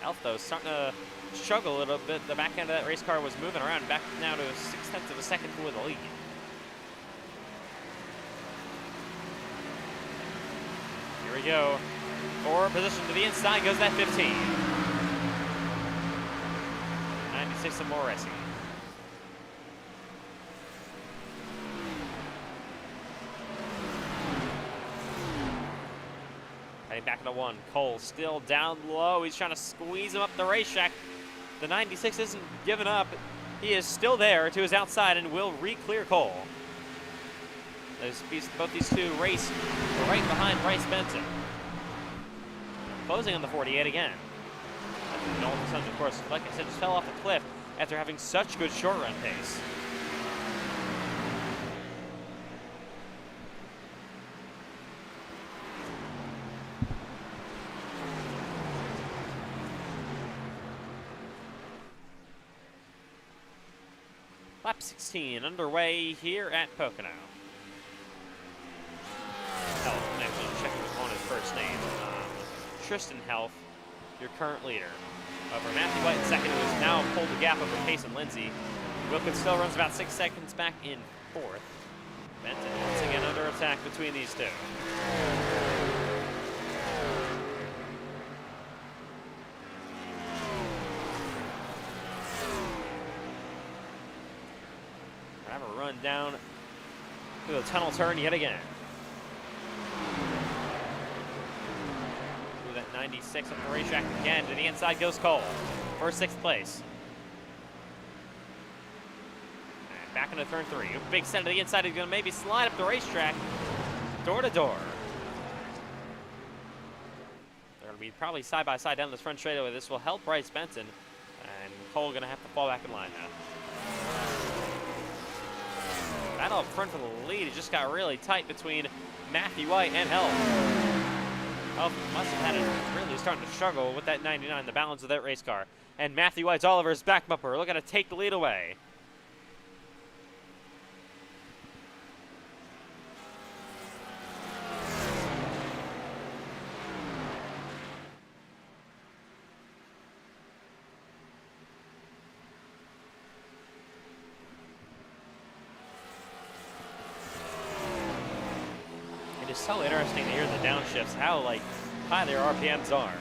Elf, though, starting to struggle a little bit. The back end of that race car was moving around, back now to 6 tenths of a second for the lead. Here we go. Forward position to the inside goes that 15. 96 and more racing. Heading back into 1. Cole still down low. He's trying to squeeze him up the racetrack. The 96 isn't giving up. He is still there to his outside and will re-clear Cole. Both these two race right behind Bryce Benson. Closing on the 48 again. Nolan Sons, of course, like I said, just fell off the cliff after having such good short run pace. Lap 16 underway here at Pocono. Health, actually checking on his first name. Tristan Health, your current leader. Over Matthew White in second, who has now pulled the gap over Pace and Lindsay. Wilkins still runs about 6 seconds back in fourth. Benton once again under attack between these two. Have a run down through the tunnel turn yet again. Through that 96 up the racetrack again. To the inside goes Cole for 6th place. And back into turn 3. A big set to the inside. He's going to maybe slide up the racetrack door to door. They're going to be probably side by side down this front straightaway. This will help Bryce Benson. And Cole going to have to fall back in line now. Battle up front for the lead. It just got really tight between Matthew White and Health. Health must have had it really starting to struggle with that 99, the balance of that race car. And Matthew White's Oliver's back bumper looking to take the lead away. It's so interesting to hear the downshifts, how like high their RPMs are.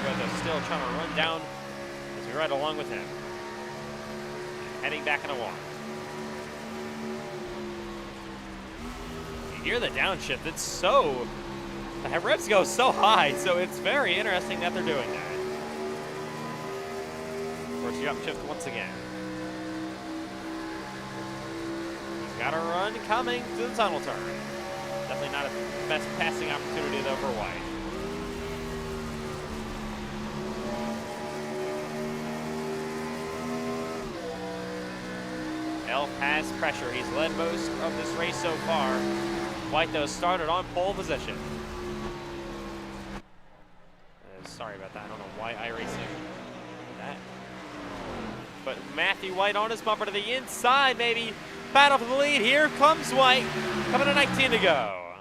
They're still trying to run down as we ride along with him. Heading back in a walk. You hear the downshift, it's so, the revs go so high, so it's very interesting that they're doing that. Of course, you upshift once again. Got a run coming to the tunnel turn. Definitely not a best passing opportunity though for White. Elf has pressure. He's led most of this race so far. White though started on pole position. Sorry about that. I don't know why iRacing did that. But Matthew White on his bumper to the inside, maybe. Battle for the lead. Here comes White. Coming to 19 to go.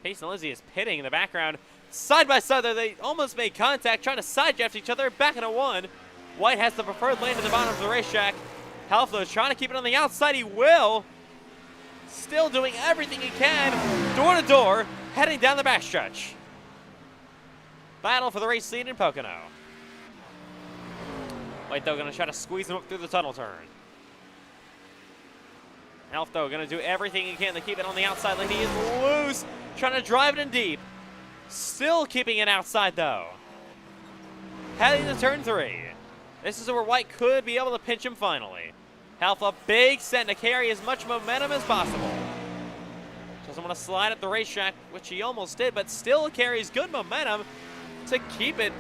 Pace and Lizzie is pitting in the background. Side by side there, they almost made contact, trying to side draft each other. Back into 1. White has the preferred lane to the bottom of the racetrack. Health, though, trying to keep it on the outside. He will. Still doing everything he can. Door to door, heading down the backstretch. Battle for the race lead in Pocono. White, though, going to try to squeeze him up through the tunnel turn. Health, though, going to do everything he can to keep it on the outside lane. He is loose, trying to drive it in deep. Still keeping it outside, though. Heading to turn 3. This is where White could be able to pinch him finally. Health, a big set to carry as much momentum as possible. Doesn't want to slide up the racetrack, which he almost did, but still carries good momentum to keep it.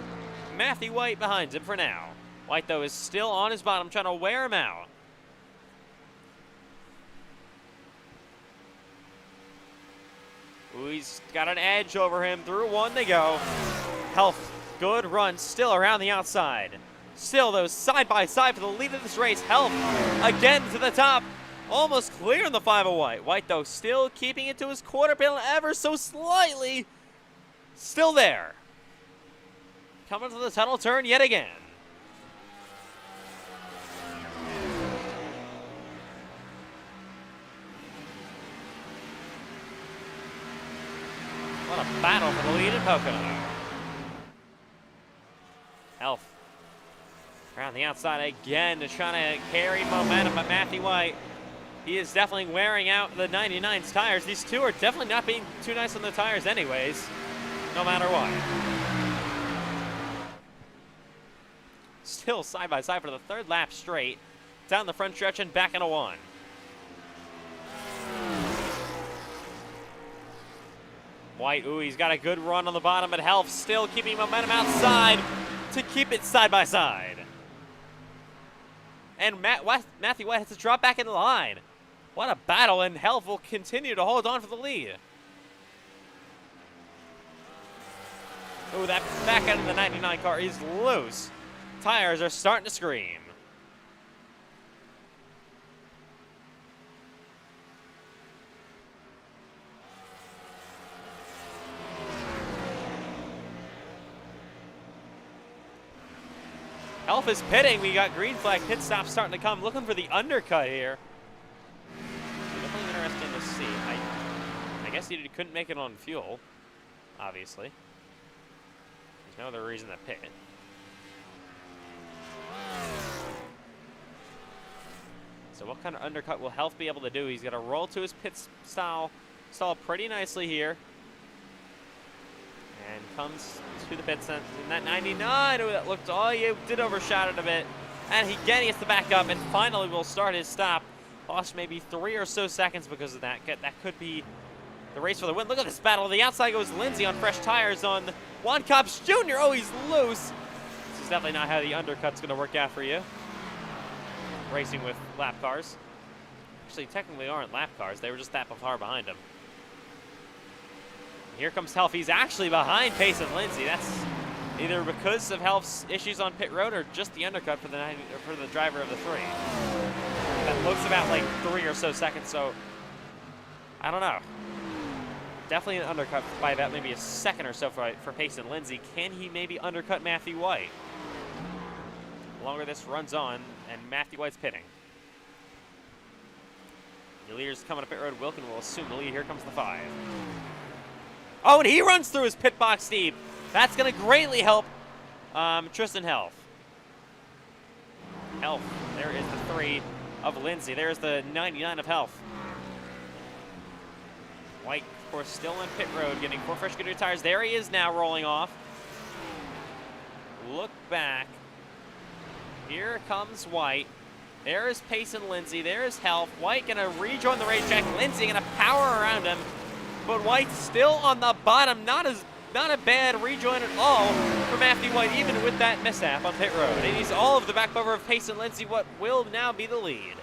Matthew White behind him for now. White, though, is still on his bottom, trying to wear him out. Ooh, he's got an edge over him. Through 1 they go. Health, good run, still around the outside. Still, though, side by side for the lead of this race. Health again to the top. Almost clearing the 5 of White. White, though, still keeping it to his quarter panel ever so slightly. Still there. Coming to the tunnel turn yet again. battle for the lead in Pocono. Health around the outside again to try to carry momentum, but Matthew White, he is definitely wearing out the 99's tires. These two are definitely not being too nice on the tires anyways, no matter what. Still side by side for the third lap straight. Down the front stretch and back into one. White, ooh, he's got a good run on the bottom, but Health still keeping momentum outside to keep it side by side. And Matthew White has to drop back in the line. What a battle, and Health will continue to hold on for the lead. Ooh, that back end of the 99 car is loose. Tires are starting to scream. Health is pitting. We got green flag pit stop starting to come. Looking for the undercut here. Definitely interesting to see. I guess he couldn't make it on fuel, obviously. There's no other reason to pit. So what kind of undercut will Health be able to do? He's going to roll to his pit stall pretty nicely here. And comes to the pit stop in that 99. Oh, that looked, oh, he did overshot it a bit. And he gets the back up and finally will start his stop. Lost maybe 3 or so seconds because of that. That could be the race for the win. Look at this battle. The outside goes Lindsay on fresh tires on Juan Copps Jr. Oh, he's loose. This is definitely not how the undercut's going to work out for you. Racing with lap cars. Actually, technically aren't lap cars. They were just that far behind him. Here comes Health. He's actually behind Pace and Lindsay. That's either because of Health's issues on pit road or just the undercut for the driver of the three. That looks about like 3 or so seconds, so I don't know. Definitely an undercut by about maybe a second or so for Pace and Lindsay. Can he maybe undercut Matthew White? The longer this runs on, and Matthew White's pitting. The leader's coming up pit road. Wilkin will assume the lead. Here comes the 5. Oh, and he runs through his pit box deep. That's going to greatly help Tristan Health. Health, there is the 3 of Lindsay. There's the 99 of Health. White, of course, still in pit road, getting 4 fresh good tires. There he is now, rolling off. Look back. Here comes White. There is Pace and Lindsay. There is Health. White going to rejoin the racetrack. Lindsay going to power around him. But White's still on the bottom. Not a bad rejoin at all for Matthew White, even with that mishap on pit road. And he's all of the back cover of Pace and Lindsay, what will now be the lead.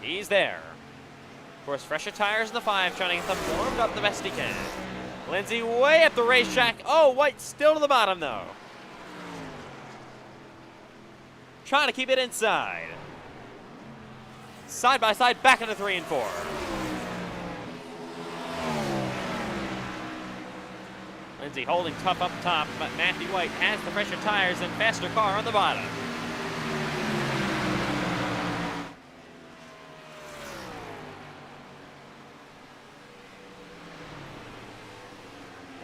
He's there. Of course, fresher tires in the 5, trying to get them warmed up the best he can. Lindsay way up the racetrack. Oh, White still to the bottom, though. Trying to keep it inside. Side by side, back into 3 and 4. Lindsay holding tough up top, but Matthew White has the fresher tires and faster car on the bottom.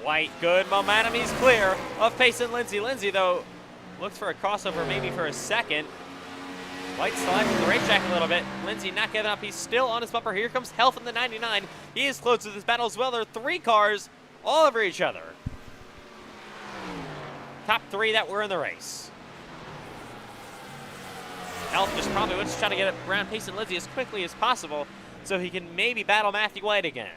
White, good momentum, he's clear of Pace and Lindsay. Lindsay, though, looks for a crossover maybe for a second. White selecting the racetrack a little bit. Lindsay not giving up, he's still on his bumper. Here comes Health in the 99. He is close to this battle as well. There are 3 cars all over each other. Top 3 that were in the race. Health just probably was trying to get around Pace and Lindsay as quickly as possible so he can maybe battle Matthew White again.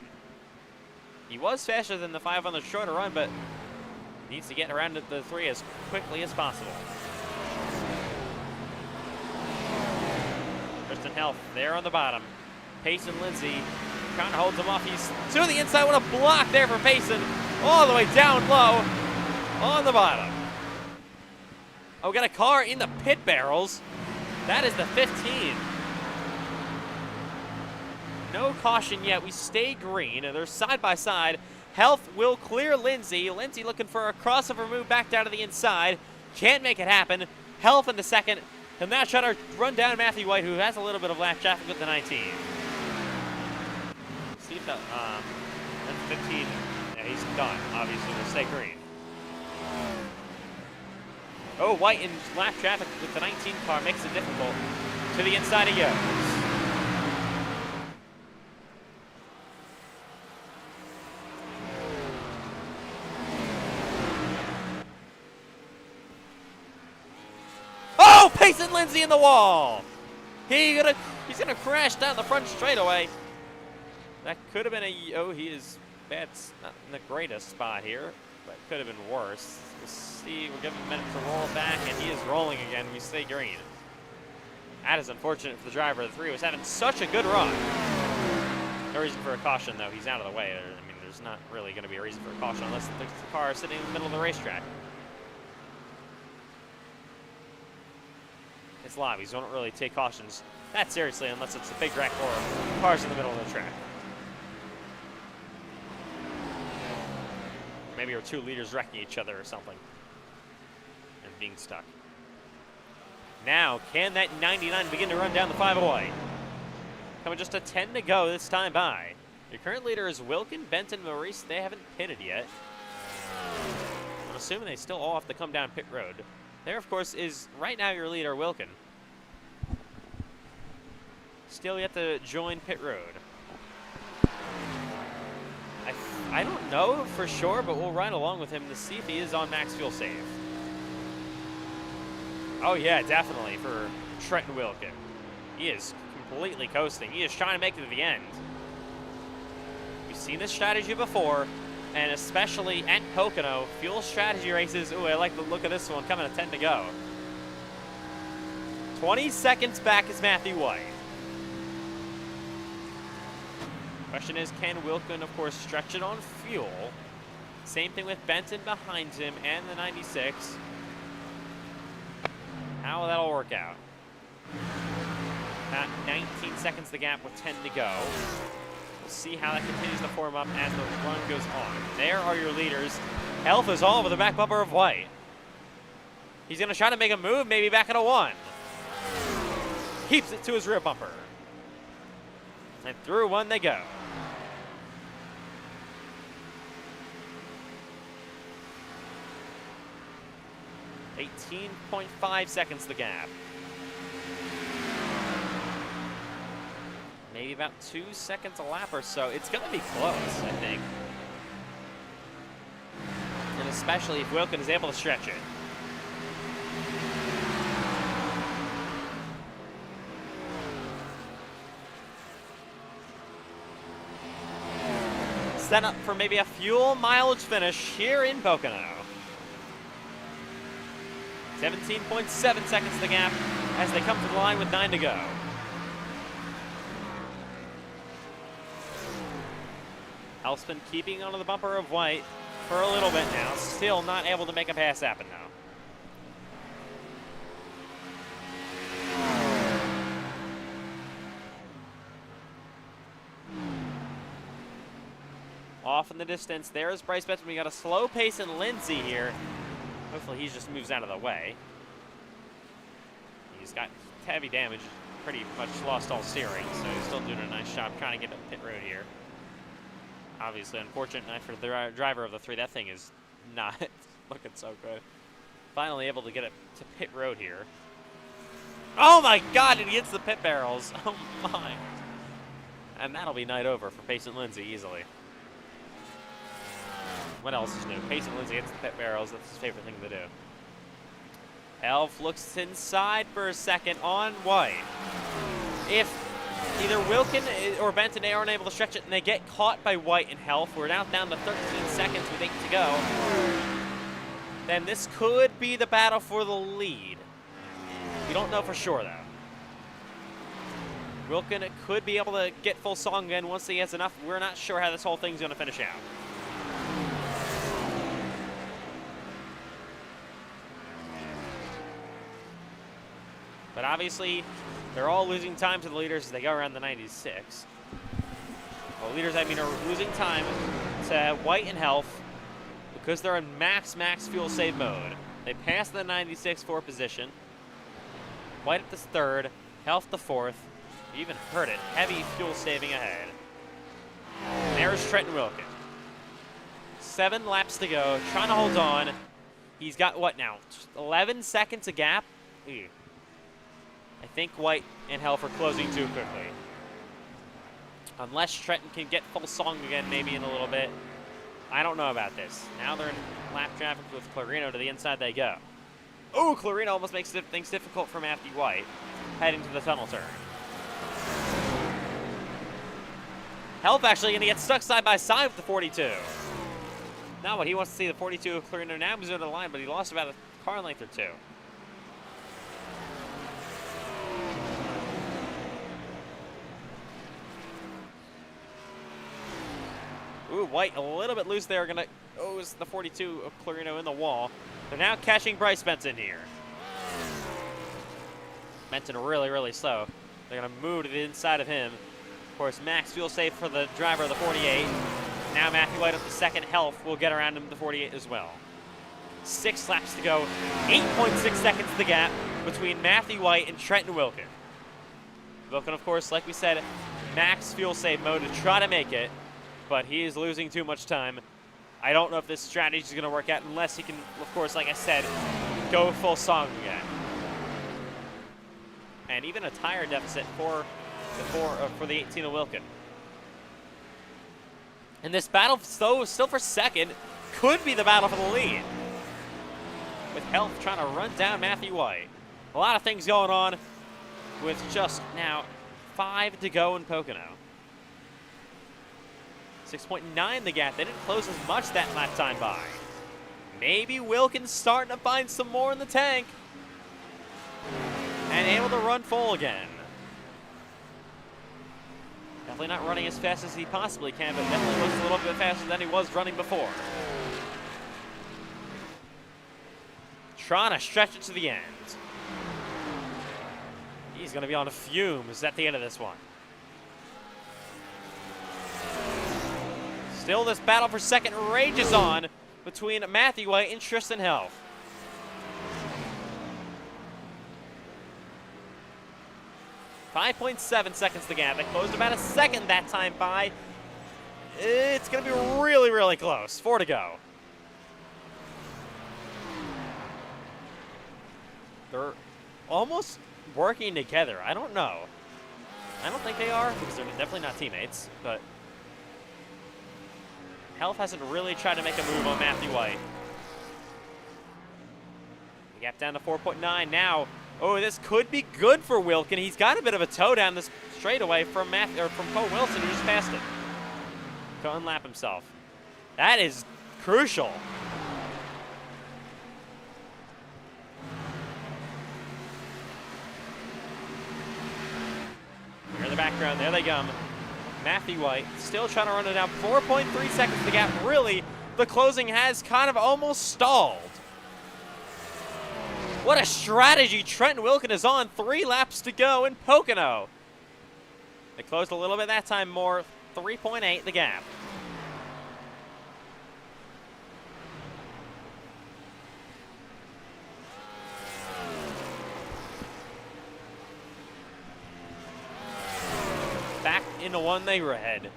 He was faster than the 5 on the shorter run, but needs to get around the 3 as quickly as possible. Tristan Health there on the bottom. Payson Lindsay trying to hold him off. He's to the inside. What a block there for Payson. All the way down low on the bottom. Oh, got a car in the pit barrels. That is the 15. No caution yet. We stay green. They're side by side. Health will clear Lindsay. Lindsay looking for a crossover move back down to the inside. Can't make it happen. Health in the second. And now trying to run down Matthew White, who has a little bit of lap traffic with the 19. see if that, that's 15. Yeah, he's done. Obviously, we'll stay green. Oh, White in lap traffic with the 19 car makes it difficult. To the inside he goes. Oh, Payson Lindsay in the wall. He's gonna crash down the front straightaway. That could have been he is bad, not in the greatest spot here, but could have been worse. We'll see, we're giving him a minute to roll it back, and he is rolling again. We stay green. That is unfortunate for the driver. The 3 was having such a good run. No reason for a caution, though. He's out of the way. I mean, there's not really going to be a reason for a caution unless the car is sitting in the middle of the racetrack. It's Lobbies. Don't really take cautions that seriously unless it's a big wreck or cars in the middle of the track. Maybe our 2 leaders wrecking each other or something and being stuck. Now, can that 99 begin to run down the 5 away? Coming just a 10 to go this time by. Your current leader is Wilkin, Benton, Maurice. They haven't pitted yet. I'm assuming they still all have to come down pit road. There, of course, is right now your leader, Wilkin. Still yet to join pit road. I don't know for sure, but we'll ride along with him to see if he is on max fuel save. Oh yeah, definitely for Trenton Wilkin. He is completely coasting. He is trying to make it to the end. We've seen this strategy before, and especially at Pocono, fuel strategy races. Ooh, I like the look of this one, coming at 10 to go. 20 seconds back is Matthew White. Question is, can Wilkin, of course, stretch it on fuel? Same thing with Benton behind him and the 96. How will that all work out? About 19 seconds the gap with 10 to go. We'll see how that continues to form up as the run goes on. There are your leaders. Elf is all over the back bumper of White. He's going to try to make a move, maybe back at a 1. Keeps it to his rear bumper. And through 1 they go. .5 seconds the gap. Maybe about 2 seconds a lap or so. It's going to be close, I think. And especially if Wilkin is able to stretch it. Set up for maybe a fuel mileage finish here in Pocono. 17.7 seconds the gap as they come to the line with 9 to go. Elf's been keeping onto the bumper of White for a little bit now. Still not able to make a pass happen though. Off in the distance, there's Bryce Benton. We got a slow pace in Lindsay here. Hopefully he just moves out of the way. He's got heavy damage, pretty much lost all steering, so he's still doing a nice job trying to get up pit road here. Obviously, unfortunate night for the driver of the 3. That thing is not looking so good. Finally able to get it to pit road here. Oh my God, and he hits the pit barrels. Oh my. And that'll be night over for Payson Lindsay easily. What else is new? Payson Lindsay hits the pit barrels. That's his favorite thing to do. Elf looks inside for a second on White. If either Wilkin or Benton aren't able to stretch it and they get caught by White and Health, we're now down to 13 seconds with 8 to go, then this could be the battle for the lead. We don't know for sure, though. Wilkin could be able to get full song again once he has enough. We're not sure how this whole thing's going to finish out. But obviously, they're all losing time to the leaders as they go around the 96. Well, leaders, I mean, are losing time to White and Health because they're in max fuel save mode. They pass the 96 for position. White up to 3rd, Health to 4th. You even heard it, heavy fuel saving ahead. there's Trenton Wilkin. 7 laps to go, trying to hold on. He's got what now? 11 seconds a gap? Ew. I think White and Health are closing too quickly. Unless Trenton can get full song again maybe in a little bit. I don't know about this. Now they're in lap traffic with Clarino. To the inside they go. Oh, Clarino almost makes things difficult for Matthew White heading to the tunnel turn. Health actually going to get stuck side by side with the 42. Not what he wants to see. The 42 of Clarino now moves over the line, but he lost about a car length or two. Ooh, White a little bit loose there. Gonna it's the 42 of Clarino in the wall. They're now catching Bryce Benson here. Benson really, really slow. They're gonna move to the inside of him. Of course, max fuel safe for the driver of the 48. Now Matthew White up to second. Health will get around him the 48 as well. 6 laps to go. 8.6 seconds the gap between Matthew White and Trenton Wilkin. Wilkin, of course, like we said, max fuel save mode to try to make it, but he is losing too much time. I don't know if this strategy is going to work out unless he can, of course, like I said, go full song again. And even a tire deficit for the 18 of Wilkin. And this battle, still for second, could be the battle for the lead. With Health trying to run down Matthew White. A lot of things going on with just now 5 to go in Pocono. 6.9 the gap. They didn't close as much that lap time by. Maybe Wilkin's starting to find some more in the tank. And able to run full again. Definitely not running as fast as he possibly can, but definitely was a little bit faster than he was running before. Trying to stretch it to the end. He's going to be on fumes at the end of this one. Still, this battle for second rages on between Matthew White and Tristan Health. .7 seconds the gap. They closed about a second that time by. It's going to be really, really close. 4 to go. They're almost working together. I don't know. I don't think they are, because they're definitely not teammates, but Health hasn't really tried to make a move on Matthew White. The gap down to 4.9 now. Oh, this could be good for Wilkin. He's got a bit of a toe down this straightaway from Cole Wilson, who just passed it to unlap himself. That is crucial. Here in the background, there they come. Matthew White still trying to run it down. 4.3 seconds the gap. Really, the closing has kind of almost stalled. What a strategy Trenton Wilkin is on. 3 laps to go in Pocono. They closed a little bit that time more. 3.8 the gap. Back into one they were ahead.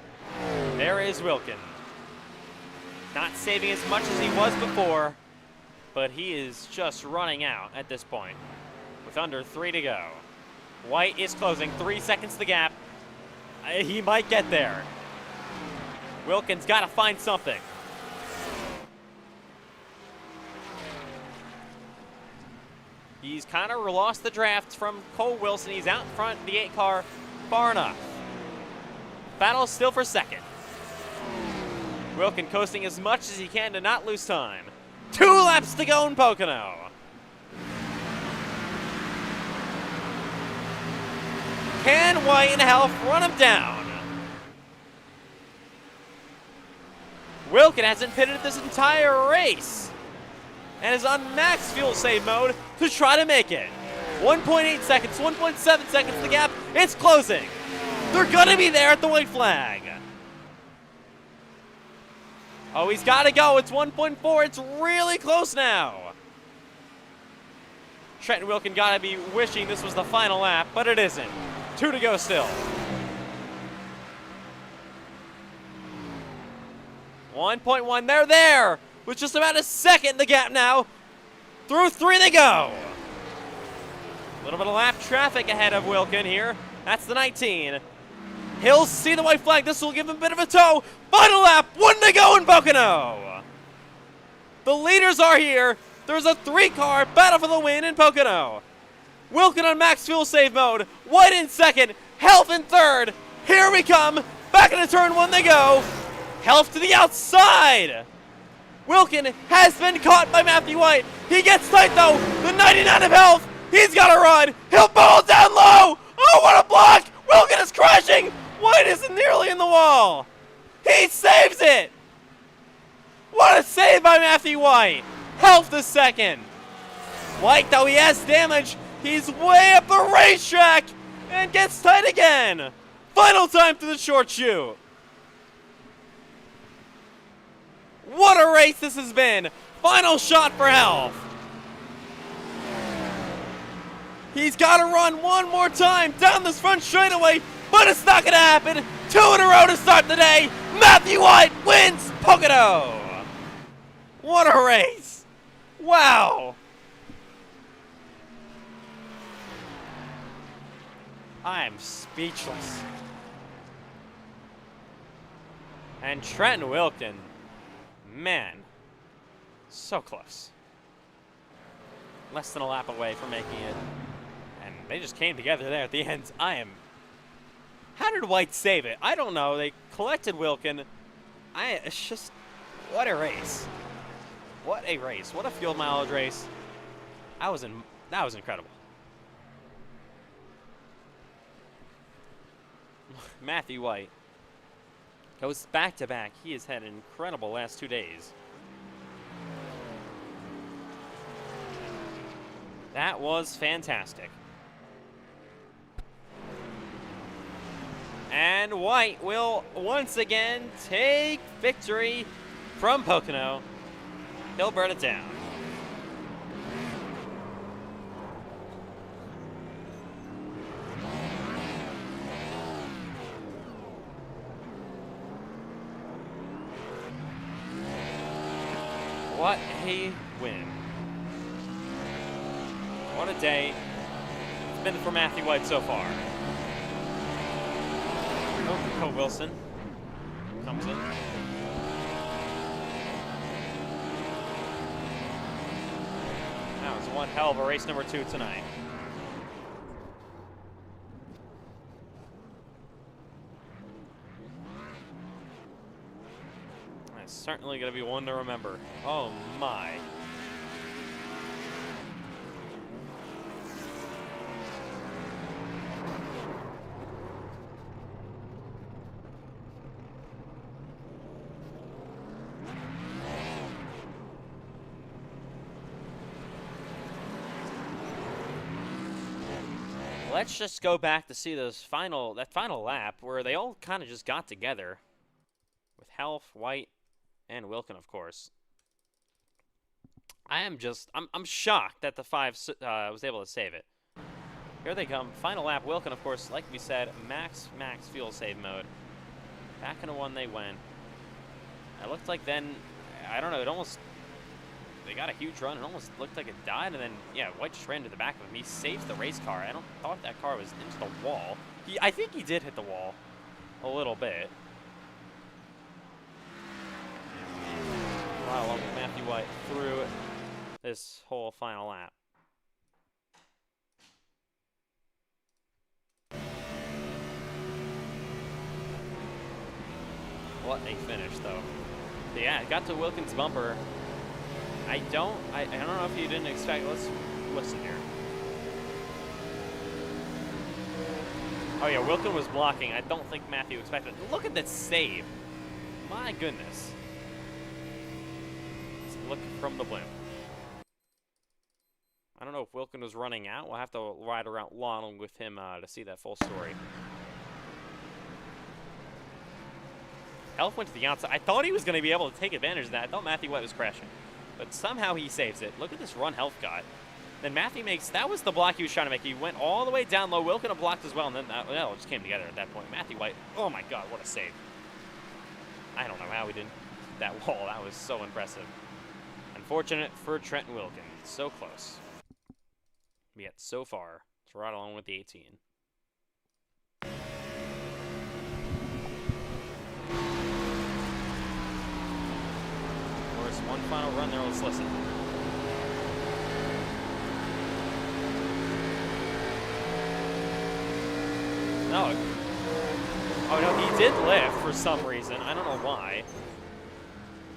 There is Wilkin. Not saving as much as he was before, but he is just running out at this point with under 3 to go. White is closing. 3 seconds the gap. He might get there. Wilkin's got to find something. He's kind of lost the draft from Cole Wilson. He's out in front of the 8 car far enough. Battle still for second. Wilkin coasting as much as he can to not lose time. 2 laps to go in Pocono. Can White and Health run him down? Wilkin hasn't pitted this entire race and is on max fuel save mode to try to make it. 1.8 seconds, 1.7 seconds the gap. It's closing. They're going to be there at the white flag. Oh, he's got to go. It's 1.4. It's really close now. Trenton Wilkin got to be wishing this was the final lap, but it isn't. 2 to go still. 1.1, they're there! With just about a second in the gap now. Through 3 they go. A little bit of lap traffic ahead of Wilkin here. That's the 19. He'll see the white flag. This will give him a bit of a tow. Final lap, 1 to go in Pocono. The leaders are here. There's a 3-car battle for the win in Pocono. Wilkin on max fuel save mode. White in second. Health in third. Here we come. Back into turn 1 they go. Health to the outside. Wilkin has been caught by Matthew White. He gets tight though. The 99 of health. He's got to run. He'll bowl down low. Oh, what a block. Wilkin is crashing. White is nearly in the wall. He saves it. What a save by Matthew White. Health to second. White, though, he has damage. He's way up the racetrack and gets tight again. Final time to the short chute. What a race this has been. Final shot for health. He's got to run one more time down this front straightaway, but it's not going to happen. 2 in a row to start the day. Matthew White wins Pocono. What a race. Wow. I'm speechless. And Trenton Wilkin, man, so close. Less than a lap away from making it. And they just came together there at the end. How did White save it? I don't know. They collected Wilkin. It's just, what a race. What a race. What a field mileage race. That was incredible. Matthew White goes back to back. He has had an incredible last 2 days. That was fantastic. And White will once again take victory from Pocono. He'll burn it down. What a win. What a day it's been for Matthew White so far. Oh, Wilson comes in. That was one hell of a race number 2 tonight. That's certainly going to be one to remember. Oh my. Let's just go back to see that final lap where they all kind of just got together with Health, White, and Wilkin, of course. I'm shocked that the 5 was able to save it. Here they come. Final lap. Wilkin, of course, like we said, max fuel save mode. Back into 1 they went. It looked like then, I don't know, they got a huge run. It almost looked like it died, and then, yeah, White just ran to the back of him. He saves the race car. I thought that car was into the wall. I think he did hit the wall a little bit. Right along with Matthew White through this whole final lap. What a finish, though. But yeah, it got to Wilkins' bumper. I don't know if you didn't expect. Let's listen here. Oh yeah, Wilkin was blocking. I don't think Matthew expected. Look at that save. My goodness. Let's look from the blimp. I don't know if Wilkin was running out. We'll have to ride around along with him to see that full story. Elf went to the outside. I thought he was going to be able to take advantage of that. I thought Matthew White was crashing. But somehow he saves it. Look at this run Health got. Then Matthew makes, that was the block he was trying to make. He went all the way down low. Wilkin blocked as well, and then that just came together at that point. Matthew White, oh my God, what a save. I don't know how he didn't that wall. That was so impressive. Unfortunate for Trenton Wilkins. So close. Yet so far. It's right along with the 18. Of course, one final run there. Let's listen. No. Oh, no, he did lift for some reason. I don't know why.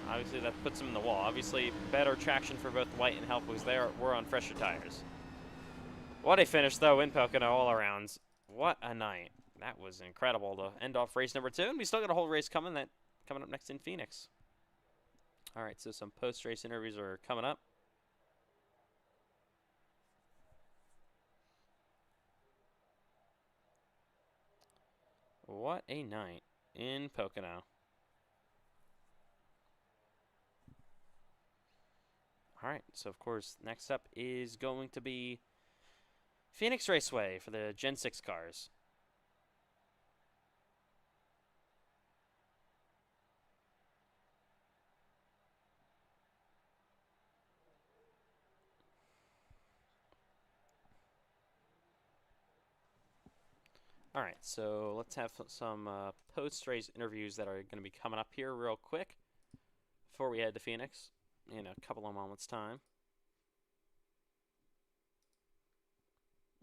Obviously, that puts him in the wall. Obviously, better traction for both White and Help was there. We're on fresher tires. What a finish, though, in Pocono all around. What a night. That was incredible to end off race number 2. And we still got a whole race coming up next in Phoenix. All right, so some post-race interviews are coming up. What a night in Pocono. All right, so of course, next up is going to be Phoenix Raceway for the Gen 6 cars. All right, so let's have some post-race interviews that are going to be coming up here real quick before we head to Phoenix in a couple of moments' time.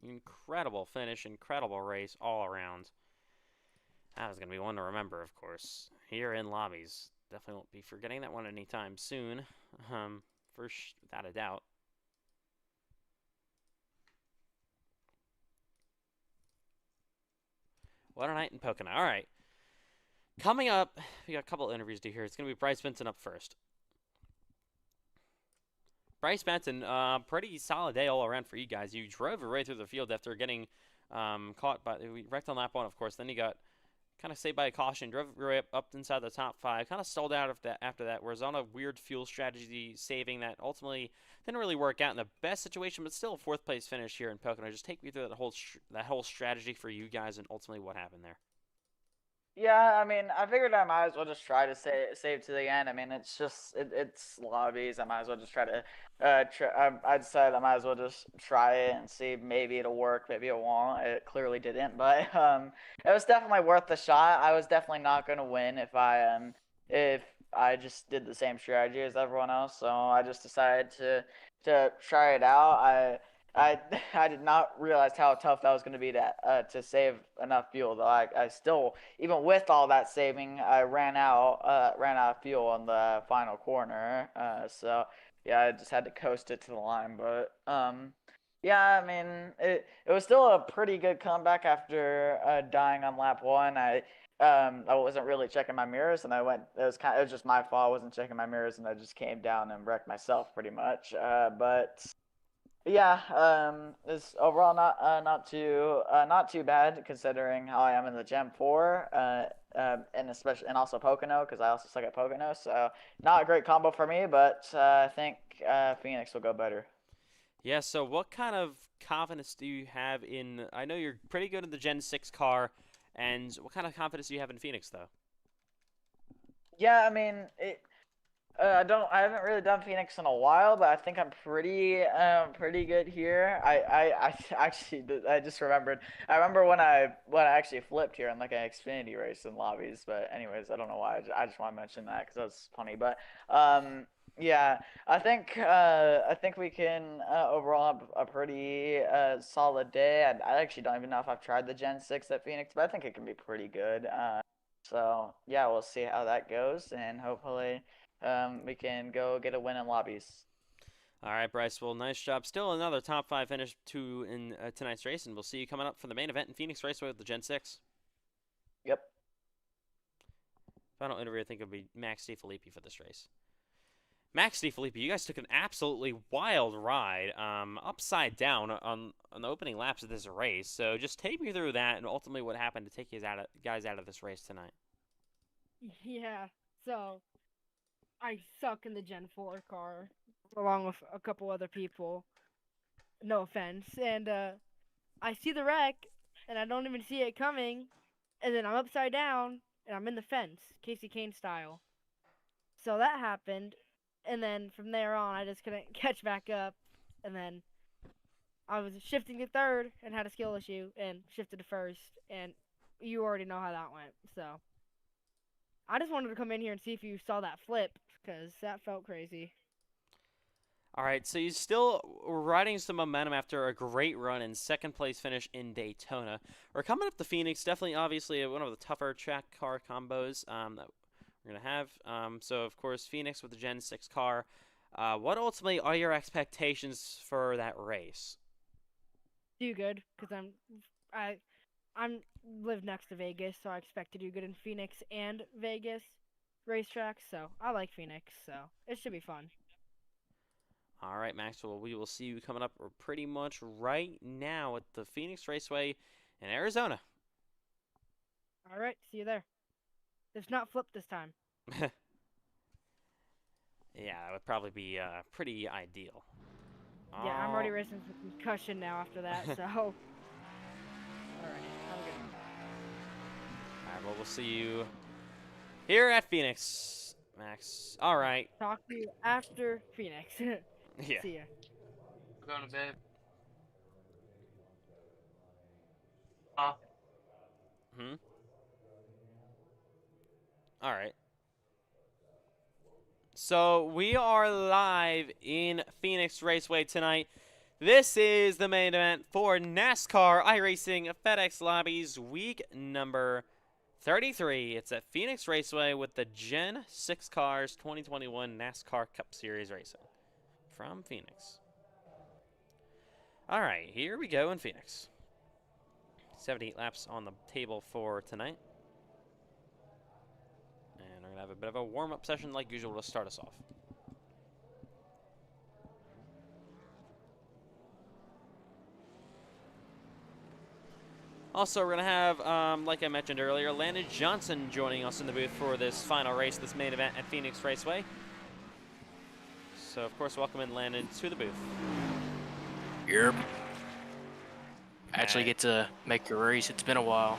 Incredible finish, incredible race all around. That was going to be one to remember, of course. Here in Lobbies. Definitely won't be forgetting that one anytime soon. Without a doubt. What a night in Pocono. All right. Coming up, we got a couple of interviews to hear. It's going to be Bryce Benson up first. Bryce Benson, pretty solid day all around for you guys. You drove your way through the field after getting caught by, we wrecked on lap 1, of course. Then you got kind of saved by a caution, drove your way up inside the top 5, kind of stalled out after that, was on a weird fuel strategy saving that ultimately didn't really work out in the best situation, but still a 4th place finish here in Pocono. Just take me through that whole strategy for you guys and ultimately what happened there. Yeah, I mean, I figured I might as well just try to save to the end. I mean, it's just it's Lobbies. I might as well just try to. I decided I might as well just try it and see. Maybe it'll work. Maybe it won't. It clearly didn't, but it was definitely worth the shot. I was definitely not gonna win if I just did the same strategy as everyone else. So I just decided to try it out. I I did not realize how tough that was going to be to save enough fuel. Though I still, even with all that saving, I ran out of fuel on the final corner. So yeah, I just had to coast it to the line. But yeah, I mean it was still a pretty good comeback after dying on lap 1. I wasn't really checking my mirrors, and it was just my fault. I wasn't checking my mirrors, and I just came down and wrecked myself pretty much. But yeah, it's overall not too bad considering how I am in the Gen 4, and also Pocono, because I also suck at Pocono. So not a great combo for me, but I think Phoenix will go better. Yeah, so what kind of confidence do you have in, I know you're pretty good in the Gen 6 car, and what kind of confidence do you have in Phoenix, though? Yeah, I mean, I haven't really done Phoenix in a while, but I think I'm pretty good here. I actually, I just remembered. I remember when I actually flipped here in like an Xfinity race in Lobbies. But anyways, I don't know why. I just want to mention that because that's funny. But yeah, I think we can overall have a pretty solid day. I actually don't even know if I've tried the Gen 6 at Phoenix, but I think it can be pretty good. So yeah, we'll see how that goes, and hopefully we can go get a win in Lobbies. All right, Bryce. Well, nice job. Still another top 5 finish in tonight's race, and we'll see you coming up for the main event in Phoenix Raceway with the Gen 6. Yep. Final interview, I think, would be Max DeFilippi for this race. Max DeFilippi, you guys took an absolutely wild ride, upside down on the opening laps of this race. So just take me through that and ultimately what happened to take you guys out of this race tonight. Yeah, so I suck in the Gen 4 car, along with a couple other people. No offense. And I see the wreck, and I don't even see it coming, and then I'm upside down, and I'm in the fence, Casey Kane style. So that happened, and then from there on, I just couldn't catch back up, and then I was shifting to third and had a skill issue, and shifted to first, and you already know how that went. So I just wanted to come in here and see if you saw that flip, because that felt crazy. All right, so you still were riding some momentum after a great run and second place finish in Daytona. We're coming up to Phoenix, definitely, obviously, one of the tougher track car combos that we're going to have. So, of course, Phoenix with the Gen 6 car. What ultimately are your expectations for that race? Do good, because I'm live next to Vegas, so I expect to do good in Phoenix and Vegas racetracks. So I like Phoenix, so it should be fun. All right, Maxwell, we will see you coming up pretty much right now at the Phoenix Raceway in Arizona. All right, see you there. It's not flipped this time. Yeah, that would probably be pretty ideal. Yeah, I'm already racing for concussion now after that, so. All right, have a good one. All right, well, we'll see you here at Phoenix, Max. All right. Talk to you after Phoenix. Yeah. See ya. We're going to bed. Hmm. All right. So we are live in Phoenix Raceway tonight. This is the main event for NASCAR iRacing FedEx Lobbies week number 33. It's at Phoenix Raceway with the Gen 6 Cars 2021 NASCAR Cup Series Racing from Phoenix. All right, here we go in Phoenix. 78 laps on the table for tonight. And we're going to have a bit of a warm-up session like usual to start us off. Also, we're going to have, like I mentioned earlier, Landon Johnson joining us in the booth for this final race, this main event at Phoenix Raceway. So, of course, welcome in Landon to the booth. Yep. Actually get to make a race. It's been a while.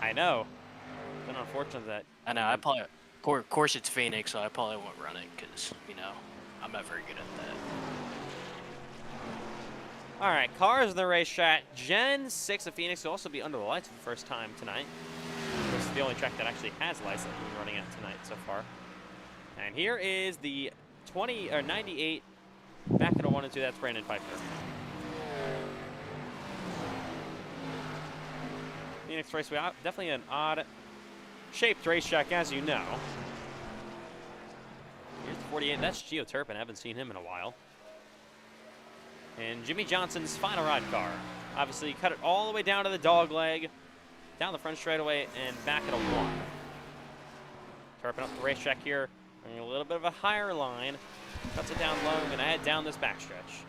I know. It's been unfortunate that... I know. I probably, of course it's Phoenix, so I probably won't run it because, you know, I'm not very good at that. All right, cars in the racetrack. Gen 6 of Phoenix will also be under the lights for the first time tonight. This is the only track that actually has lights that we're running at tonight so far. And here is the 98 back at a 1 and 2. That's Brandon Pfeiffer. Phoenix Raceway, definitely an odd-shaped racetrack, as you know. Here's the 48. That's Gio Turpin. I haven't seen him in a while. And Jimmy Johnson's final ride car. Obviously, cut it all the way down to the dog leg, down the front straightaway, and back at a 1. Turpin up the racetrack here, running a little bit of a higher line. Cuts it down low, and head down this backstretch.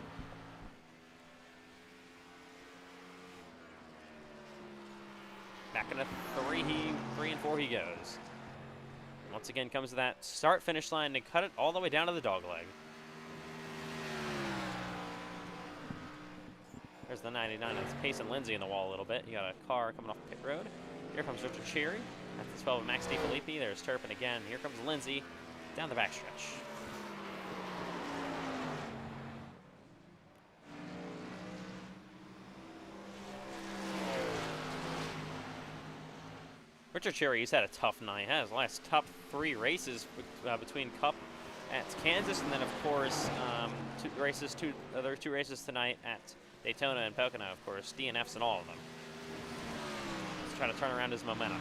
Back into 3 and 4 he goes. Once again comes to that start-finish line and cut it all the way down to the dog leg. There's the 99. That's pacing Lindsay in the wall a little bit. You got a car coming off pit road. Here comes Richard Cherry. That's the 12 of Max DiFilippi. There's Turpin again. Here comes Lindsay down the backstretch. Richard Cherry, he's had a tough night. He had his last top 3 races between Cup at Kansas, and then, of course, other two races tonight at Daytona and Pocono, of course, DNFs and all of them. Let's try to turn around his momentum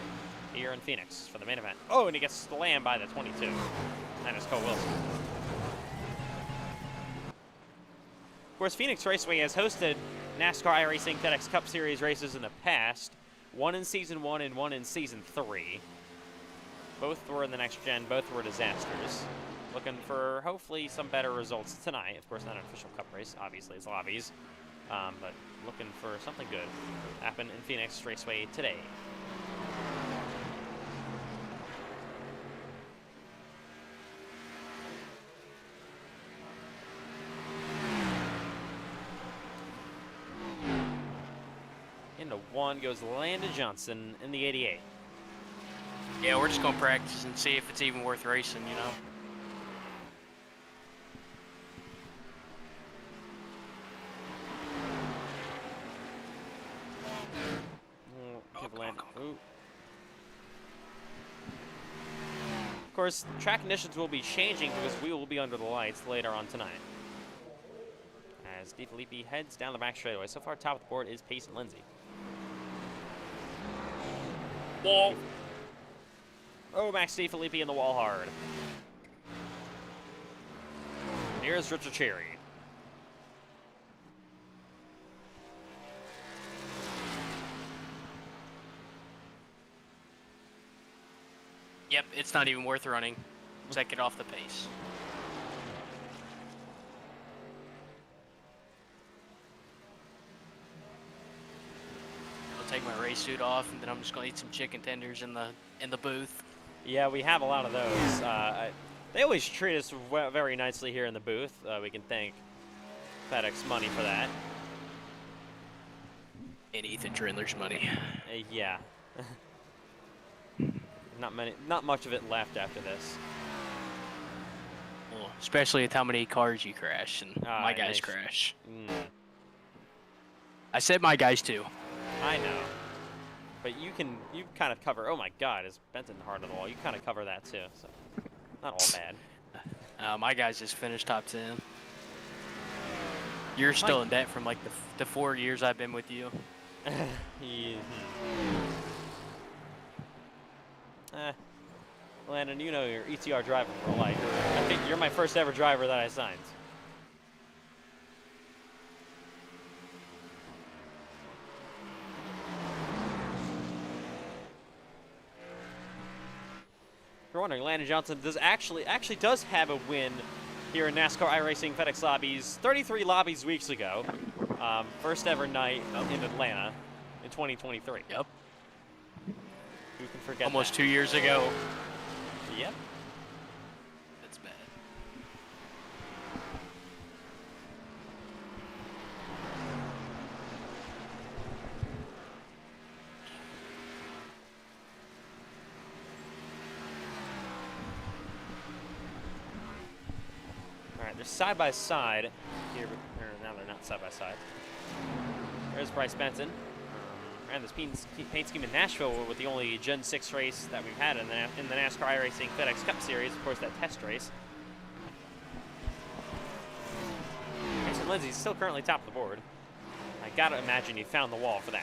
here in Phoenix for the main event. Oh, and he gets slammed by the 22. That is Cole Wilson. Of course, Phoenix Raceway has hosted NASCAR iRacing FedEx Cup Series races in the past. 1 in Season 1 and 1 in Season 3. Both were in the next gen. Both were disasters. Looking for, hopefully, some better results tonight. Of course, not an official Cup race. Obviously, it's Lobbies. But looking for something good to happen in Phoenix Raceway today. Into 1 goes Landon Johnson in the 88. Yeah, we're just gonna practice and see if it's even worth racing, you know. Ooh. Of course, track conditions will be changing because we will be under the lights later on tonight. As DeFilippi heads down the back straightaway. So far, top of the board is Payson Lindsay. Wall. Oh, Max DeFilippi in the wall hard. Here's Richard Cherry. Yep, it's not even worth running. Take it off the pace. I'll take my race suit off, and then I'm just gonna eat some chicken tenders in the booth. Yeah, we have a lot of those. They always treat us very nicely here in the booth. We can thank FedEx Money for that. And Ethan Trindler's money. Yeah. Not much of it left after this. Well, especially with how many cars you crash, and my guys crash. I said my guys too. I know. But you kind of cover, oh my god, is Benton hard on the wall? You kind of cover that too, so not all bad. My guys just finished top 10. You're still in debt from like the 4 years I've been with you. Landon, you know you're ETR driver for life. I think you're my first ever driver that I signed. If you're wondering, Landon Johnson actually does have a win here in NASCAR iRacing FedEx Lobbies 33 lobbies weeks ago. First ever night in Atlanta in 2023. Yep. Who can forget Almost that? 2 years ago. Yep. That's bad. All right, they're side by side here. Or now they're not side by side. There's Bryce Benton. Ran this paint scheme in Nashville with the only Gen 6 race that we've had in the NASCAR iRacing FedEx Cup Series, of course, that test race. Payson Lindsay's still currently top of the board. I gotta imagine he found the wall for that.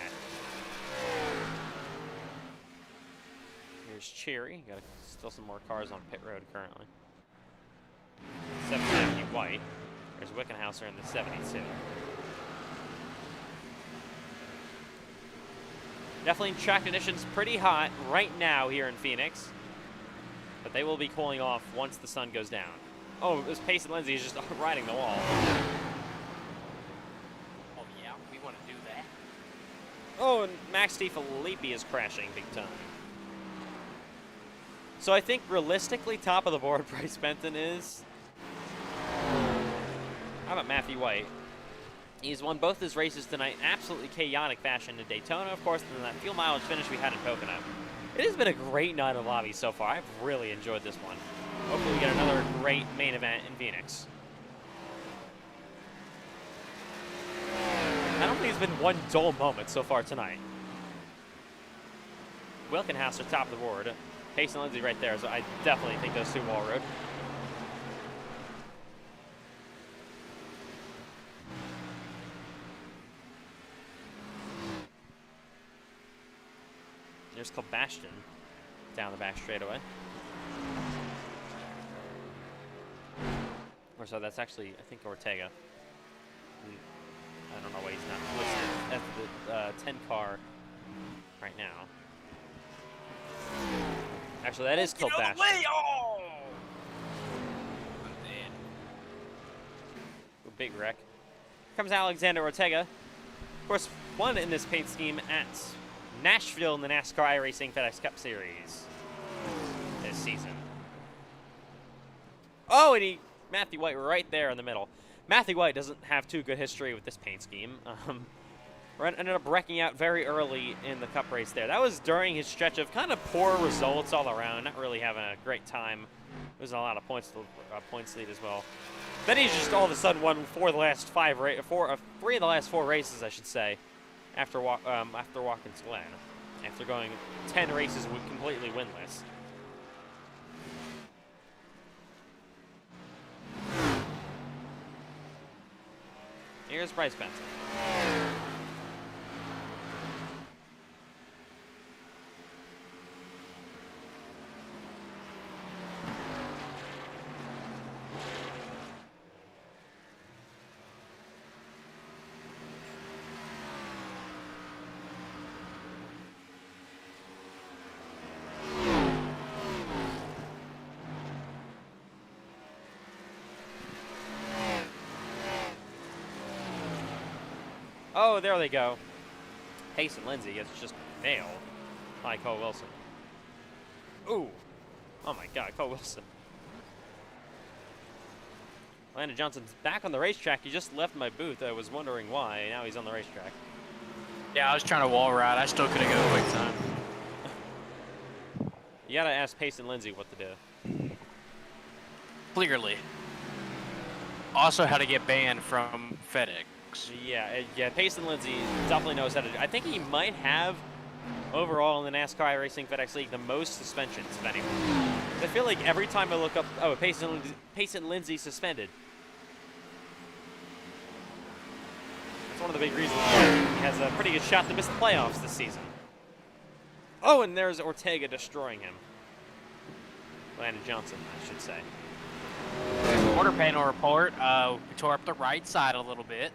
Here's Cherry. Got still some more cars on pit road currently. 750 White. There's Wickenhauser in the 72. Definitely track conditions pretty hot right now here in Phoenix, but they will be cooling off once the sun goes down. Oh, this Payson Lindsay is just riding the wall. Oh yeah, we want to do that. Oh, and Max DeFilippi is crashing big time. So I think realistically, top of the board, Bryce Benton is. How about Matthew White? He's won both his races tonight in absolutely chaotic fashion in Daytona, of course, and that fuel mileage finish we had in Pocono. It has been a great night of lobbies so far. I've really enjoyed this one. Hopefully we get another great main event in Phoenix. I don't think there's been one dull moment so far tonight. Wilkenhauser top of the board. Payson Lindsay right there, so I definitely think those two wall road. There's Sebastian down the back straightaway. Or so that's actually, I think, Ortega. I don't know why he's not listed as the 10 car right now. Actually, that is Sebastian. Oh! I'm dead. Big wreck. Here comes Alexander Ortega. Of course, won in this paint scheme at Nashville in the NASCAR iRacing FedEx Cup Series this season. Oh, and Matthew White right there in the middle. Matthew White doesn't have too good history with this paint scheme. ended up wrecking out very early in the Cup race there. That was during his stretch of kind of poor results all around, not really having a great time. Losing a lot of points lead as well. Then he's just all of a sudden won three of the last four races, I should say, after Watkins Glen, after going 10 races completely winless. Here's Bryce Benson. Oh, there they go. Payson Lindsay gets just nailed by Cole Wilson. Ooh. Oh my God, Cole Wilson. Landon Johnson's back on the racetrack. He just left my booth. I was wondering why. Now he's on the racetrack. Yeah, I was trying to wall ride. I still couldn't go quick time. You gotta ask Payson Lindsay what to do. Clearly. Also, how to get banned from FedEx. Yeah. Payson Lindsay definitely knows how to do. I think he might have overall in the NASCAR iRacing FedEx League the most suspensions of anyone. I feel like every time I look up, oh, Payson Lindsay suspended. That's one of the big reasons why he has a pretty good shot to miss the playoffs this season. Oh, and there's Ortega destroying him. Landon Johnson, I should say. Quarter panel report. We tore up the right side a little bit.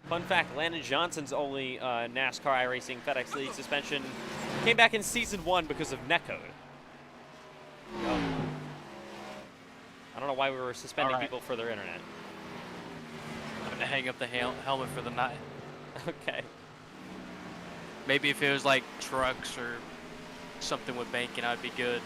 Fun fact, Landon Johnson's only NASCAR iRacing FedEx League suspension came back in Season 1 because of netcode. Oh. I don't know why we were suspending people for their internet. I'm going to hang up the helmet for the night. Okay. Maybe if it was like trucks or something with banking, I'd be good.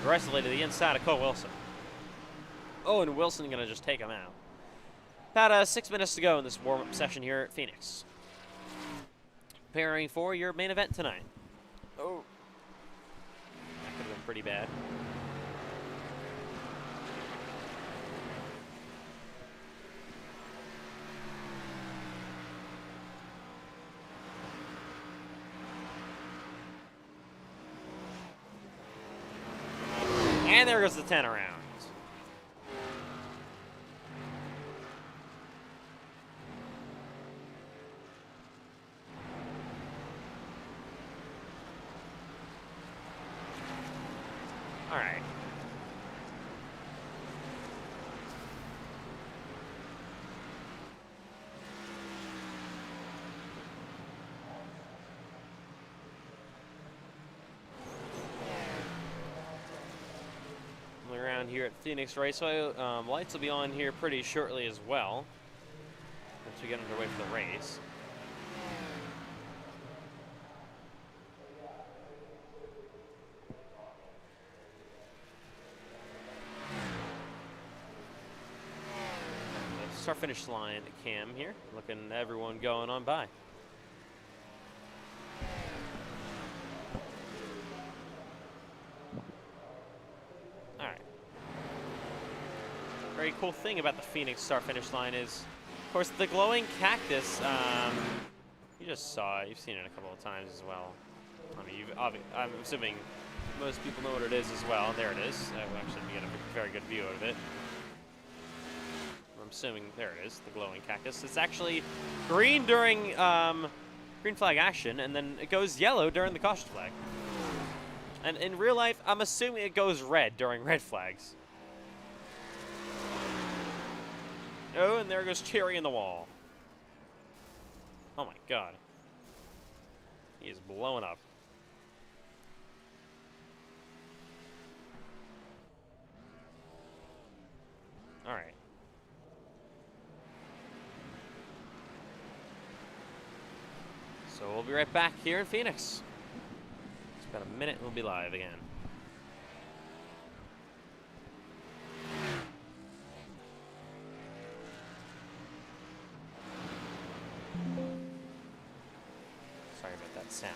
Aggressively to the inside of Cole Wilson. Oh, and Wilson gonna just take him out. About 6 minutes to go in this warm-up session here at Phoenix. Preparing for your main event tonight. Oh. That could have been pretty bad. And there goes the 10 around. All right. Around here at Phoenix Raceway, lights will be on here pretty shortly as well once we get underway for the race. Start finish line cam here, looking at everyone going on by. Very cool thing about the Phoenix start-finish line is, of course, the glowing cactus. You just saw it. You've seen it a couple of times as well. I mean, I'm assuming most people know what it is as well. There it is. Actually, we get a very good view of it. I'm assuming there it is, the glowing cactus. It's actually green during green flag action, and then it goes yellow during the caution flag. And in real life, I'm assuming it goes red during red flags. Oh, and there goes Cherry in the wall. Oh my God. He is blowing up. All right. So we'll be right back here in Phoenix. About a minute, we'll be live again. Sorry about that sound.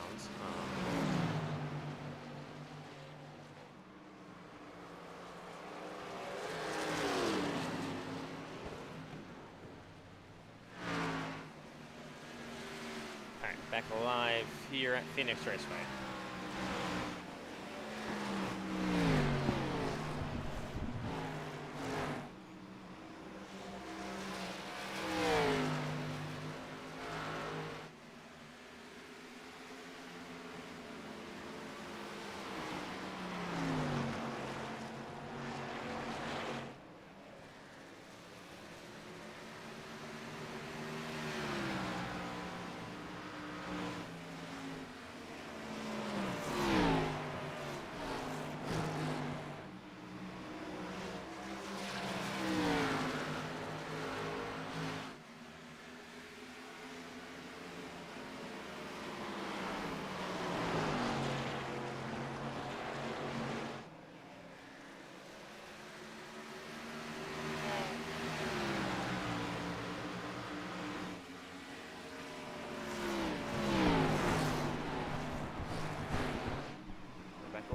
Alright, back live here at Phoenix Raceway.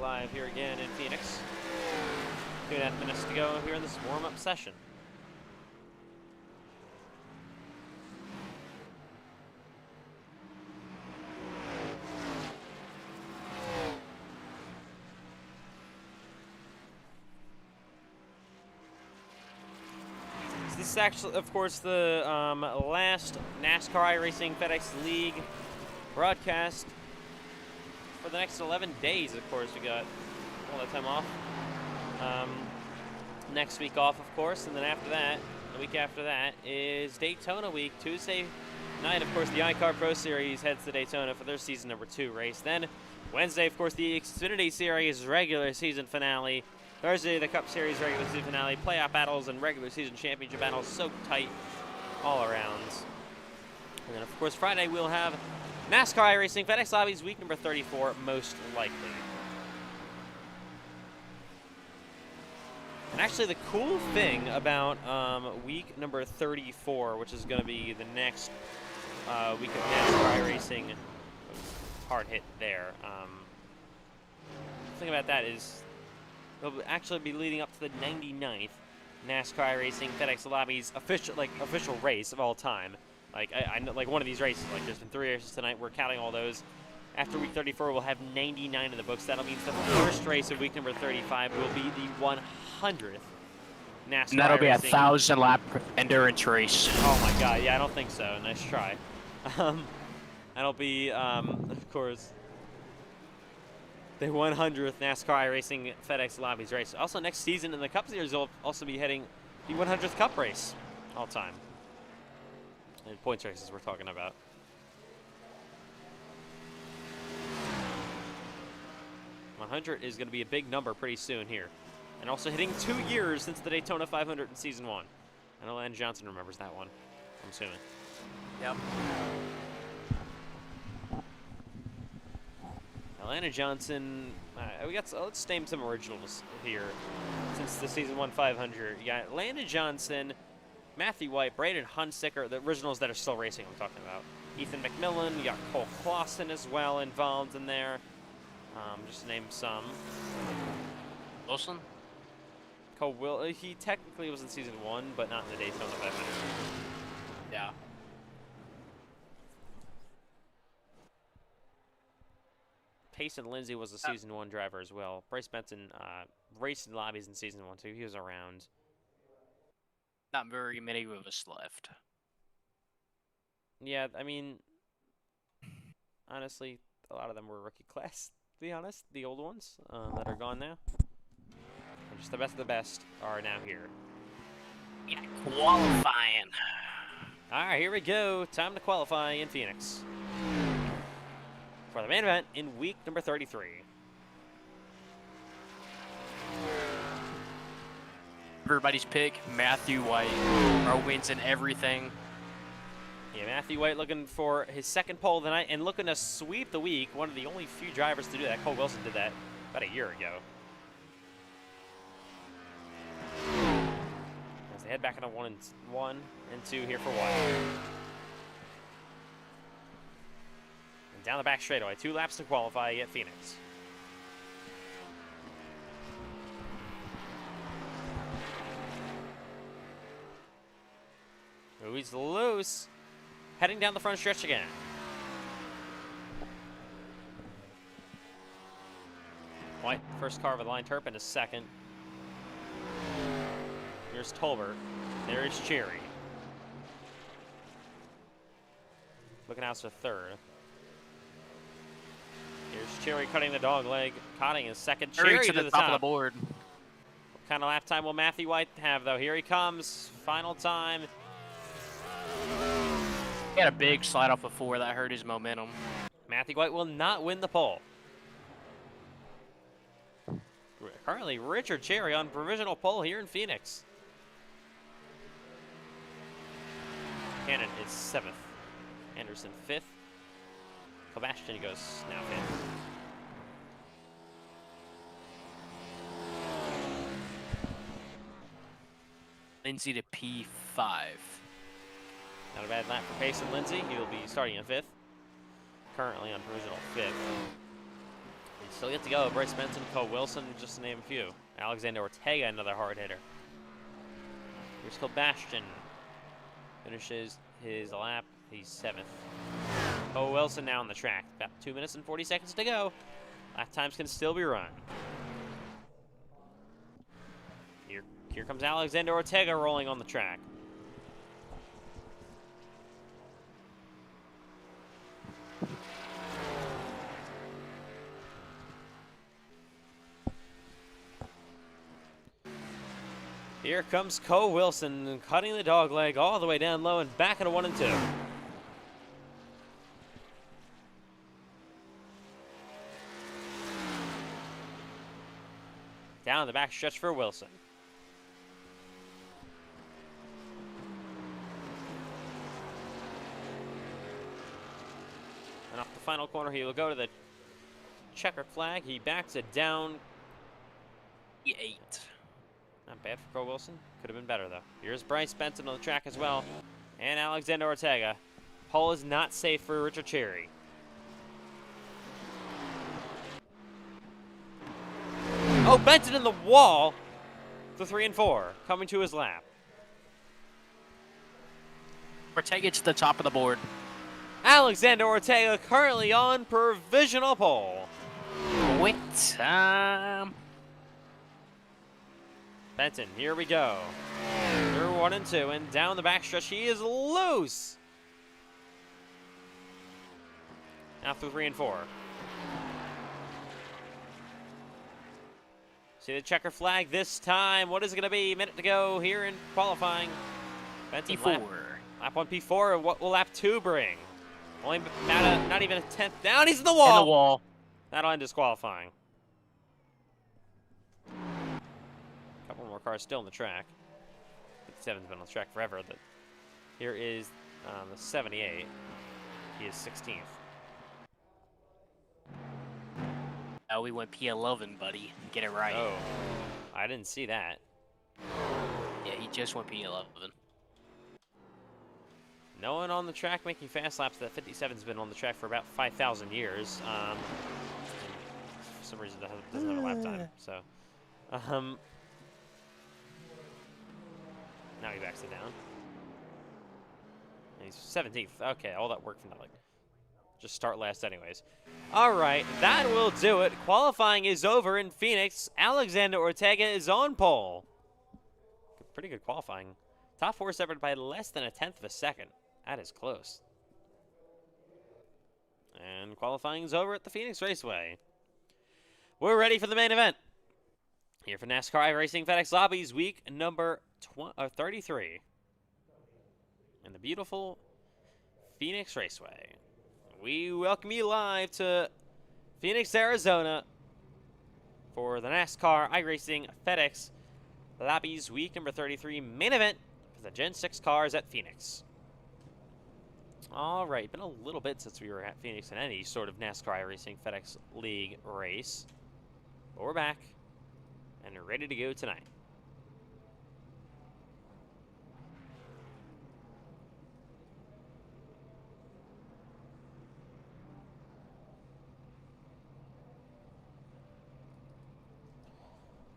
Live here again in Phoenix. 2.5 minutes to go here in this warm-up session. So this is actually, of course, the last NASCAR iRacing FedEx League broadcast. For the next 11 days, of course, we got all that time off. Next week off, of course, and then after that, the week after that, is Daytona week. Tuesday night, of course, the iCar Pro Series heads to Daytona for their season number 2 race. Then Wednesday, of course, the Xfinity Series regular season finale. Thursday, the Cup Series regular season finale. Playoff battles and regular season championship battles so tight all around. And then, of course, Friday, we'll have NASCAR iRacing FedEx Lobbies week number 34, most likely. And actually, the cool thing about week number 34, which is going to be the next week of NASCAR iRacing, hard hit there. The thing about that is they'll actually be leading up to the 99th NASCAR iRacing FedEx Lobbies official race of all time. I know, like, one of these races, like, there's been 3 races tonight. We're counting all those. After week 34, we'll have 99 in the books. That'll mean the first race of week number 35 will be the 100th NASCAR. And that'll be a racing. 1,000-lap endurance race. Oh my God! Yeah, I don't think so. Nice try. That'll be, of course, the 100th NASCAR iRacing FedEx Lobbies race. Also, next season in the Cup Series, will also be heading the 100th Cup race all time. And points races we're talking about. $100 is going to be a big number pretty soon here. And also hitting 2 years since the Daytona 500 in Season 1. I know Landon Johnson remembers that one, I'm assuming. Yep. Now, Landon Johnson, let's name some originals here since the Season 1 500. You got Landon Johnson, Matthew White, Braden Hunsicker, the originals that are still racing I'm talking about. Ethan McMillan, you got Cole Clausen as well involved in there. Just to name some. Wilson? Cole he technically was in Season 1, but not in the Daytona 500. Yeah. Payson Lindsay was a Season 1 driver as well. Bryce Benson raced in Lobbies in Season 1 too. He was around. Not very many of us left. Yeah, I mean, honestly, a lot of them were rookie class, to be honest. The old ones that are gone now. And just the best of the best are now here. Yeah, qualifying. All right, here we go. Time to qualify in Phoenix for the main event in week number 33. Everybody's pick, Matthew White, our wins in everything. Yeah, Matthew White looking for his second pole of the night and looking to sweep the week. One of the only few drivers to do that. Cole Wilson did that about a year ago. As they head back into 1 and 2 here for White. And down the back straightaway. 2 laps to qualify at Phoenix. Oh, he's loose. Heading down the front stretch again. White, first car over the line. Turpin is second. Here's Tolbert. There's Cherry. Looking out for third. Here's Cherry cutting the dog leg. Cutting his second. Cherry to the top of the board. What kind of lap time will Matthew White have, though? Here he comes. Final time. He had a big slide off before that hurt his momentum. Matthew White will not win the pole. Currently, Richard Cherry on provisional pole here in Phoenix. Cannon is 7th. Anderson 5th. Sebastian goes now 5th. Lindsay to P5. Not a bad lap for Payson Lindsay. He'll be starting in 5th. Currently on provisional 5th. And still yet to go. Bryce Benson, Cole Wilson, just to name a few. Alexander Ortega, another hard hitter. Here's Sebastian. Finishes his lap. He's 7th. Cole Wilson now on the track. About 2 minutes and 40 seconds to go. Lap times can still be run. Here comes Alexander Ortega rolling on the track. Here comes Cole Wilson cutting the dog leg all the way down low and back into 1 and 2. Down the back stretch for Wilson. And off the final corner, he will go to the checkered flag. He backs it down. P8. Not bad for Cole Wilson. Could have been better, though. Here's Bryce Benson on the track as well. And Alexander Ortega. Pole is not safe for Richard Cherry. Oh, Benson in the wall. The 3 and 4 coming to his lap. Ortega to the top of the board. Alexander Ortega currently on provisional pole. Quick time. Benson, here we go. Through 1 and 2, and down the backstretch, he is loose. Now through 3 and 4. See the checker flag this time. What is it going to be? Minute to go here in qualifying. Benson, P4. lap 1, P4. What will lap 2 bring? Only not even a 10th down. He's in the wall. In the wall. That'll end disqualifying. Couple more cars still on the track. 57's been on the track forever. Here is the 78. He is 16th. Oh, we went P11, buddy. Get it right. Oh, I didn't see that. Yeah, he just went P11. No one on the track making fast laps. That 57's been on the track for about 5,000 years. For some reason, it doesn't have a lap time. So, now he backs it down. And he's 17th. Okay, all that work for nothing. Just start last anyways. All right, that will do it. Qualifying is over in Phoenix. Alexander Ortega is on pole. Pretty good qualifying. Top 4 separated by less than a 10th of a second. That is close. And qualifying is over at the Phoenix Raceway. We're ready for the main event. Here for NASCAR iRacing FedEx Lobbies, week number 33. In the beautiful Phoenix Raceway. We welcome you live to Phoenix, Arizona for the NASCAR iRacing FedEx Lobbies week number 33 main event for the Gen 6 cars at Phoenix. All right, been a little bit since we were at Phoenix in any sort of NASCAR iRacing FedEx League race. But we're back and ready to go tonight.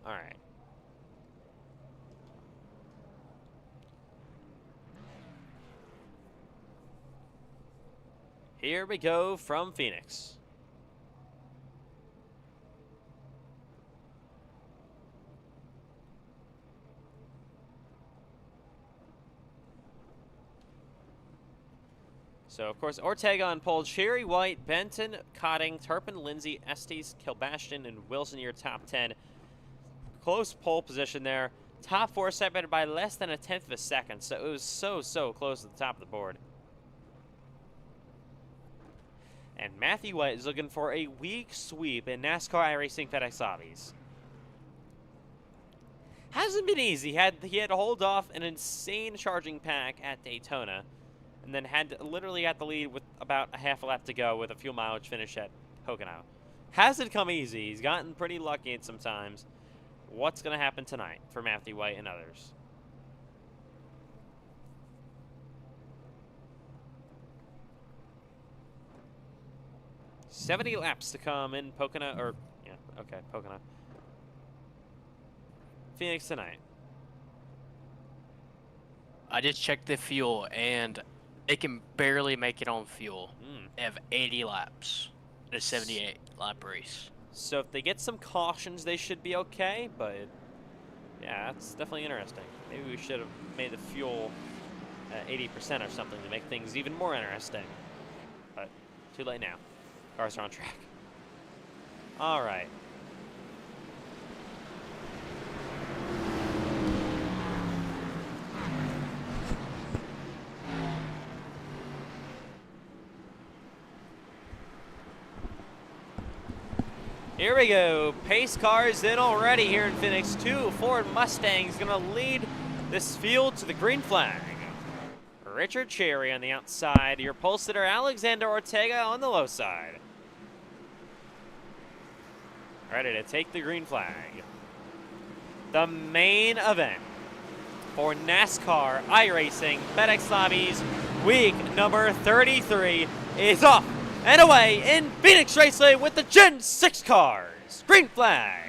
All right. Here we go from Phoenix. So, of course, Ortega on pole, Cherry, White, Benton, Cotting, Turpin, Lindsay, Estes, Kilbashton, and Wilson, your top 10. Close pole position there. Top 4 separated by less than a tenth of a second, so it was so close to the top of the board. And Matthew White is looking for a weak sweep in NASCAR iRacing FedEx Lobbies. Hasn't been easy. He had to hold off an insane charging pack at Daytona, and then literally got the lead with about a half a lap to go with a fuel mileage finish at Pocono. Hasn't come easy. He's gotten pretty lucky at some times. What's going to happen tonight for Matthew White and others? $70 laps to come in Pocono, or, yeah, okay, Pocono. Phoenix tonight. I just checked the fuel, and they can barely make it on fuel. They have 80 laps in a 78 lap race. So if they get some cautions, they should be okay, but yeah, that's definitely interesting. Maybe we should have made the fuel at 80% or something to make things even more interesting. But too late now. Cars are on track. All right. Here we go. Pace cars in already here in Phoenix. 2 Ford Mustangs going to lead this field to the green flag. Richard Cherry on the outside. Your pole sitter Alexander Ortega on the low side. Ready to take the green flag. The main event for NASCAR iRacing FedEx Lobbies week number 33 is off and away in Phoenix Raceway with the Gen 6 cars. Green flag.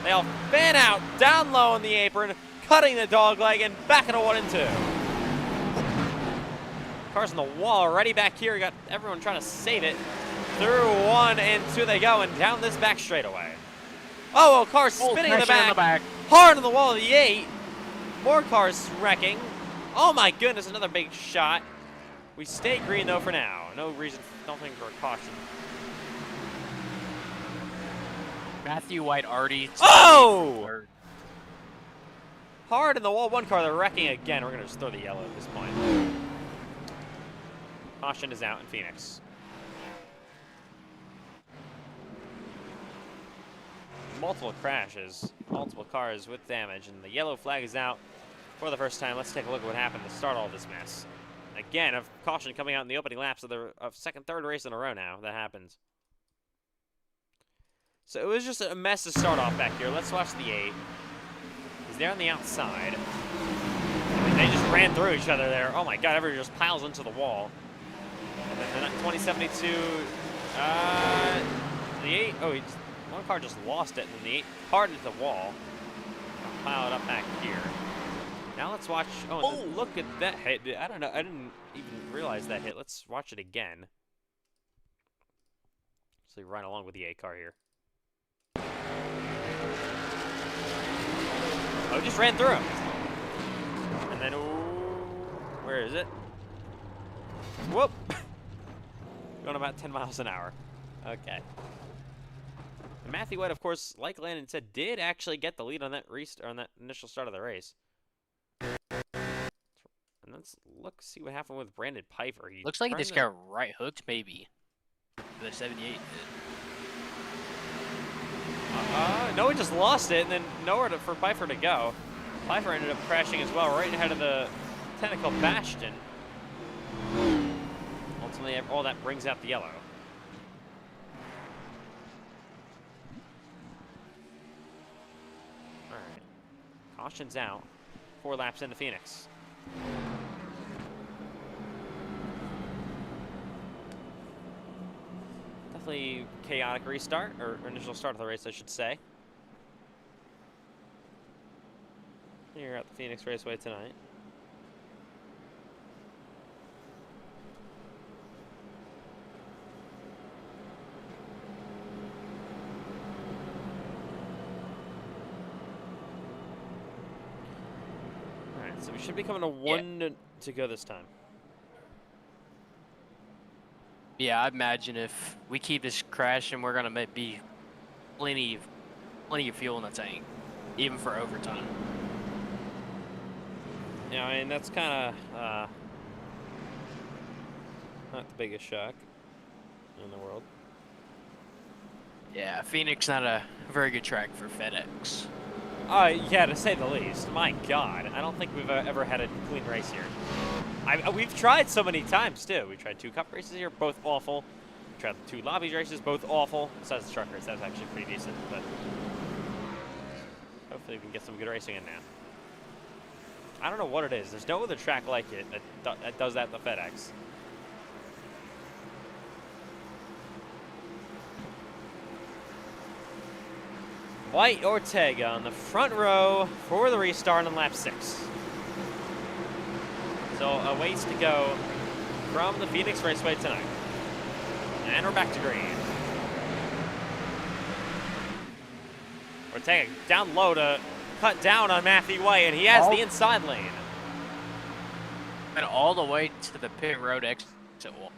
They all fan out down low on the apron, cutting the dog leg and back into 1 and 2. Cars on the wall already back here. Got everyone trying to save it. Through 1 and 2 they go, and down this back straightaway. Oh, cars spinning in the back. Hard on the wall of the 8. More cars wrecking. Oh my goodness, another big shot. We stay green though for now. No reason, don't think for a caution. Matthew White already. Oh! Hard in the wall, 1 car, they're wrecking again. We're gonna just throw the yellow at this point. Caution is out in Phoenix. Multiple crashes, multiple cars with damage, and the yellow flag is out for the first time. Let's take a look at what happened to start all this mess. Again, a caution coming out in the opening laps of the second, third race in a row now. That happens. So it was just a mess to start off back here. Let's watch the 8. He's there on the outside. And they just ran through each other there. Oh my god, everyone just piles into the wall. And then 2072, the 8, oh, one car just lost it, and then the 8 hard into the wall. Piled up back here. Now let's watch, oh, look at that hit. I don't know, I didn't even realize that hit. Let's watch it again. So right along with the 8 car here. Oh, just ran through him. And then, where is it? Whoop! Going about 10 miles an hour. Okay. And Matthew White, of course, like Landon said, did actually get the lead on that initial start of the race. And let's see what happened with Brandon Piper. Looks like he just got right hooked, maybe. The 78 did. No, he just lost it, and then nowhere for Piper to go. Pfeiffer ended up crashing as well, right ahead of the Tentacle Bastion. Ultimately, all that brings out the yellow. All right. Caution's out. 4 laps into Phoenix. Definitely chaotic restart, or initial start of the race, I should say. Here at the Phoenix Raceway tonight. All right, so we should be coming to 1 to go this time. Yeah, I imagine if we keep this crashing, we're gonna be plenty of fuel in the tank, even for overtime. Yeah, I mean, that's kind of not the biggest shock in the world. Yeah, Phoenix not a very good track for FedEx. Yeah, to say the least. My God, I don't think we've ever had a clean race here. We've tried so many times, too. We tried 2 cup races here, both awful. We tried 2 Lobbies races, both awful. Besides the truck race, that was actually pretty decent, but hopefully we can get some good racing in now. I don't know what it is. There's no other track like it that does that to FedEx. White Ortega on the front row for the restart on lap 6. So a ways to go from the Phoenix Raceway tonight. And we're back to green. Ortega down low to cut down on Matthew White, and he has the inside lane. And all the way to the pit road exit wall.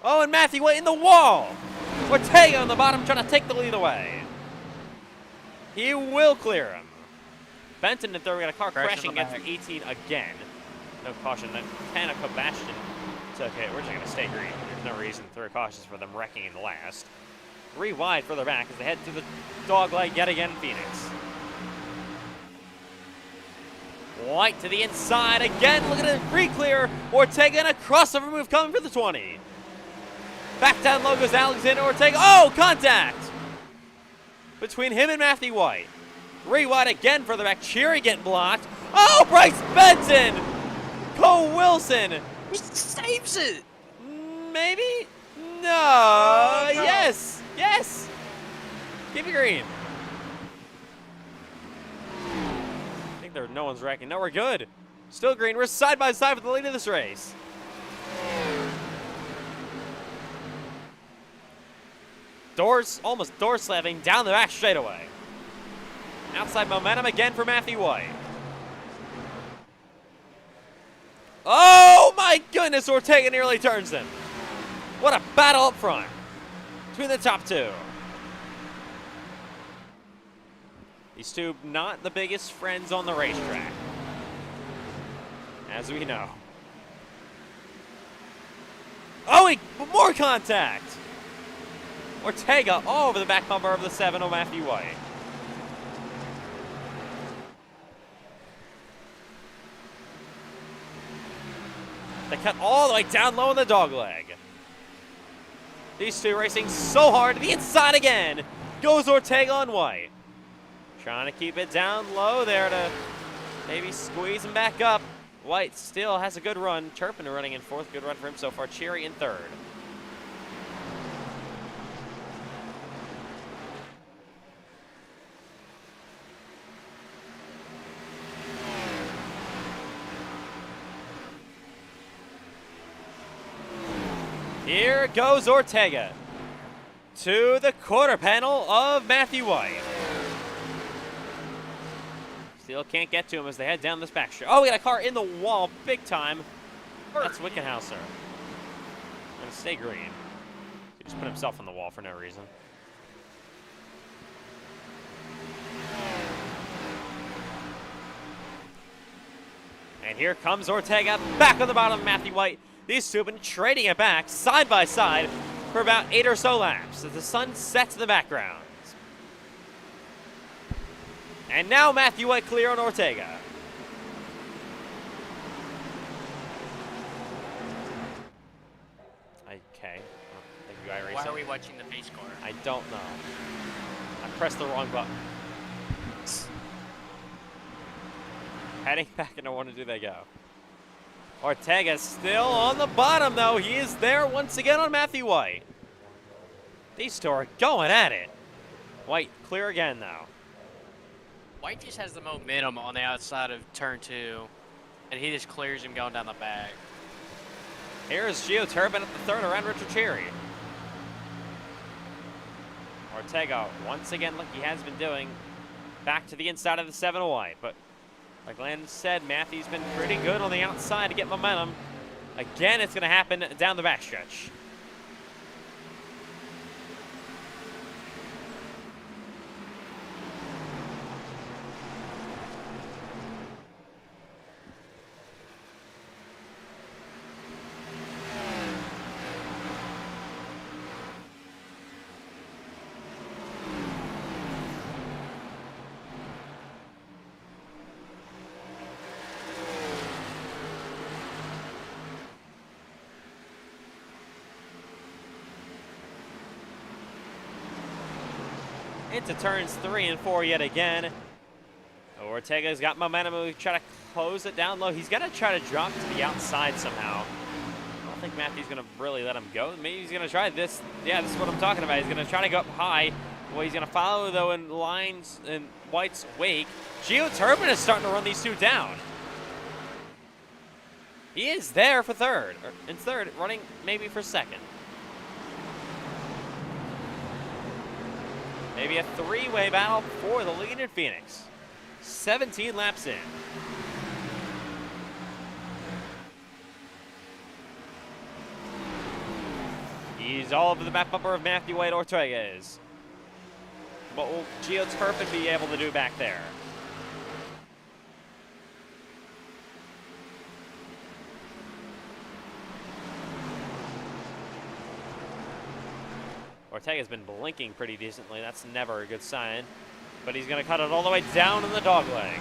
Oh, and Matthew White in the wall. Ortega on the bottom trying to take the lead away. He will clear him. Benton in third. We got a car crashing against 18 again. No caution. Tanaco Bastion. It's okay. We're just going to stay green. There's no reason to throw cautions for them wrecking in the last. 3 wide further back as they head to the dog leg yet again, Phoenix. White to the inside again. Look at it. Free clear. Ortega and a crossover move coming for the 20. Back down low goes Alexander Ortega. Oh, contact between him and Matthew White. 3 wide again further back. Cheery getting blocked. Oh, Bryce Benton! Cole Wilson! He saves it! Maybe? No! Yes! Yes! Keep it green. I think no one's wrecking. No, we're good. Still green. We're side by side with the lead of this race. Almost door slamming down the back straightaway. Outside momentum again for Matthew White. Oh my goodness, Ortega nearly turns him. What a battle up front between the top 2. These 2 not the biggest friends on the racetrack, as we know. Oh, more contact. Ortega all over the back bumper of the 7 on Matthew White. They cut all the way down low in the dog leg. These 2 racing so hard to the inside again. Goes Ortega on White. Trying to keep it down low there to maybe squeeze him back up. White still has a good run. Turpin running in 4th. Good run for him so far. Cheery in 3rd. Here goes Ortega to the quarter panel of Matthew White. Still can't get to him as they head down this back straight. Oh, we got a car in the wall big time. That's Wickenhauser. Gonna stay green. He just put himself on the wall for no reason. And here comes Ortega back on the bottom of Matthew White. These 2 have been trading it back side by side for about 8 or so laps as the sun sets in the background. And now Matthew White clear on Ortega. Thank you, iRacing. Why are we watching the pace car? I don't know. I pressed the wrong button. Heading back into 1 and 2 they go. Ortega still on the bottom, though. He is there once again on Matthew White. These two are going at it. White clear again, though. White just has the momentum on the outside of turn 2, and he just clears him going down the back. Here's Gio Turbin at the third around Richard Cherry. Ortega, once again, like he has been doing, back to the inside of the 7 White. But like Landon said, Matthew's been pretty good on the outside to get momentum. Again, it's going to happen down the backstretch. Into turns 3 and 4 yet again. Ortega's got momentum. We try to close it down low. He's going to try to drop to the outside somehow. I don't think Matthew's going to really let him go. Maybe he's going to try this. Yeah, this is what I'm talking about. He's going to try to go up high. Well, he's going to follow, though, in lines in White's wake. Gio Turbin is starting to run these two down. He is there for third. Or in third, running maybe for second. Maybe a three-way battle for the lead in Phoenix. 17 laps in. He's all over the back bumper of Matthew White. Ortega is. What will Gio Turbin be able to do back there? Ortega's been blinking pretty decently. That's never a good sign. But he's going to cut it all the way down in the dogleg.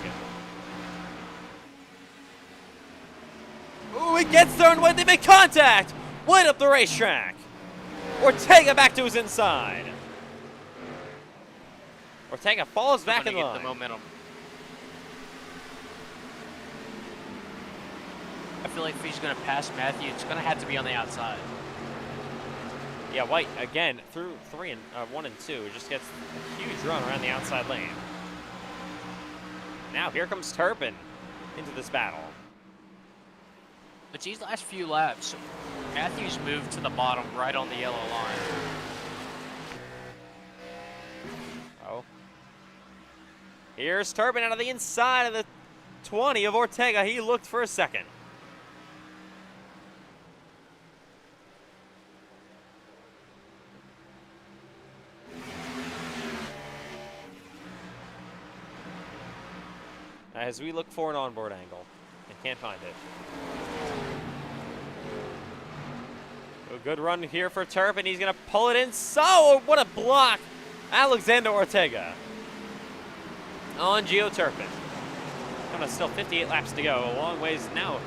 Ooh, he gets there and White. They make contact. White up the racetrack. Ortega back to his inside. Ortega falls back in line. The momentum. I feel like if he's going to pass Matthew, it's going to have to be on the outside. Yeah, White, again, through 1 and 2, just gets a huge run around the outside lane. Now here comes Turpin into this battle. But these last few laps, Matthews moved to the bottom right on the yellow line. Oh. Here's Turpin out of the inside of the 20 of Ortega. He looked for a second. As we look for an onboard angle and can't find it. A good run here for Turpin. He's going to pull it in. So, what a block. Alexander Ortega on Gio Turpin. Coming still 58 laps to go. A long ways now.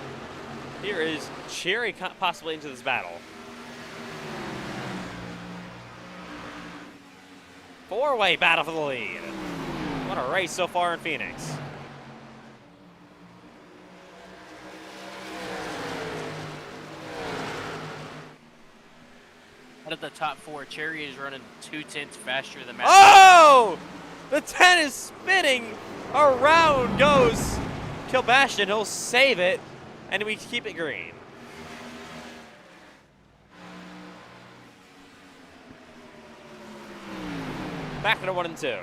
Here is Cherry possibly into this battle. Four-way battle for the lead. What a race so far in Phoenix. Out of the top 4, Cherry is running 2/10 faster than Matthew. Oh! The 10 is spinning. Around goes Kilbastion. He'll save it, and we keep it green. Back to 1 and 2.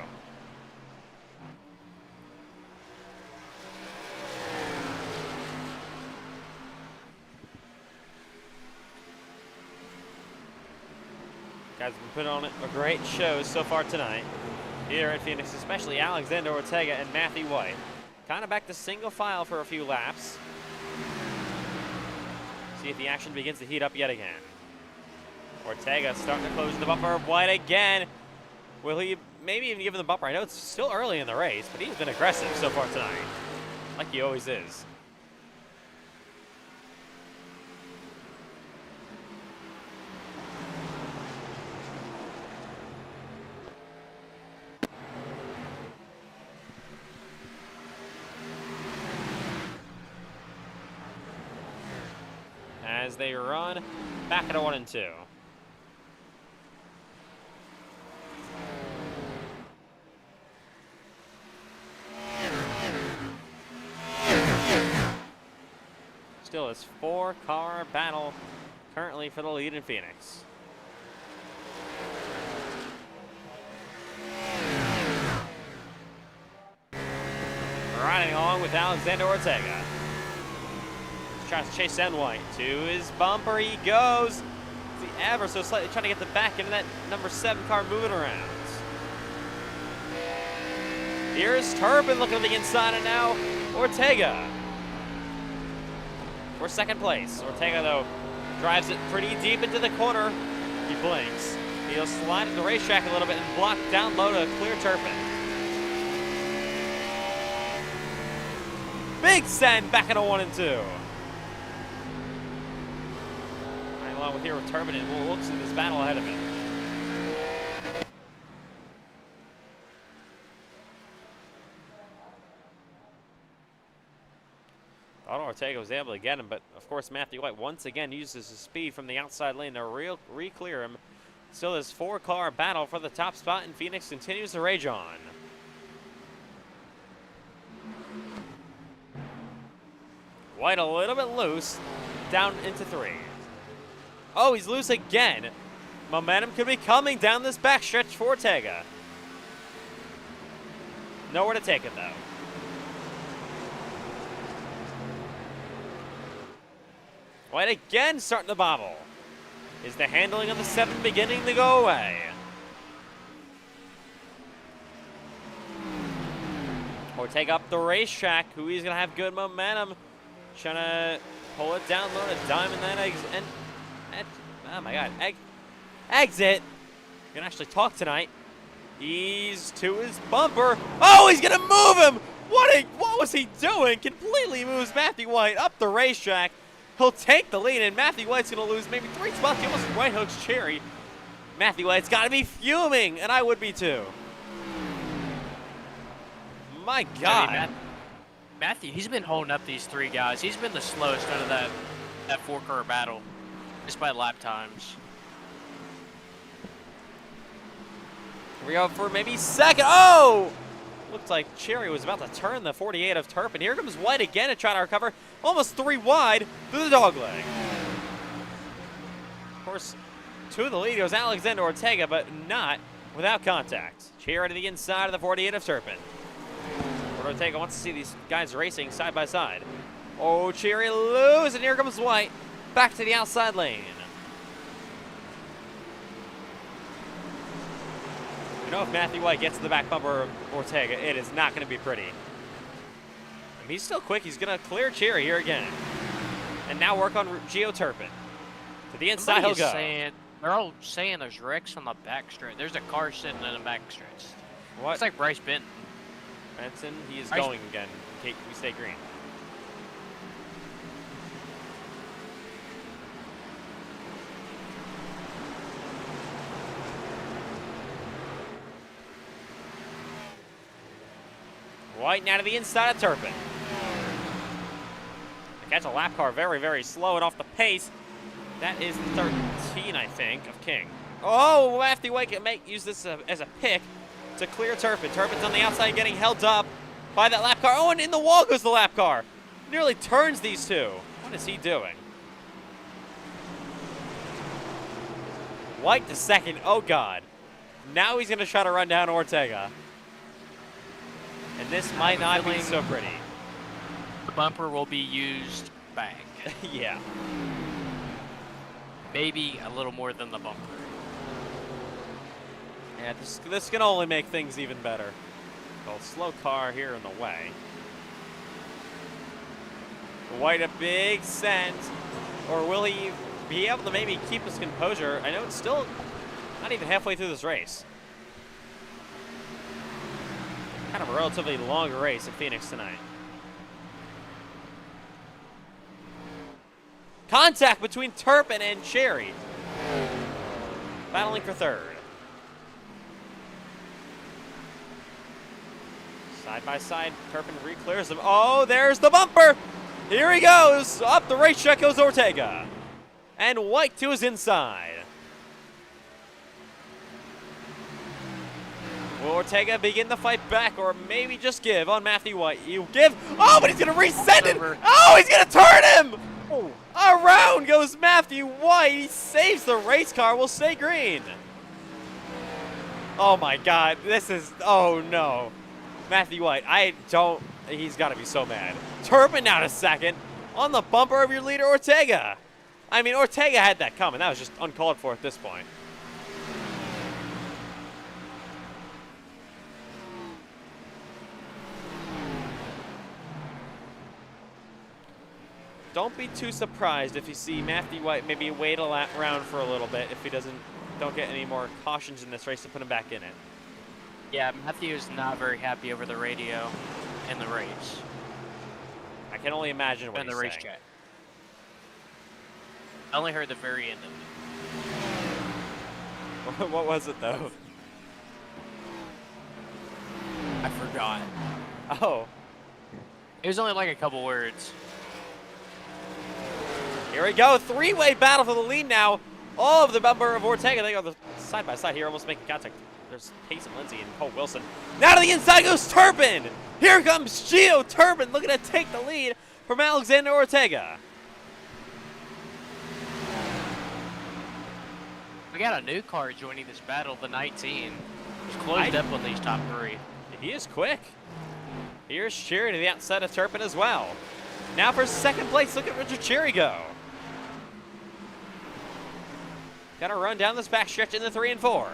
Guys have been putting on a great show so far tonight here at Phoenix, especially Alexander Ortega and Matthew White. Kind of back to single file for a few laps. See if the action begins to heat up yet again. Ortega starting to close the bumper of White again. Will he maybe even give him the bumper? I know it's still early in the race, but he's been aggressive so far tonight, like he always is. as they run back into 1 and 2. Still is 4-car battle currently for the lead in Phoenix. Riding along with Alexander Ortega. Tries to chase down White. To his bumper he goes. The ever so slightly trying to get the back end of that number 7 car moving around. Here's Turpin looking at the inside, and now Ortega for second place. Ortega, though, drives it pretty deep into the corner. He blinks. He'll slide at the racetrack a little bit and block down low to clear Turpin. Big send back into 1 and 2. Right along with here with Turpin, and looks at this battle ahead of him. Thought Ortega was able to get him, but of course Matthew White once again uses his speed from the outside lane to re-clear him. Still this 4-car battle for the top spot, and Phoenix continues to rage on. White a little bit loose, down into 3. Oh, he's loose again. Momentum could be coming down this backstretch for Ortega. Nowhere to take it, though. White again starting to bobble. Is the handling of the 7 beginning to go away? Ortega up the racetrack. Who he's going to have good momentum. Trying to pull it down low to diamond that exit. Oh my God. Exit. Can actually talk tonight. He's to his bumper. Oh, he's going to move him. What was he doing? Completely moves Matthew White up the racetrack. He'll take the lead, and Matthew White's going to lose maybe 3 spots. He almost right hooks Cherry. Matthew White's got to be fuming, and I would be too. My God. I mean, Matthew, he's been holding up these 3 guys. He's been the slowest out of that 4-car battle, just by lap times. Here we go for maybe second. Oh! Looked like Cherry was about to turn the 48 of Turpin. Here comes White again to try to recover. Almost 3 wide through the dogleg. Of course, to the lead goes Alexander Ortega, but not without contact. Cherry to the inside of the 48 of Turpin. Ortega wants to see these guys racing side by side. Oh, Cherry loose, and here comes White. Back to the outside lane. You know, if Matthew White gets to the back bumper of Ortega, it is not going to be pretty. I mean, he's still quick. He's going to clear Cherry here again. And now work on Gio Turpin. To the inside he'll go. They're all saying there's wrecks on the backstretch. There's a car sitting in the backstretch. What? It's like Bryce Benton. Benson, he is going again. We stay green. White now to the inside of Turpin. They catch a lap car very, very slow and off the pace. That is 13, I think, of King. Oh, Matthew White can use this as a pick to clear Turpin. Turpin's on the outside getting held up by that lap car. Oh, and in the wall goes the lap car. Nearly turns these two. What is he doing? White to second. Oh, God. Now he's going to try to run down Ortega. And this might not be so pretty. The bumper will be used back. Yeah. Maybe a little more than the bumper. Yeah, this can only make things even better. Well, slow car here in the way. White a big send. Or will he be able to maybe keep his composure? I know it's still not even halfway through this race. Kind of a relatively long race in Phoenix tonight. Contact between Turpin and Cherry. Battling for third. Side by side, Turpin re-clears them. Oh, there's the bumper! Here he goes! Up the racetrack goes Ortega. And White to his inside. Will Ortega begin the fight back, or maybe just give on Matthew White? You give. Oh, but he's going to resend it. Oh, he's going to turn him. Oh. Around goes Matthew White. He saves the race car. We'll stay green. Oh, my God. This is. Oh, no. Matthew White. He's got to be so mad. Turpin down a second on the bumper of your leader, Ortega. I mean, Ortega had that coming. That was just uncalled for at this point. Don't be too surprised if you see Matthew White maybe wait around for a little bit if he don't get any more cautions in this race to put him back in it. Yeah, Matthew is not very happy over the radio in the race. I can only imagine what in he's the race saying. chat. I only heard the very end of it. What was it though? I forgot. Oh. It was only like a couple words. Here we go, three-way battle for the lead now. All of the bumper of Ortega. They go side by side here, almost making contact. There's Payson Lindsay and Cole Wilson. Now to the inside goes Turpin. Here comes Gio Turpin looking to take the lead from Alexander Ortega. We got a new car joining this battle, the 19. He's closed up on these top three. He is quick. Here's Cherry to the outside of Turpin as well. Now for second place, look at Richard Cherry go. Got to run down this back stretch in the 3 and 4.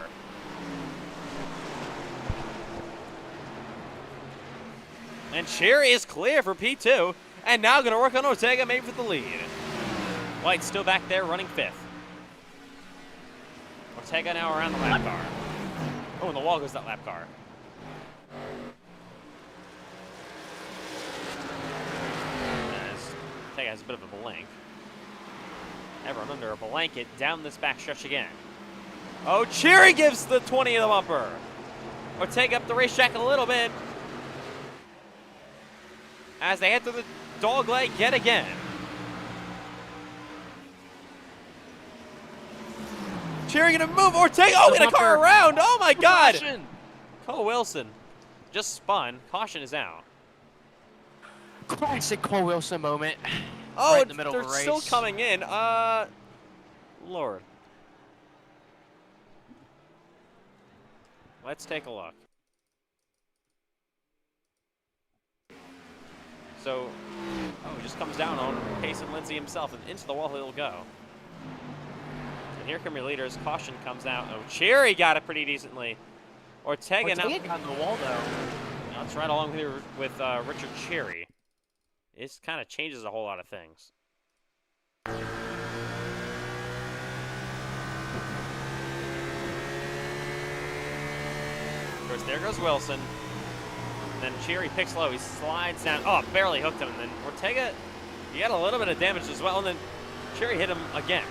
And Cherry is clear for P2. And now going to work on Ortega, maybe for the lead. White's still back there running 5th. Ortega now around the lap car. Oh, and the wall goes that lap car. Ortega has a bit of a blank. Everyone under a blanket down this back stretch again. Oh, Cherry gives the 20 of the bumper. Ortega up the racetrack a little bit as they head through the dog leg yet again. Cherry gonna move. Ortega, oh, get a car around. Oh my God. Caution. Cole Wilson just spun. Caution is out. Classic Cole Wilson moment. Oh, right in the middle they're of the race. still coming in. Lord. Let's take a look. So, he just comes down on Payson Lindsay himself, and into the wall he'll go. And here come your leaders. Caution comes out. Oh, Cherry got it pretty decently. Ortega now. got on the wall though. Now it's right along here with Richard Cherry. This kind of changes a whole lot of things. Of course, there goes Wilson. And then Cherry picks low. He slides down. Oh, barely hooked him. And then Ortega, he had a little bit of damage as well. And then Cherry hit him again.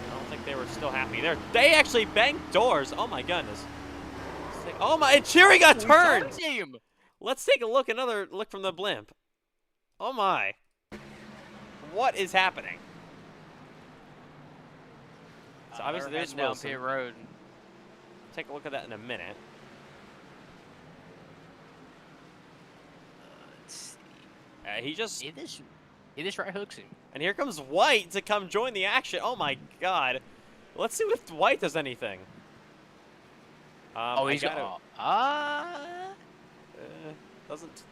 I don't think they were still happy there. They actually banged doors. Oh, my goodness. Oh, my. And Cherry got turned. Let's take a look. Another look from the blimp. Oh, my. What is happening? So obviously there's down Wilson. Pit Road. Take a look at that in a minute. Let's He just... see. He just right hooks him. And here comes White to come join the action. Oh, my God. Let's see if White does anything. Oh, he's... Doesn't...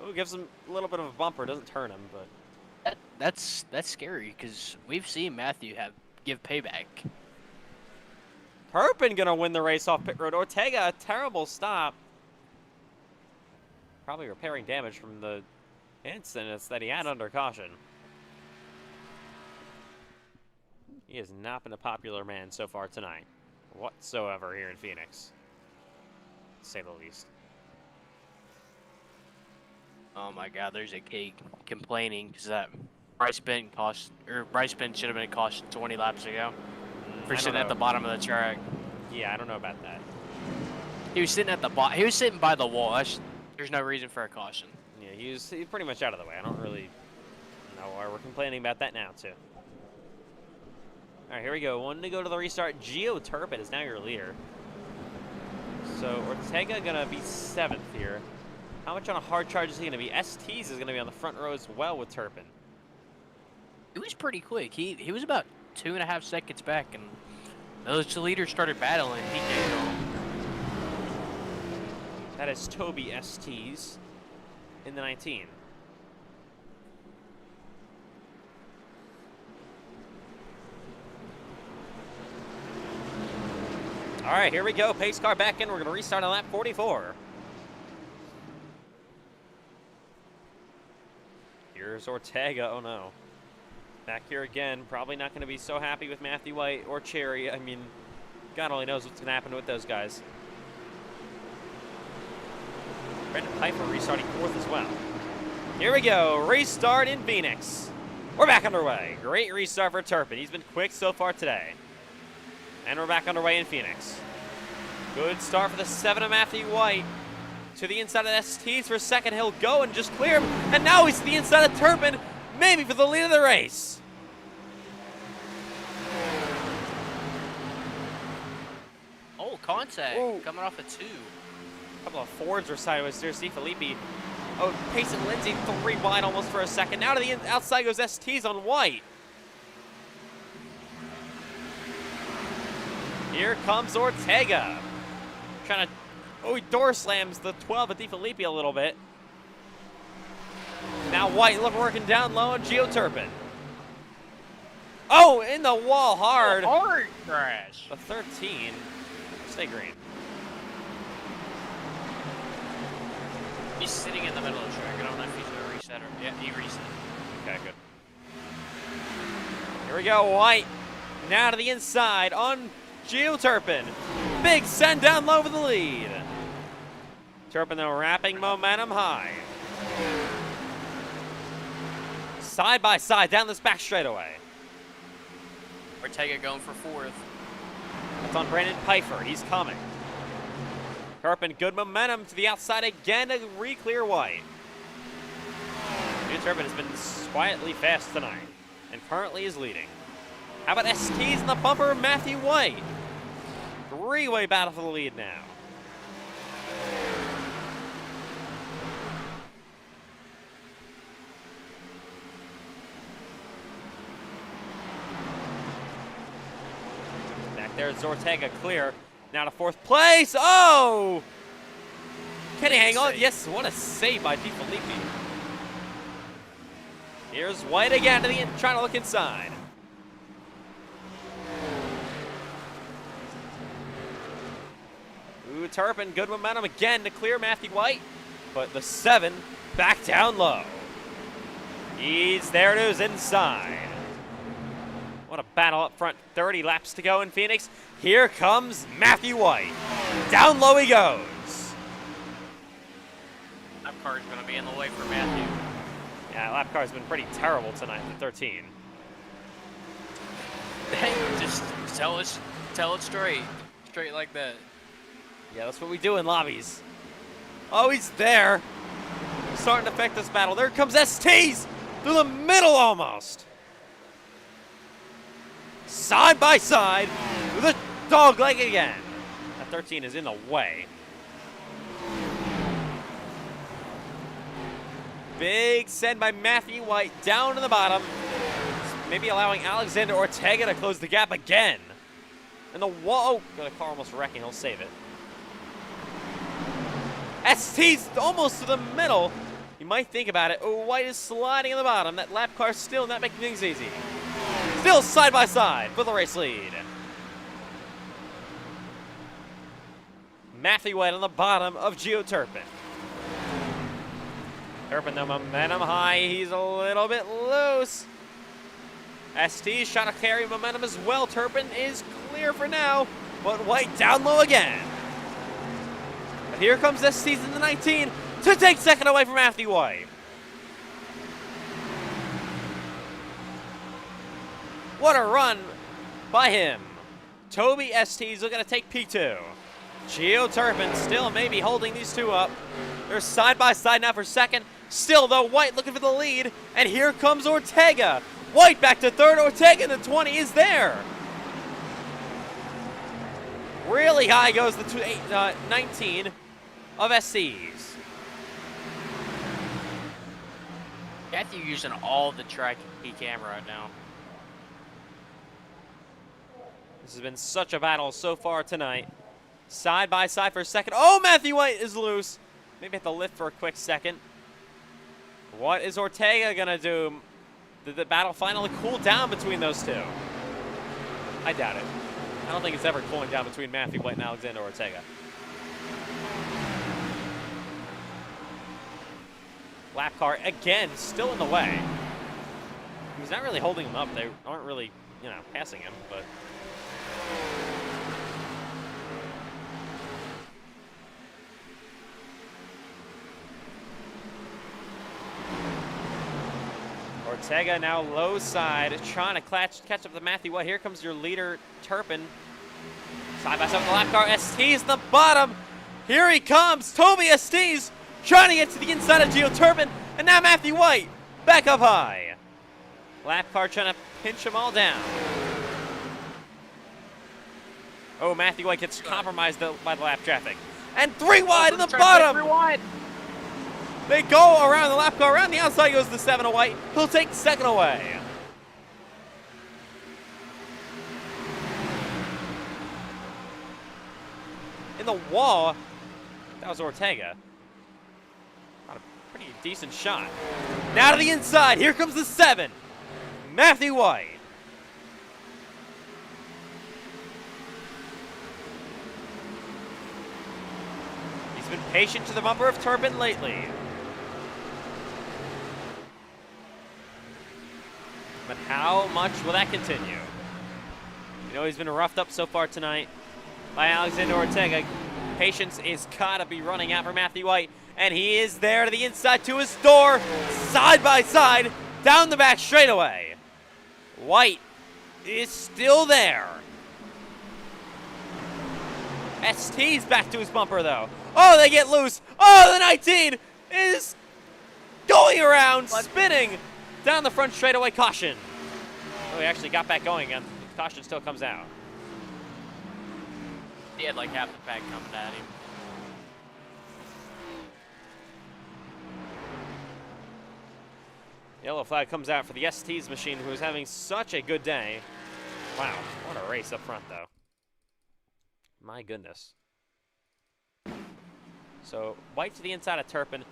oh, gives him a little bit of a bumper. Doesn't turn him, but... That's scary, because we've seen Matthew give payback. Turpin gonna win the race off pit road. Ortega, a terrible stop. Probably repairing damage from the incidents that he had under caution. He has not been a popular man so far tonight, whatsoever here in Phoenix, to say the least. Oh my God, there's a cake complaining because that Bryce Benton should have been cautioned 20 laps ago for sitting at the bottom of the track. Yeah, I don't know about that. He was sitting at the bottom. He was sitting by the wall. There's no reason for a caution. Yeah, he's pretty much out of the way. I don't really know Oh, we're complaining about that now, too. All right, here we go. One to go to the restart. Geo Turpin is now your leader. So Ortega gonna be 7th here. How much on a hard charge is he gonna be? STs is gonna be on the front row as well with Turpin. He was pretty quick. He was about 2.5 seconds back, and those two leaders started battling. He did it all. That is Toby STs in the 19. All right, here we go. Pace car back in. We're going to restart on lap 44. Here's Ortega. Oh, no. Back here again. Probably not going to be so happy with Matthew White or Cherry. I mean, God only knows what's going to happen with those guys. Brendan Piper restarting 4th as well. Here we go. Restart in Phoenix. We're back underway. Great restart for Turpin. He's been quick so far today. And we're back underway in Phoenix. Good start for the 7 of Matthew White. To the inside of STs for a second. He'll go and just clear him. And now he's to the inside of Turpin. Maybe for the lead of the race. Oh, contact. Ooh. Coming off a 2. A couple of Fords were sideways there. See Filippi. Oh, Pace and Lindsay 3 wide almost for a second. Now to the outside goes STs on White. Here comes Ortega. Trying to, oh, he door slams the 12 at DeFilippi a little bit. Now White working down low on Geo Turpin. Oh, in the wall hard. Hard crash. A 13. Stay green. He's sitting in the middle of the track. I don't know if he's going to reset or... Yeah, he reset. Okay, good. Here we go, White. Now to the inside on Geo Turpin. Big send down low for the lead. Turpin, though, wrapping momentum high. Side by side down this back straightaway. Ortega going for 4th. That's on Brandon Pfeiffer. He's coming. Turpin, good momentum to the outside again to re-clear White. Geo Turpin has been quietly fast tonight and currently is leading. How about STs in the bumper of Matthew White? 3-way battle for the lead now. Back there, it's Ortega clear. Now to 4th place. Oh! Can he hang on? Yes, what a save by DeFilippi. Here's White again to the end, trying to look inside. Ooh, Turpin, good momentum again to clear Matthew White. But the 7 back down low. There it is inside. What a battle up front. 30 laps to go in Phoenix. Here comes Matthew White. Down low he goes. Lap car is going to be in the way for Matthew. Yeah, lap car's been pretty terrible tonight at 13. Just tell it straight. Straight like that. Yeah, that's what we do in lobbies. Oh, he's there. He's starting to affect this battle. There comes STs through the middle almost. Side by side with a dog leg again. That 13 is in the way. Big send by Matthew White down to the bottom. Maybe allowing Alexander Ortega to close the gap again. And the wall, oh, got a car almost wrecking, he'll save it. ST's almost to the middle. You might think about it. Oh, White is sliding in the bottom. That lap car still not making things easy. Still side by side for the race lead. Matthew White on the bottom of Geo Turpin. Turpin, the momentum high. He's a little bit loose. ST shot to carry momentum as well. Turpin is clear for now, but White down low again. But here comes ST's in the 19 to take second away from Matthew White. What a run by him. Toby ST's looking to take P2. Geo Turpin still maybe holding these two up. They're side by side now for second. Still, though, White looking for the lead, and here comes Ortega. White back to third, Ortega in the 20 is there. Really high goes the 19 of SCs. Matthew using all the track camera right now. This has been such a battle so far tonight. Side by side for a second. Oh, Matthew White is loose. Maybe have to lift for a quick second. What is Ortega gonna do? Did the battle finally cool down between those two? I doubt it. I don't think it's ever cooling down between Matthew White and Alexander Ortega. Lap car again, still in the way. He's not really holding him up. They aren't really, you know, passing him, but. Ortega now low side, trying to catch up to Matthew White. Here comes your leader, Turpin. Side by side with the lap car. ST's the bottom. Here he comes. Toby ST's trying to get to the inside of Gio Turpin. And now Matthew White back up high. Lap car trying to pinch them all down. Oh, Matthew White gets compromised by the lap traffic. And 3 wide in the bottom. 3 wide. They go around the lap car. Around the outside goes the 7 of White. He'll take the second away. In the wall, that was Ortega. Got a pretty decent shot. Now to the inside. Here comes the 7. Matthew White. He's been patient to the bumper of Turpin lately. But how much will that continue? You know, he's been roughed up so far tonight by Alexander Ortega. Patience is gotta be running out for Matthew White, and he is there to the inside to his door, side by side, down the back straightaway. White is still there. ST's back to his bumper though. Oh, they get loose. Oh, the 19 is going around, spinning down the front straightaway. Caution. Oh, he actually got back going again. Caution still comes out. He had like half the pack coming at him. Yellow flag comes out for the ST's machine, who is having such a good day. Wow, what a race up front, though. My goodness. So, White to the inside of Turpin.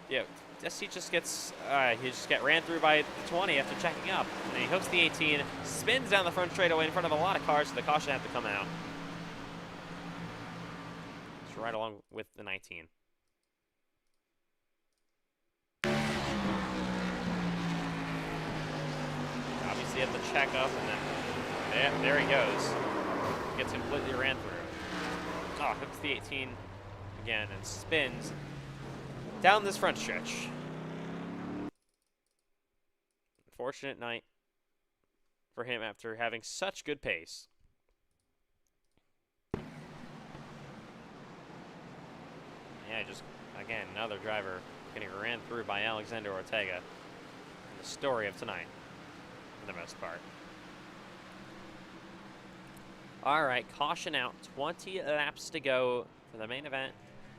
Yeah, ST just gets, he just got ran through by the 20 after checking up. And he hooks the 18, spins down the front straightaway in front of a lot of cars, so the caution have to come out. It's right along with the 19. Obviously at the checkup, and then there he goes. Gets completely ran through. Oh, hooks the 18 again and spins down this front stretch. Unfortunate night for him after having such good pace. Yeah, just, again, another driver getting ran through by Alexander Ortega. The story of tonight, for the most part. All right, caution out. 20 laps to go for the main event.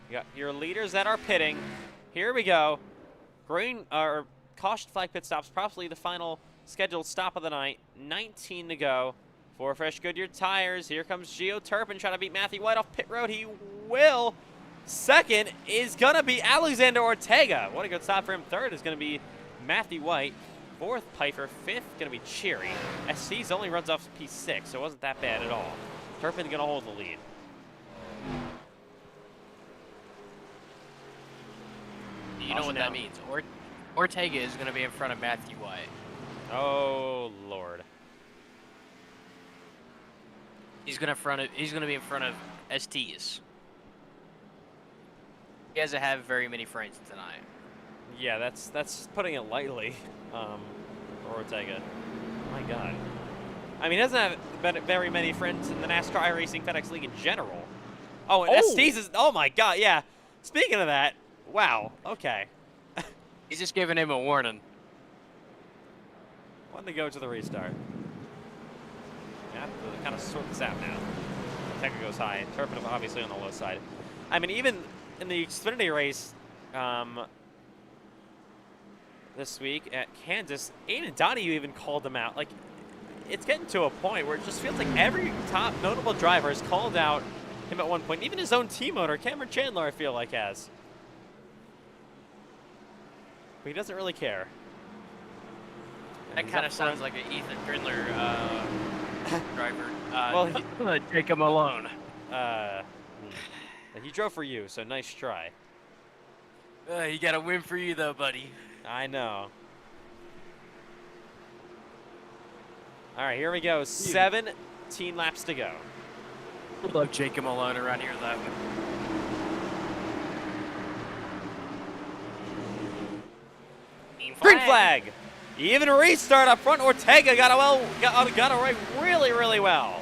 You got your leaders that are pitting. Here we go. Green, or caution flag pit stops, probably the final scheduled stop of the night. 19 to go. 4 fresh Goodyear tires. Here comes Gio Turpin trying to beat Matthew White off pit road. He will. Second is going to be Alexander Ortega. What a good stop for him. Third is going to be Matthew White. Fourth, Pfeiffer. Fifth, going to be Cheery. SC's only runs off P6, so it wasn't that bad at all. Turpin going to hold the lead. You know what that means. Ortega is going to be in front of Matthew White. Oh, Lord. He's going to be in front of STs. He doesn't have very many friends tonight. Yeah, that's putting it lightly, for Ortega. My God. I mean, he doesn't have very many friends in the NASCAR iRacing FedEx League in general. Oh, and ST's is, oh my God, yeah. Speaking of that, wow, okay. He's just giving him a warning. One to go to the restart. Yeah, to kind of sort this out now. Ortega goes high. Turpin obviously on the low side. I mean, even in the Xfinity race this week at Kansas, Aiden Donahue even called him out. Like, it's getting to a point where it just feels like every top notable driver has called out him at one point. Even his own team owner, Cameron Chandler, I feel like has. But he doesn't really care. That kind of sounds like an Ethan Grindler driver. Well, take him alone. He drove for you, so nice try. He got a win for you, though, buddy. I know. All right, here we go. 17 laps to go. Love Jacob Malone around here, though. Green flag. Even restart up front. Ortega got away really, really well.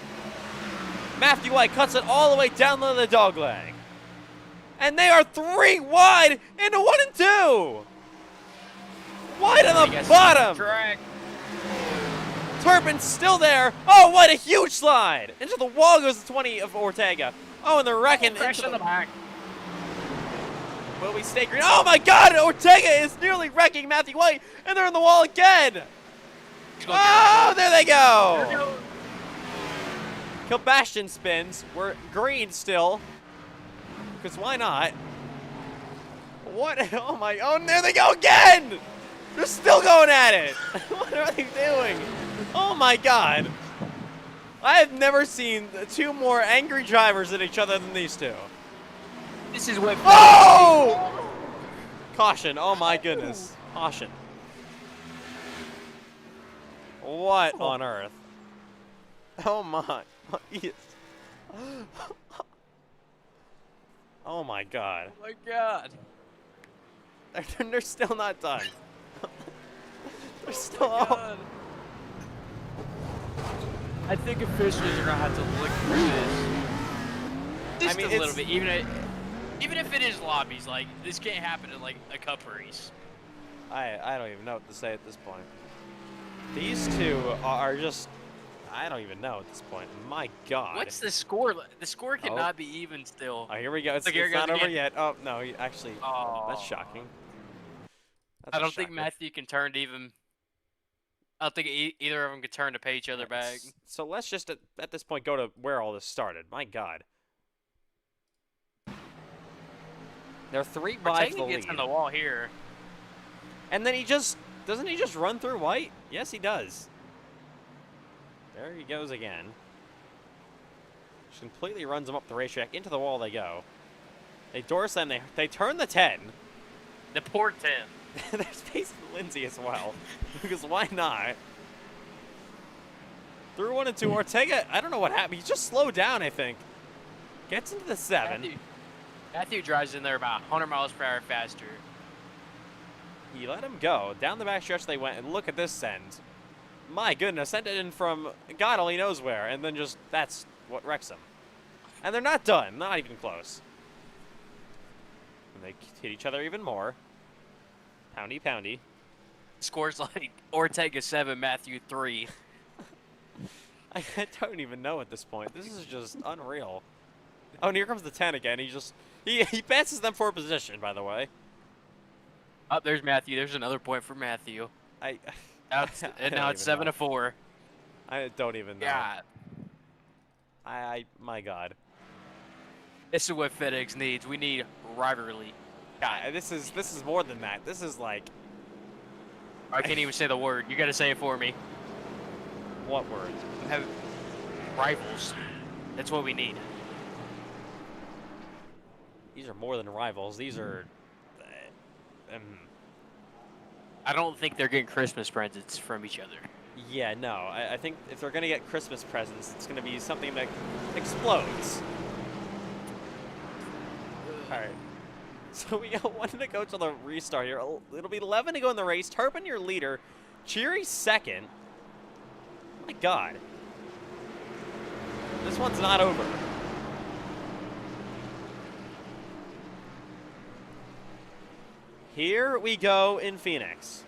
Matthew White cuts it all the way down to the dog leg. And they are 3 wide into 1 and 2. White on the bottom. Turpin's still there. Oh, what a huge slide. Into the wall goes the 20 of Ortega. Oh, and they're wrecking into the back. Will we stay green? Oh my God! Ortega is nearly wrecking Matthew White, and they're in the wall again. Oh, there they go. Sebastian spins. We're green still, because why not? What? Oh my! Oh, and there they go again. They're still going at it. What are they doing? Oh my God! I have never seen 2 more angry drivers at each other than these 2. This is what. Oh! Caution! Oh my goodness! Caution! What on earth? Oh my! Yes. Oh my God! Oh my God! They're still not done. They're still. Oh I think officials are gonna have to look through this. Just a little bit, even if it is lobbies, like this can't happen in like a cup race. I don't even know what to say at this point. These 2 are just, I don't even know at this point. My God. What's the score? The score cannot be even still. Oh, here we go. It's not over yet. Oh no, actually, that's shocking. I don't think Matthew can turn to even. I don't think either of them can turn to pay each other back. So let's just at this point go to where all this started. My God. They're 3 by the lead. Gets on the wall here. And then doesn't he just run through White? Yes, he does. There he goes again. Just completely runs him up the racetrack. Into the wall they go. They door slam. They turn the 10. The poor 10. They're spacing Lindsay as well. Because why not? Through 1 and 2. Ortega, I don't know what happened. He just slowed down, I think. Gets into the 7. Matthew drives in there about 100 miles per hour faster. He let him go. Down the back stretch they went, and look at this send. My goodness, sent it in from God only knows where, and then just, that's what wrecks them. And they're not done. Not even close. And they hit each other even more. Poundy, poundy. Scores like Ortega 7, Matthew 3. I don't even know at this point. This is just unreal. Oh, and here comes the 10 again. He passes them for a position, by the way. Oh, there's Matthew. There's another point for Matthew. Now it's 7-4. I don't even know. God. My God. This is what FedEx needs. We need rivalry. God, this is more than that. This is like. I can't even say the word. You got to say it for me. What word? Have rivals. That's what we need. These are more than rivals. These are. I don't think they're getting Christmas presents from each other. Yeah, no. I think if they're gonna get Christmas presents, it's gonna be something that explodes. All right. So we got 1 to go to the restart here. It'll be 11 to go in the race. Turpin, your leader. Cheery second. My God. This one's not over. Here we go in Phoenix.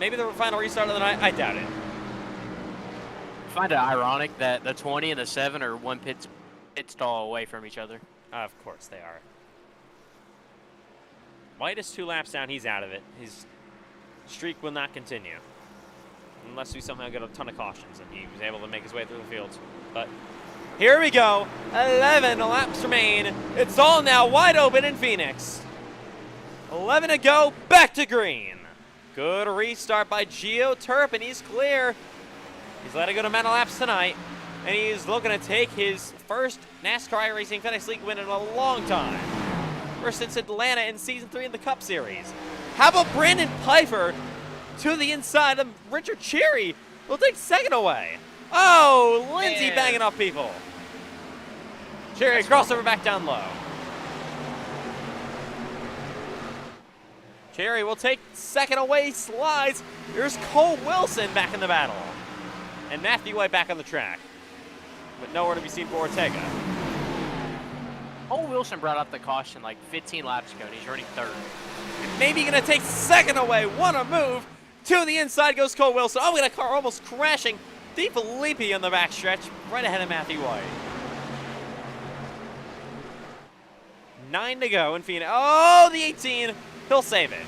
Maybe the final restart of the night? I doubt it. I find it ironic that the 20 and the 7 are one pit stall away from each other. Of course they are. White is 2 laps down. He's out of it. His streak will not continue. Unless we somehow get a ton of cautions and he was able to make his way through the fields. But here we go. 11 laps remain. It's all now wide open in Phoenix. 11 to go. Back to green. Good restart by Gio Turpin. He's clear. He's let it go to amount of laps tonight. And he's looking to take his first NASCAR iRacing FedEx League win in a long time. First since Atlanta in Season 3 of the Cup Series. How about Brandon Pfeiffer to the inside of Richard Cherry? Will take second away. Oh, Lindsay banging off people. Cherry crossover back down low. Cherry will take second away, slides. Here's Cole Wilson back in the battle. And Matthew White back on the track. But nowhere to be seen for Ortega. Cole Wilson brought up the caution like 15 laps ago, and he's already third. Maybe going to take second away. What a move. To the inside goes Cole Wilson. Oh, we got a car almost crashing. DeFilippi on the backstretch, right ahead of Matthew White. 9 to go in Phoenix. Oh, the 18. He'll save it.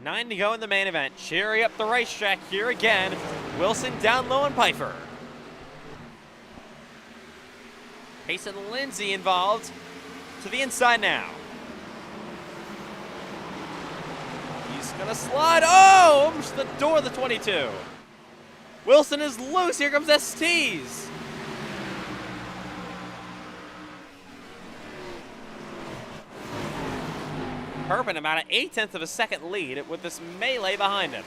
Nine to go in the main event. Cherry up the racetrack here again. Wilson down low on Pfeiffer. Pace and Lindsay involved. To the inside now. He's gonna slide. Oh, almost the door of the 22. Wilson is loose. Here comes STs. Turpin about an 0.8 of a second lead with this melee behind him.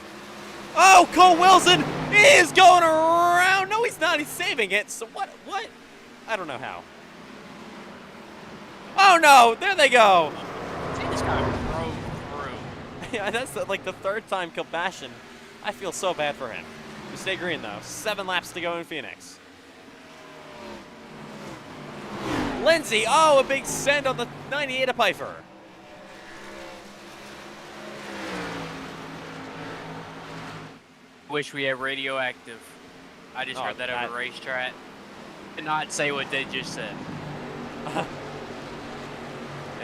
Oh, Cole Wilson is going around. No, he's not. He's saving it. So what? I don't know how. Oh, no. There they go. See, this guy drove through. Yeah, that's like the third time Kilbashin. I feel so bad for him. We stay green, though. 7 laps to go in Phoenix. Lindsay. Oh, a big send on the 98 of Pfeiffer. Wish we had radioactive. I just heard that over racetrack. Did not say what they just said. Yeah,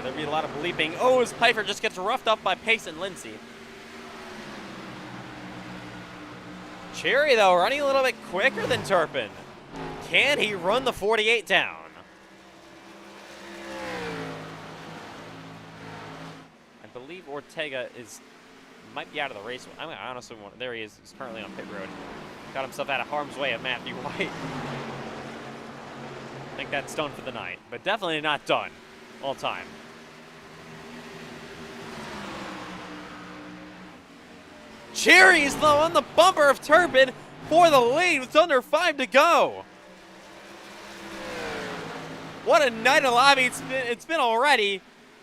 there'd be a lot of bleeping. Oh, as Pfeiffer just gets roughed up by Pace and Lindsay. Cherry, though, running a little bit quicker than Turpin. Can he run the 48 down? I believe Ortega might be out of the race. I mean, I honestly want. There he is. He's currently on pit road. Got himself out of harm's way of Matthew White. I think that's done for the night, but definitely not done all time. Cherry's though on the bumper of Turpin for the lead with under 5 to go. What a night of lobby it's been already.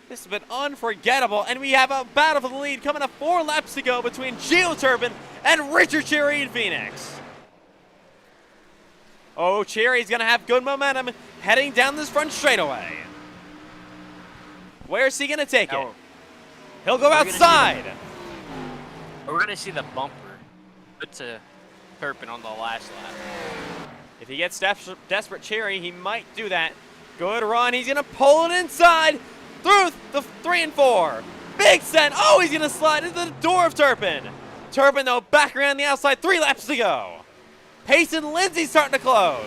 This has been unforgettable, and we have a battle for the lead coming up 4 laps to go between Gio Turpin and Richard Cherry in Phoenix. Oh, Cherry's gonna have good momentum heading down this front straightaway. Where's he gonna take it? He'll go outside. We're gonna see the bumper put to Turpin on the last lap. If he gets desperate Cherry, he might do that. Good run. He's gonna pull it inside. Through the 3 and 4. Big send. Oh, he's going to slide into the door of Turpin. Turpin, though, back around the outside. 3 laps to go. Pace and Lindsay starting to close.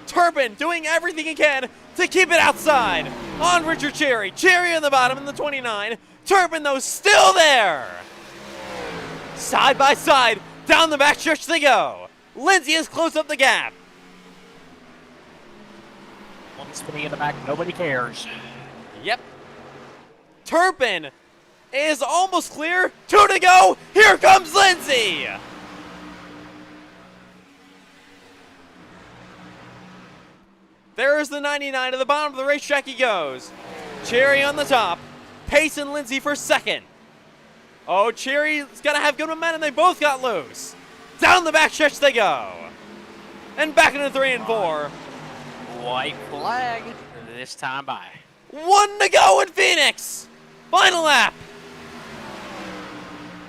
Turpin doing everything he can to keep it outside on Richard Cherry. Cherry on the bottom in the 29. Turpin, though, still there. Side by side, down the backstretch they go. Lindsay has closed up the gap. One spinning in the back, nobody cares. Yep. Turpin is almost clear. 2 to go. Here comes Lindsay. There's the 99 to the bottom of the racetrack he goes. Cherry on the top. Pace and Lindsay for second. Oh, Cherry's got to have good momentum. They both got loose. Down the backstretch they go. And back into 3 and 4. White flag. This time by. 1 to go in Phoenix. Final lap.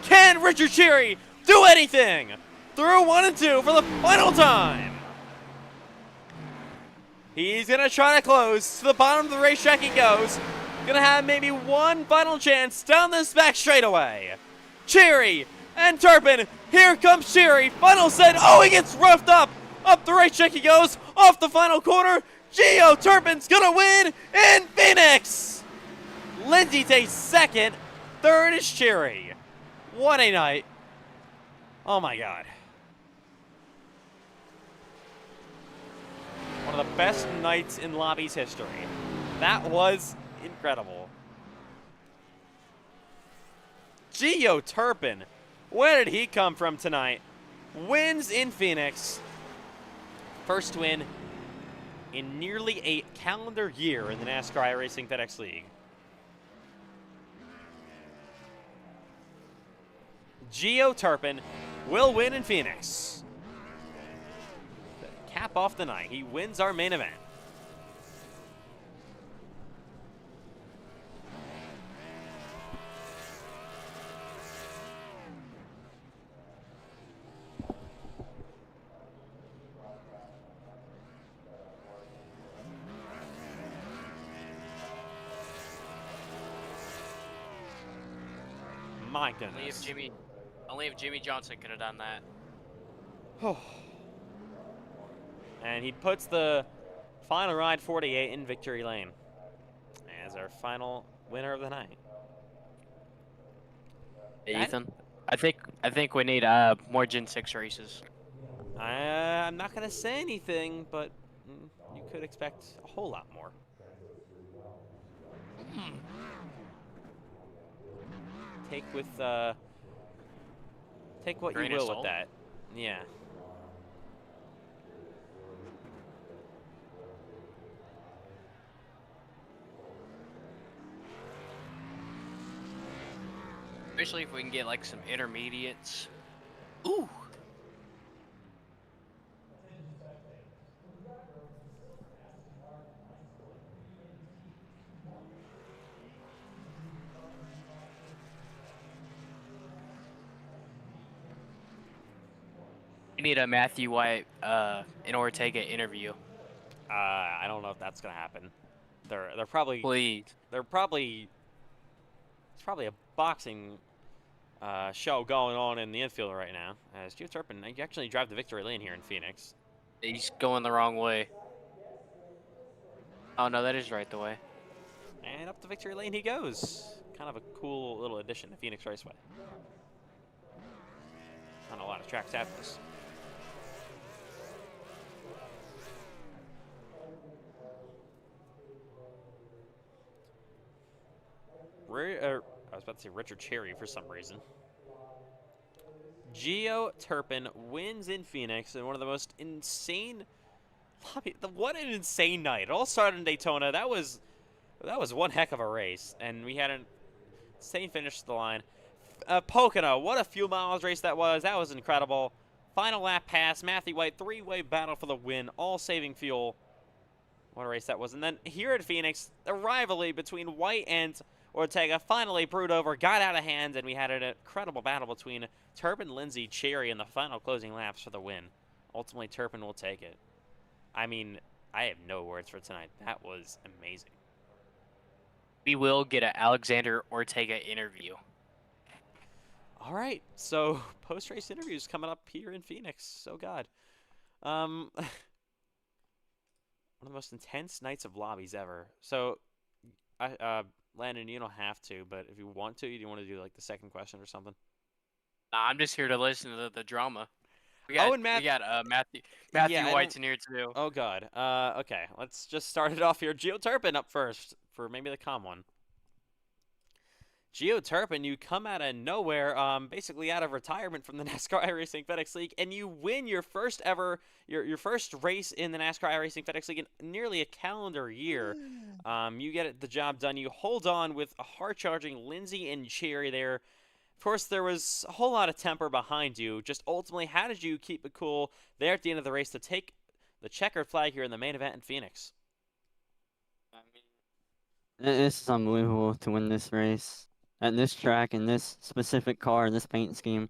Can Richard Cherry do anything? Through 1 and 2 for the final time. He's going to try to close. To the bottom of the racetrack he goes. Going to have maybe one final chance down this back straightaway. Cherry and Turpin. Here comes Cherry. Final set. Oh, he gets roughed up. Up the racetrack he goes. Off the final corner. Gio Turpin's going to win in Phoenix. Lindsay takes second. Third is Cherry. What a night. Oh, my God. One of the best nights in Lobbies history. That was incredible. Gio Turpin, where did he come from tonight? Wins in Phoenix. First win in nearly a calendar year in the NASCAR iRacing FedEx League. Gio Turpin will win in Phoenix. Cap off the night. He wins our main event. My goodness. Only if Jimmy Johnson could have done that. And he puts the final ride 48 in victory lane as our final winner of the night. Hey, Ethan, I think we need more Gen 6 races. I'm not gonna say anything, but you could expect a whole lot more. Take what you will with that. Yeah. Especially if we can get like some intermediates. Ooh. We need a Matthew White and Ortega interview. I don't know if that's gonna happen. They're probably Please. it's probably a boxing show going on in the infield right now. As Gio Turpin, you actually drive the victory lane here in Phoenix. He's going the wrong way. Oh no, that is right the way. And up the victory lane he goes. Kind of a cool little addition to Phoenix Raceway. Not a lot of tracks have this. I was about to say Richard Cherry for some reason. Gio Turpin wins in Phoenix in one of the most insane what an insane night. It all started in Daytona. That was one heck of a race, and we had an insane finish to the line. Pocono, what a few miles race that was. That was incredible. Final lap pass, Matthew White, three-way battle for the win, all saving fuel. What a race that was. And then here at Phoenix, the rivalry between White and Ortega finally brewed over, got out of hand, and we had an incredible battle between Turpin, Lindsay, Cherry in the final closing laps for the win. Ultimately, Turpin will take it. I mean, I have no words for tonight. That was amazing. We will get an Alexander Ortega interview. All right, so post-race interviews coming up here in Phoenix. Oh, God. One of the most intense nights of Lobbies ever. So, Landon, you don't have to, but if you want to, do you want to do like the second question or something? Nah, I'm just here to listen to the drama. We got Matthew Yeah, White's in here too. Oh, God. Okay, let's just start it off here. Gio Turpin up first for maybe the calm one. Gio Turpin, you come out of nowhere, basically out of retirement from the NASCAR iRacing FedEx League, and you win your first ever, your first race in the NASCAR iRacing FedEx League in nearly a calendar year. You get the job done. You hold on with a hard-charging Lindsay and Cherry there Of course, there was a whole lot of temper behind you. Just ultimately, how did you keep it cool there at the end of the race to take the checkered flag here in the main event in Phoenix? This is unbelievable to win this race at this track in this specific car, this paint scheme.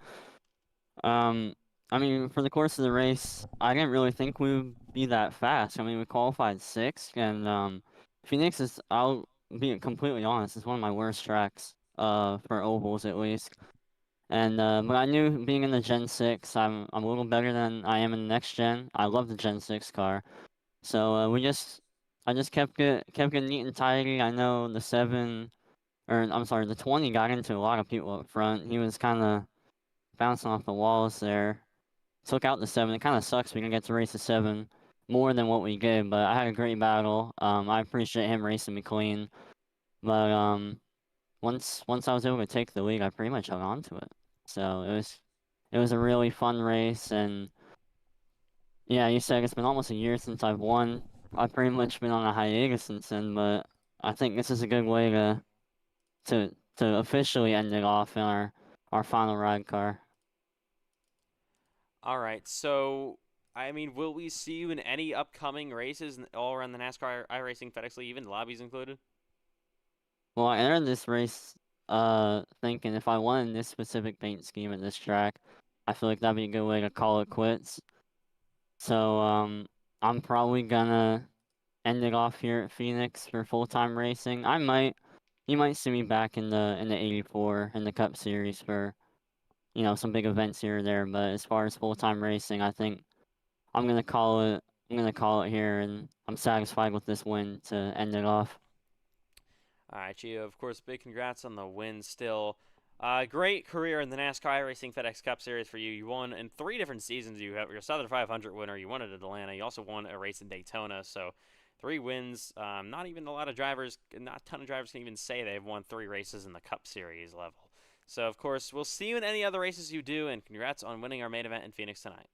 I mean, for the course of the race, I didn't really think we would be that fast. I mean, we qualified sixth, and Phoenix is, I'll be completely honest, is one of my worst tracks, for ovals at least. And but I knew being in the Gen 6, I'm a little better than I am in the next gen. I love the Gen 6 car, so I just kept it neat and tidy. I know the 7, or I'm sorry, the 20 got into a lot of people up front. He was kind of bouncing off the walls there. Took out the 7. It kind of sucks we didn't get to race the 7 more than what we did, but I had a great battle. I appreciate him racing me clean, but once I was able to take the lead, I pretty much held on to it. So it was a really fun race, and yeah, you said it's been almost a year since I've won. I've pretty much been on a hiatus since then, but I think this is a good way to officially end it off in our final ride car. All right, so I mean, will we see you in any upcoming races all around the NASCAR iRacing FedEx League, even Lobbies included? Well, I entered this race thinking if I won in this specific paint scheme at this track, I feel like that'd be a good way to call it quits. So I'm probably gonna end it off here at Phoenix for full-time racing. You might see me back in the 84 in the Cup Series for, you know, some big events here or there. But as far as full-time racing, I think I'm gonna call it. I'm gonna call it here, and I'm satisfied with this win to end it off. All right, Gio, of course, big congrats on the win still. Great career in the NASCAR iRacing FedEx Cup Series for you. You won in 3 different seasons. You have your Southern 500 winner. You won it at Atlanta. You also won a race in Daytona. So 3 wins. Not even a lot of drivers, not a ton of drivers can even say they've won 3 races in the Cup Series level. So, of course, we'll see you in any other races you do, and congrats on winning our main event in Phoenix tonight.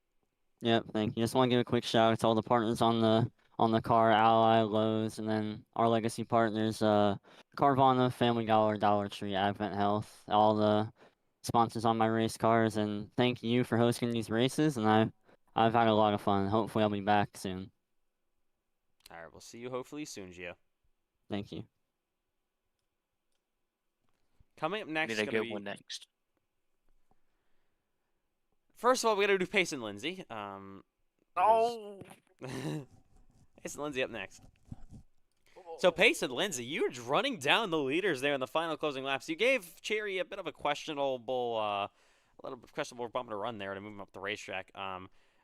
Yep, thank you. Just want to give a quick shout out to all the partners on the car, Ally, Lowe's, and then our legacy partners, Carvana, Family Dollar, Dollar Tree, Advent Health, all the sponsors on my race cars, and thank you for hosting these races, and I've had a lot of fun. Hopefully I'll be back soon. All right, we'll see you hopefully soon, Gio. Thank you. Coming up next Need is a going to good be... one next. First of all, we got to do Pace and Lindsay. Oh! Pace and Lindsay up next. So Pace and Lindsay, you were running down the leaders there in the final closing laps. You gave Cherry a bit of a questionable bump to run there to move him up the racetrack.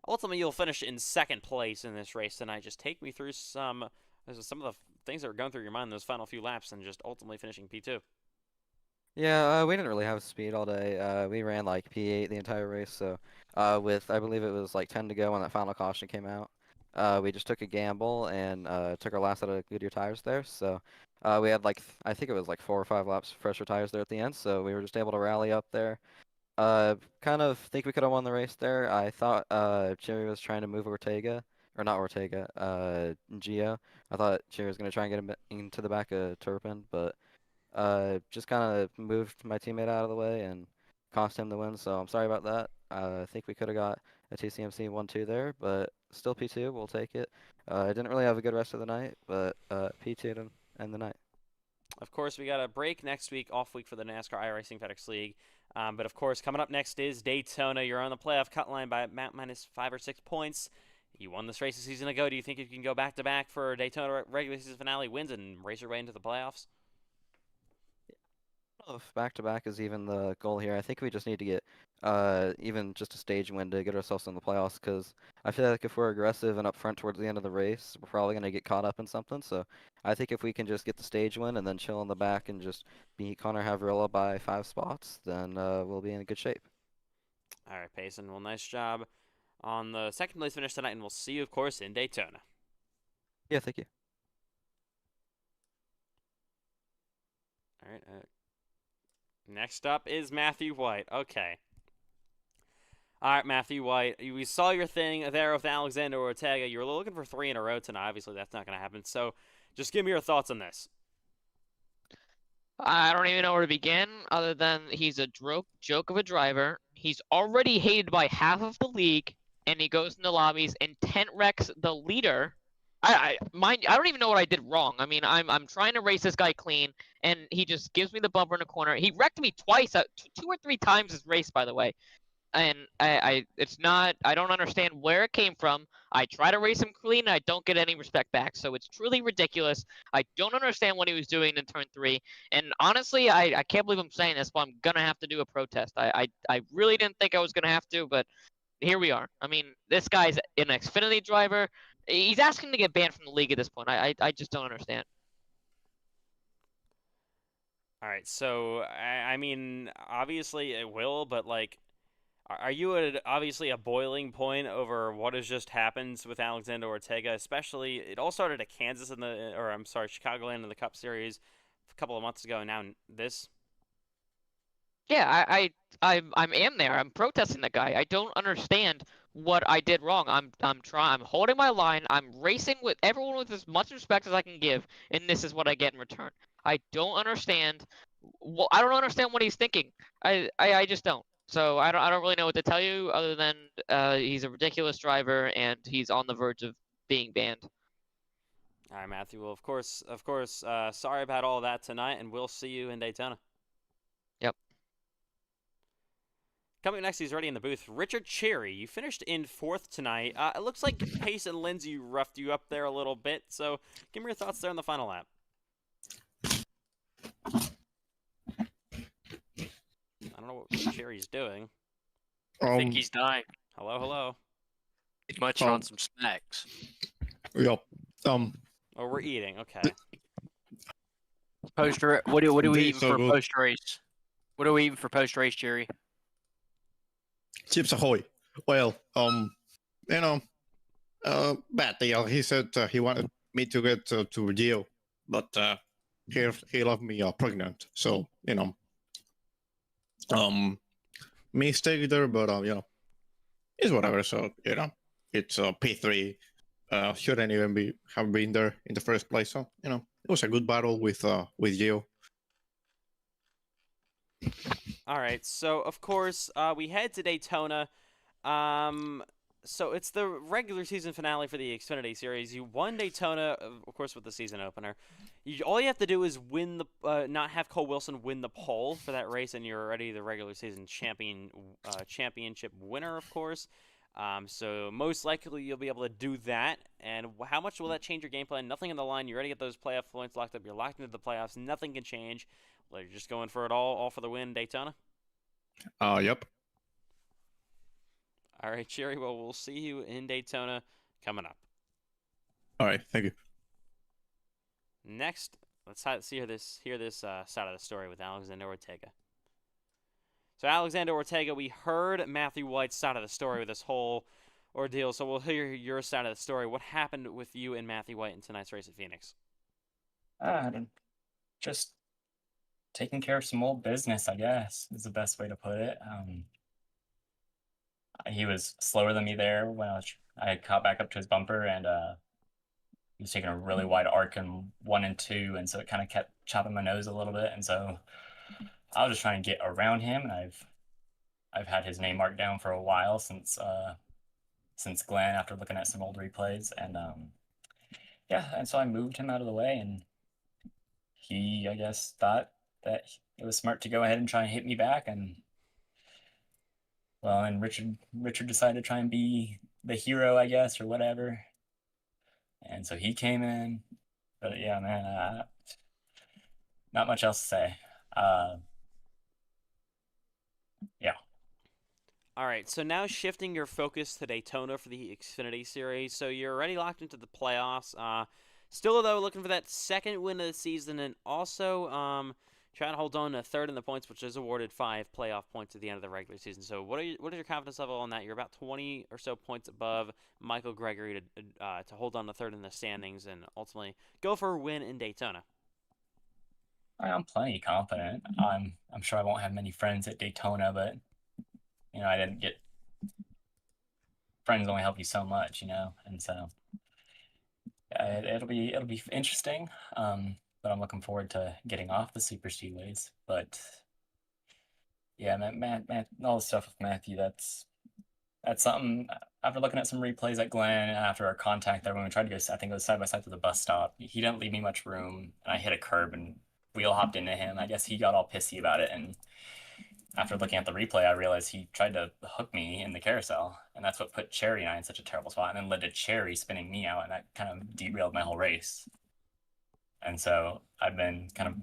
Ultimately, you'll finish in 2nd place in this race tonight. Just take me through some of the things that were going through your mind in those final few laps, and just ultimately finishing P2. Yeah, we didn't really have speed all day. We ran like P8 the entire race, so with I believe it was like 10 to go when that final caution came out. We just took a gamble and took our last set of Goodyear tires there. So we had like I think it was like 4 or 5 laps fresher tires there at the end. So we were just able to rally up there. Kind of think we could have won the race there. I thought Cherry was trying to move Ortega, or not Ortega, Gio. I thought Cherry was gonna try and get him into the back of Turpin, but just kind of moved my teammate out of the way and cost him the win. So I'm sorry about that. I think we could have got a TCMC 1-2 there, but still P2, we'll take it. I didn't really have a good rest of the night, but P2 to end the night. Of course, we got a break next week, off week for the NASCAR iRacing FedEx League. But of course, coming up next is Daytona. You're on the playoff cut line by minus 5 or 6 points. You won this race a season ago. Do you think you can go back-to-back for Daytona regular season finale wins and race your way into the playoffs? I don't know if back-to-back is even the goal here. I think we just need to get even just a stage win to get ourselves in the playoffs, because I feel like if we're aggressive and up front towards the end of the race, we're probably going to get caught up in something. So I think if we can just get the stage win and then chill in the back and just beat Connor Havrilla by 5 spots, then we'll be in good shape. All right, Payson. Well, nice job on the 2nd place finish tonight, and we'll see you, of course, in Daytona. Yeah, thank you. All right. Next up is Matthew White. Okay. All right, Matthew White. We saw your thing there with Alexander Ortega. You were looking for 3 in a row tonight. Obviously, that's not going to happen. So just give me your thoughts on this. I don't even know where to begin, other than he's a joke of a driver. He's already hated by half of the league, and he goes into lobbies and tent wrecks the leader. I don't even know what I did wrong. I mean, I'm trying to race this guy clean, and he just gives me the bumper in the corner. He wrecked me twice, two or three times this race, by the way. And it's not. I don't understand where it came from. I try to race him clean, and I don't get any respect back. So it's truly ridiculous. I don't understand what he was doing in turn 3. And honestly, I can't believe I'm saying this, but I'm gonna have to do a protest. I really didn't think I was gonna have to, but here we are. I mean, this guy's an Xfinity driver. He's asking to get banned from the league at this point. I just don't understand. All right, so I mean, obviously it will, but like, are you at obviously a boiling point over what has just happened with Alexander Ortega? Especially, it all started at Kansas or I'm sorry, Chicagoland in the Cup Series a couple of months ago, and now this. Yeah, I am there. I'm protesting the guy. I don't understand what I did wrong. I'm holding my line. I'm racing with everyone with as much respect as I can give, and this is what I get in return. I don't understand. Well, I don't understand what he's thinking. I just don't. So I don't really know what to tell you other than he's a ridiculous driver and he's on the verge of being banned. All right, Matthew. Well, of course. Sorry about all that tonight, and we'll see you in Daytona. Yep. Coming up next, he's already in the booth. Richard Cherry, you finished in 4th tonight. It looks like Pace and Lindsay roughed you up there a little bit, so give me your thoughts there in the final lap. I don't know what Cherry's doing. I think he's dying. Hello. He's munching on some snacks. Yep. Oh, we're eating. Okay. What are we eating so for good. post race? What are we eating for post race, Jerry? Chips Ahoy. Well, bad deal. He said he wanted me to get to Rio, but he left me pregnant. So mistake there, but it's whatever. So it's P3. Shouldn't even have been there in the first place. So it was a good battle with Gio. All right, so of course we head to Daytona. So it's the regular season finale for the Xfinity Series. You won Daytona, of course, with the season opener. All you have to do is win not have Cole Wilson win the pole for that race, and you're already the regular season championship winner, of course. So most likely you'll be able to do that. And how much will that change your game plan? Nothing in the line. You already get those playoff points locked up. You're locked into the playoffs. Nothing can change. Well, you're just going for it all for the win in Daytona? Yep. All right, Cherry. Well, we'll see you in Daytona coming up. All right. Thank you. Next, let's hear this side of the story with Alexander Ortega. So Alexander Ortega, we heard Matthew White's side of the story with this whole ordeal, so we'll hear your side of the story. What happened with you and Matthew White in tonight's race at Phoenix? Just taking care of some old business, I guess, is the best way to put it. He was slower than me there when I caught back up to his bumper, and he was taking a really wide arc in 1 and 2, and so it kind of kept chopping my nose a little bit, and so I was just trying to get around him, and I've had his name marked down for a while since Glenn, after looking at some old replays, and and so I moved him out of the way, and he, I guess, thought that it was smart to go ahead and try and hit me back, and Richard decided to try and be the hero, I guess, or whatever, and so he came in, but yeah, man, not much else to say. Yeah. All right, so now shifting your focus to Daytona for the Xfinity Series. So you're already locked into the playoffs. Still, though, looking for that second win of the season, and also trying to hold on to 3rd in the points, which is awarded 5 playoff points at the end of the regular season. So what is your confidence level on that? You're about 20 or so points above Michael Gregory to hold on to 3rd in the standings and ultimately go for a win in Daytona. I'm plenty confident. I'm sure I won't have many friends at Daytona, but I didn't get friends only help you so much, and so it'll be interesting. but I'm looking forward to getting off the super speedways. But yeah, man, all the stuff with Matthew, that's something. After looking at some replays at Glen after our contact there when we tried to go, I think it was side by side to the bus stop. He didn't leave me much room, and I hit a curb and wheel hopped into him. I guess he got all pissy about it, and after looking at the replay, I realized he tried to hook me in the carousel, and that's what put Cherry and I in such a terrible spot, and then led to Cherry spinning me out, and that kind of derailed my whole race. And so I've been kind of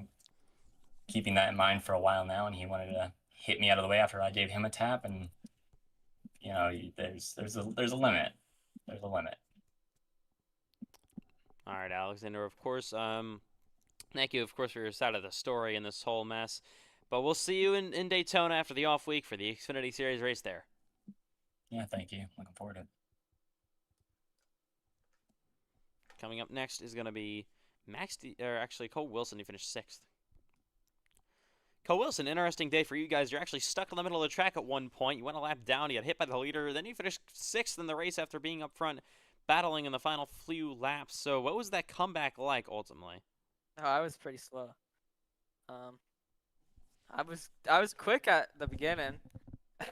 keeping that in mind for a while now, and he wanted to hit me out of the way after I gave him a tap, and you know, there's a limit. There's a limit. All right, Alexander. Of course, thank you, of course, for your side of the story in this whole mess. But we'll see you in Daytona after the off week for the Xfinity Series race there. Yeah, thank you. Looking forward to it. Coming up next is going to be Cole Wilson, who finished 6th. Cole Wilson, interesting day for you guys. You're actually stuck in the middle of the track at one point. You went a lap down, you got hit by the leader, then you finished 6th in the race after being up front, battling in the final few laps. So what was that comeback like ultimately? Oh, I was pretty slow. I was quick at the beginning,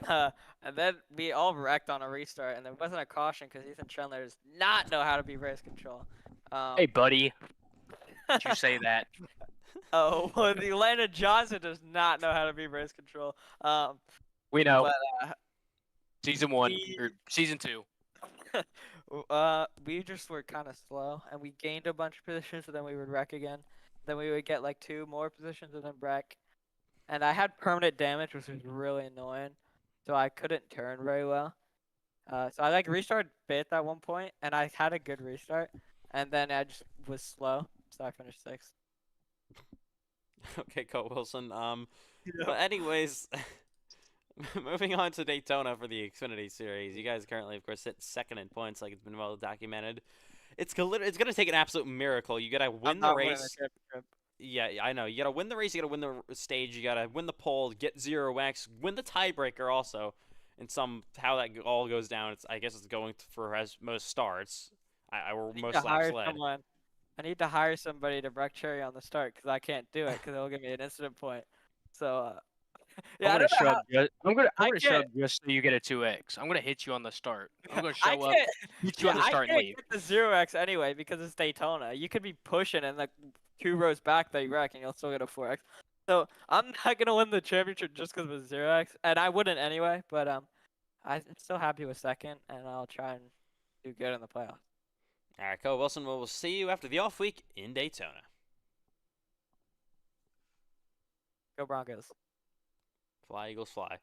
and then we all wrecked on a restart, and there wasn't a caution because Ethan Chandler does not know how to be race control. Hey, buddy. Did you say that? Oh, well, the Atlanta Johnson does not know how to be race control. We know. But, Season 1 or Season 2. we just were kind of slow, and we gained a bunch of positions, and then we would wreck again. Then we would get like 2 more positions and then wreck. And I had permanent damage, which was really annoying, so I couldn't turn very well. So I like restarted bit at one point, and I had a good restart, and then I just was slow, so I finished 6th. Okay, Cole Wilson. But anyways, moving on to Daytona for the Xfinity Series. You guys currently, of course, sit 2nd in points, like it's been well documented. It's gonna take an absolute miracle. You gotta win the race. Yeah, I know. You gotta win the race. You gotta win the stage. You gotta win the pole. Get 0x. Win the tiebreaker also. And how that all goes down. I guess it's going for as most starts. Or most laps led. I need to hire somebody to wreck Cherry on the start because I can't do it because it'll give me an incident point. So, yeah, I'm gonna shove just so you get a 2x. I'm gonna hit you on the start. I'm gonna show up, hit you on the start, and leave. I can't get the 0x anyway because it's Daytona. You could be pushing and like 2 rows back that you wreck and you'll still get a 4x. So I'm not gonna win the championship just because of a 0x, and I wouldn't anyway. But I'm still happy with 2nd, and I'll try and do good in the playoffs. All right, Cole Wilson, we'll see you after the off week in Daytona. Go Broncos. Fly, Eagles, fly.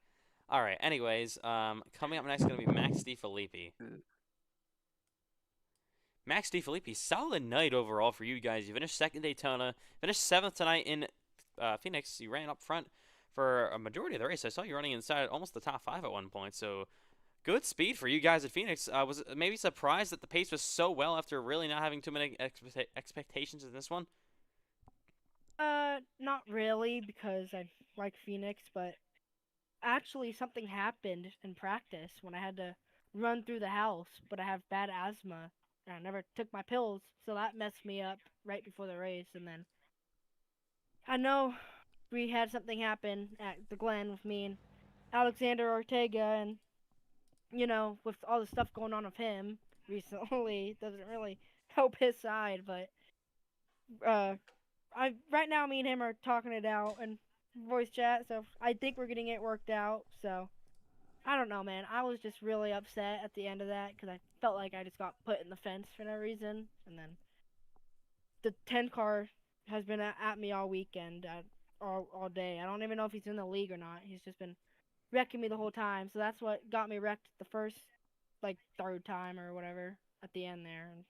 All right, anyways, coming up next is going to be Max DeFilippi. Max DeFilippi, solid night overall for you guys. You finished 2nd Daytona, finished 7th tonight in Phoenix. You ran up front for a majority of the race. I saw you running inside almost the top 5 at one point, so good speed for you guys at Phoenix. Was maybe surprised that the pace was so well after really not having too many expectations in this one? Not really, because I like Phoenix, but actually something happened in practice when I had to run through the house, but I have bad asthma, and I never took my pills, so that messed me up right before the race, and then I know we had something happen at the Glen with me and Alexander Ortega, and you know, with all the stuff going on with him recently, it doesn't really help his side, but right now me and him are talking it out in voice chat, so I think we're getting it worked out. So I don't know, man. I was just really upset at the end of that because I felt like I just got put in the fence for no reason, and then the 10 car has been at me all weekend, all day. I don't even know if he's in the league or not. He's just been wrecking me the whole time, so that's what got me wrecked the first, like, 3rd time or whatever at the end there. And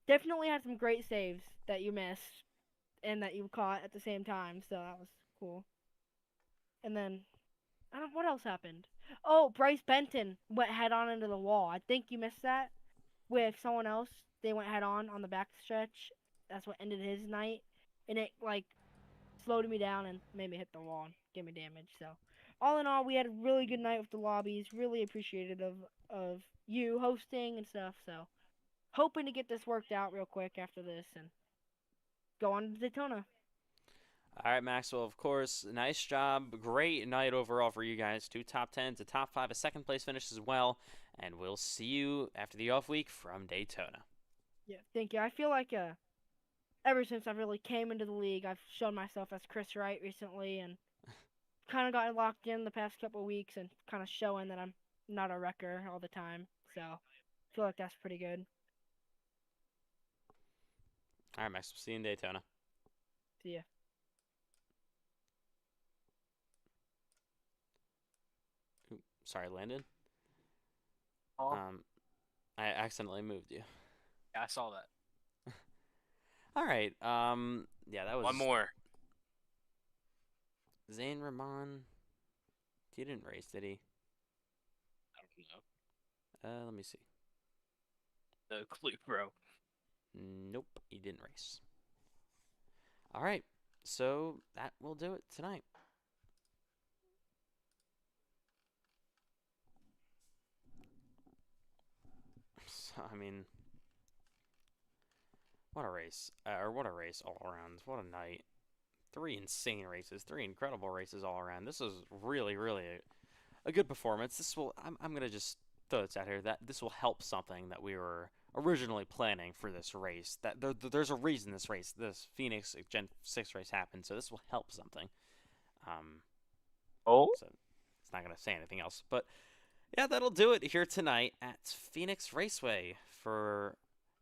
definitely had some great saves that you missed and that you caught at the same time, so that was cool. And then, what else happened? Oh, Bryce Benton went head-on into the wall. I think you missed that with someone else. They went head-on the back stretch. That's what ended his night, and it, like, slowed me down and made me hit the wall and give me damage, so all in all, we had a really good night with the Lobbies. Really appreciative of you hosting and stuff. So, hoping to get this worked out real quick after this. And go on to Daytona. All right, Maxwell, of course, nice job. Great night overall for you guys. 2 top 10s, a top 5, a second place finish as well. And we'll see you after the off week from Daytona. Yeah, thank you. I feel like ever since I really came into the league, I've shown myself as Chris Wright recently and kind of gotten locked in the past couple of weeks and kind of showing that I'm not a wrecker all the time. So I feel like that's pretty good. All right, Max, we'll see you in Daytona. See ya. Sorry, Landon. Oh. I accidentally moved you. Yeah, I saw that. All right. Yeah, that was One more. Zane Rahman. He didn't race, did he? I don't know. Let me see. No clue, bro. Nope, he didn't race. All right, so that will do it tonight. So, I mean, what a race. What a race all around. What a night. 3 insane races. 3 incredible races all around. This was really, really a good performance. This will, I'm going to just throw this out here, that this will help something that we were originally planning for this race. That there's a reason this Phoenix Gen 6 race happened, so this will help something. So it's not going to say anything else. But yeah, that'll do it here tonight at Phoenix Raceway for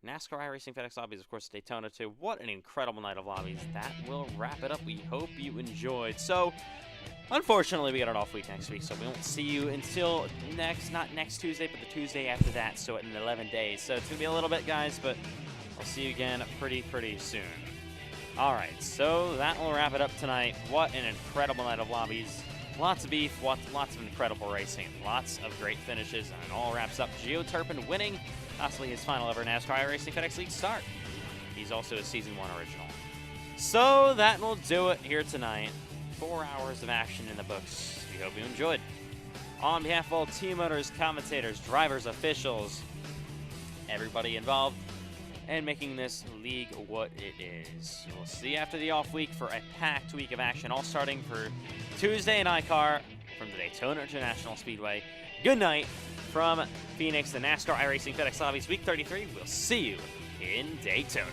NASCAR iRacing FedEx Lobbies, of course, Daytona too. What an incredible night of lobbies. That will wrap it up. We hope you enjoyed. So, unfortunately, we got an off week next week, so we won't see you until not next Tuesday, but the Tuesday after that, so in 11 days. So it's going to be a little bit, guys, but I'll see you again pretty soon. All right, so that will wrap it up tonight. What an incredible night of lobbies. Lots of beef, lots of incredible racing, lots of great finishes, and it all wraps up Gio Turpin winning possibly his final ever NASCAR iRacing FedEx League start. He's also a Season 1 original. So that will do it here tonight. 4 hours of action in the books. We hope you enjoyed. On behalf of all team owners, commentators, drivers, officials, everybody involved, and making this league what it is. We'll see you after the off week for a packed week of action, all starting for Tuesday in iCar from the Daytona International Speedway. Good night from Phoenix, the NASCAR iRacing FedEx Lobbies Week 33. We'll see you in Daytona.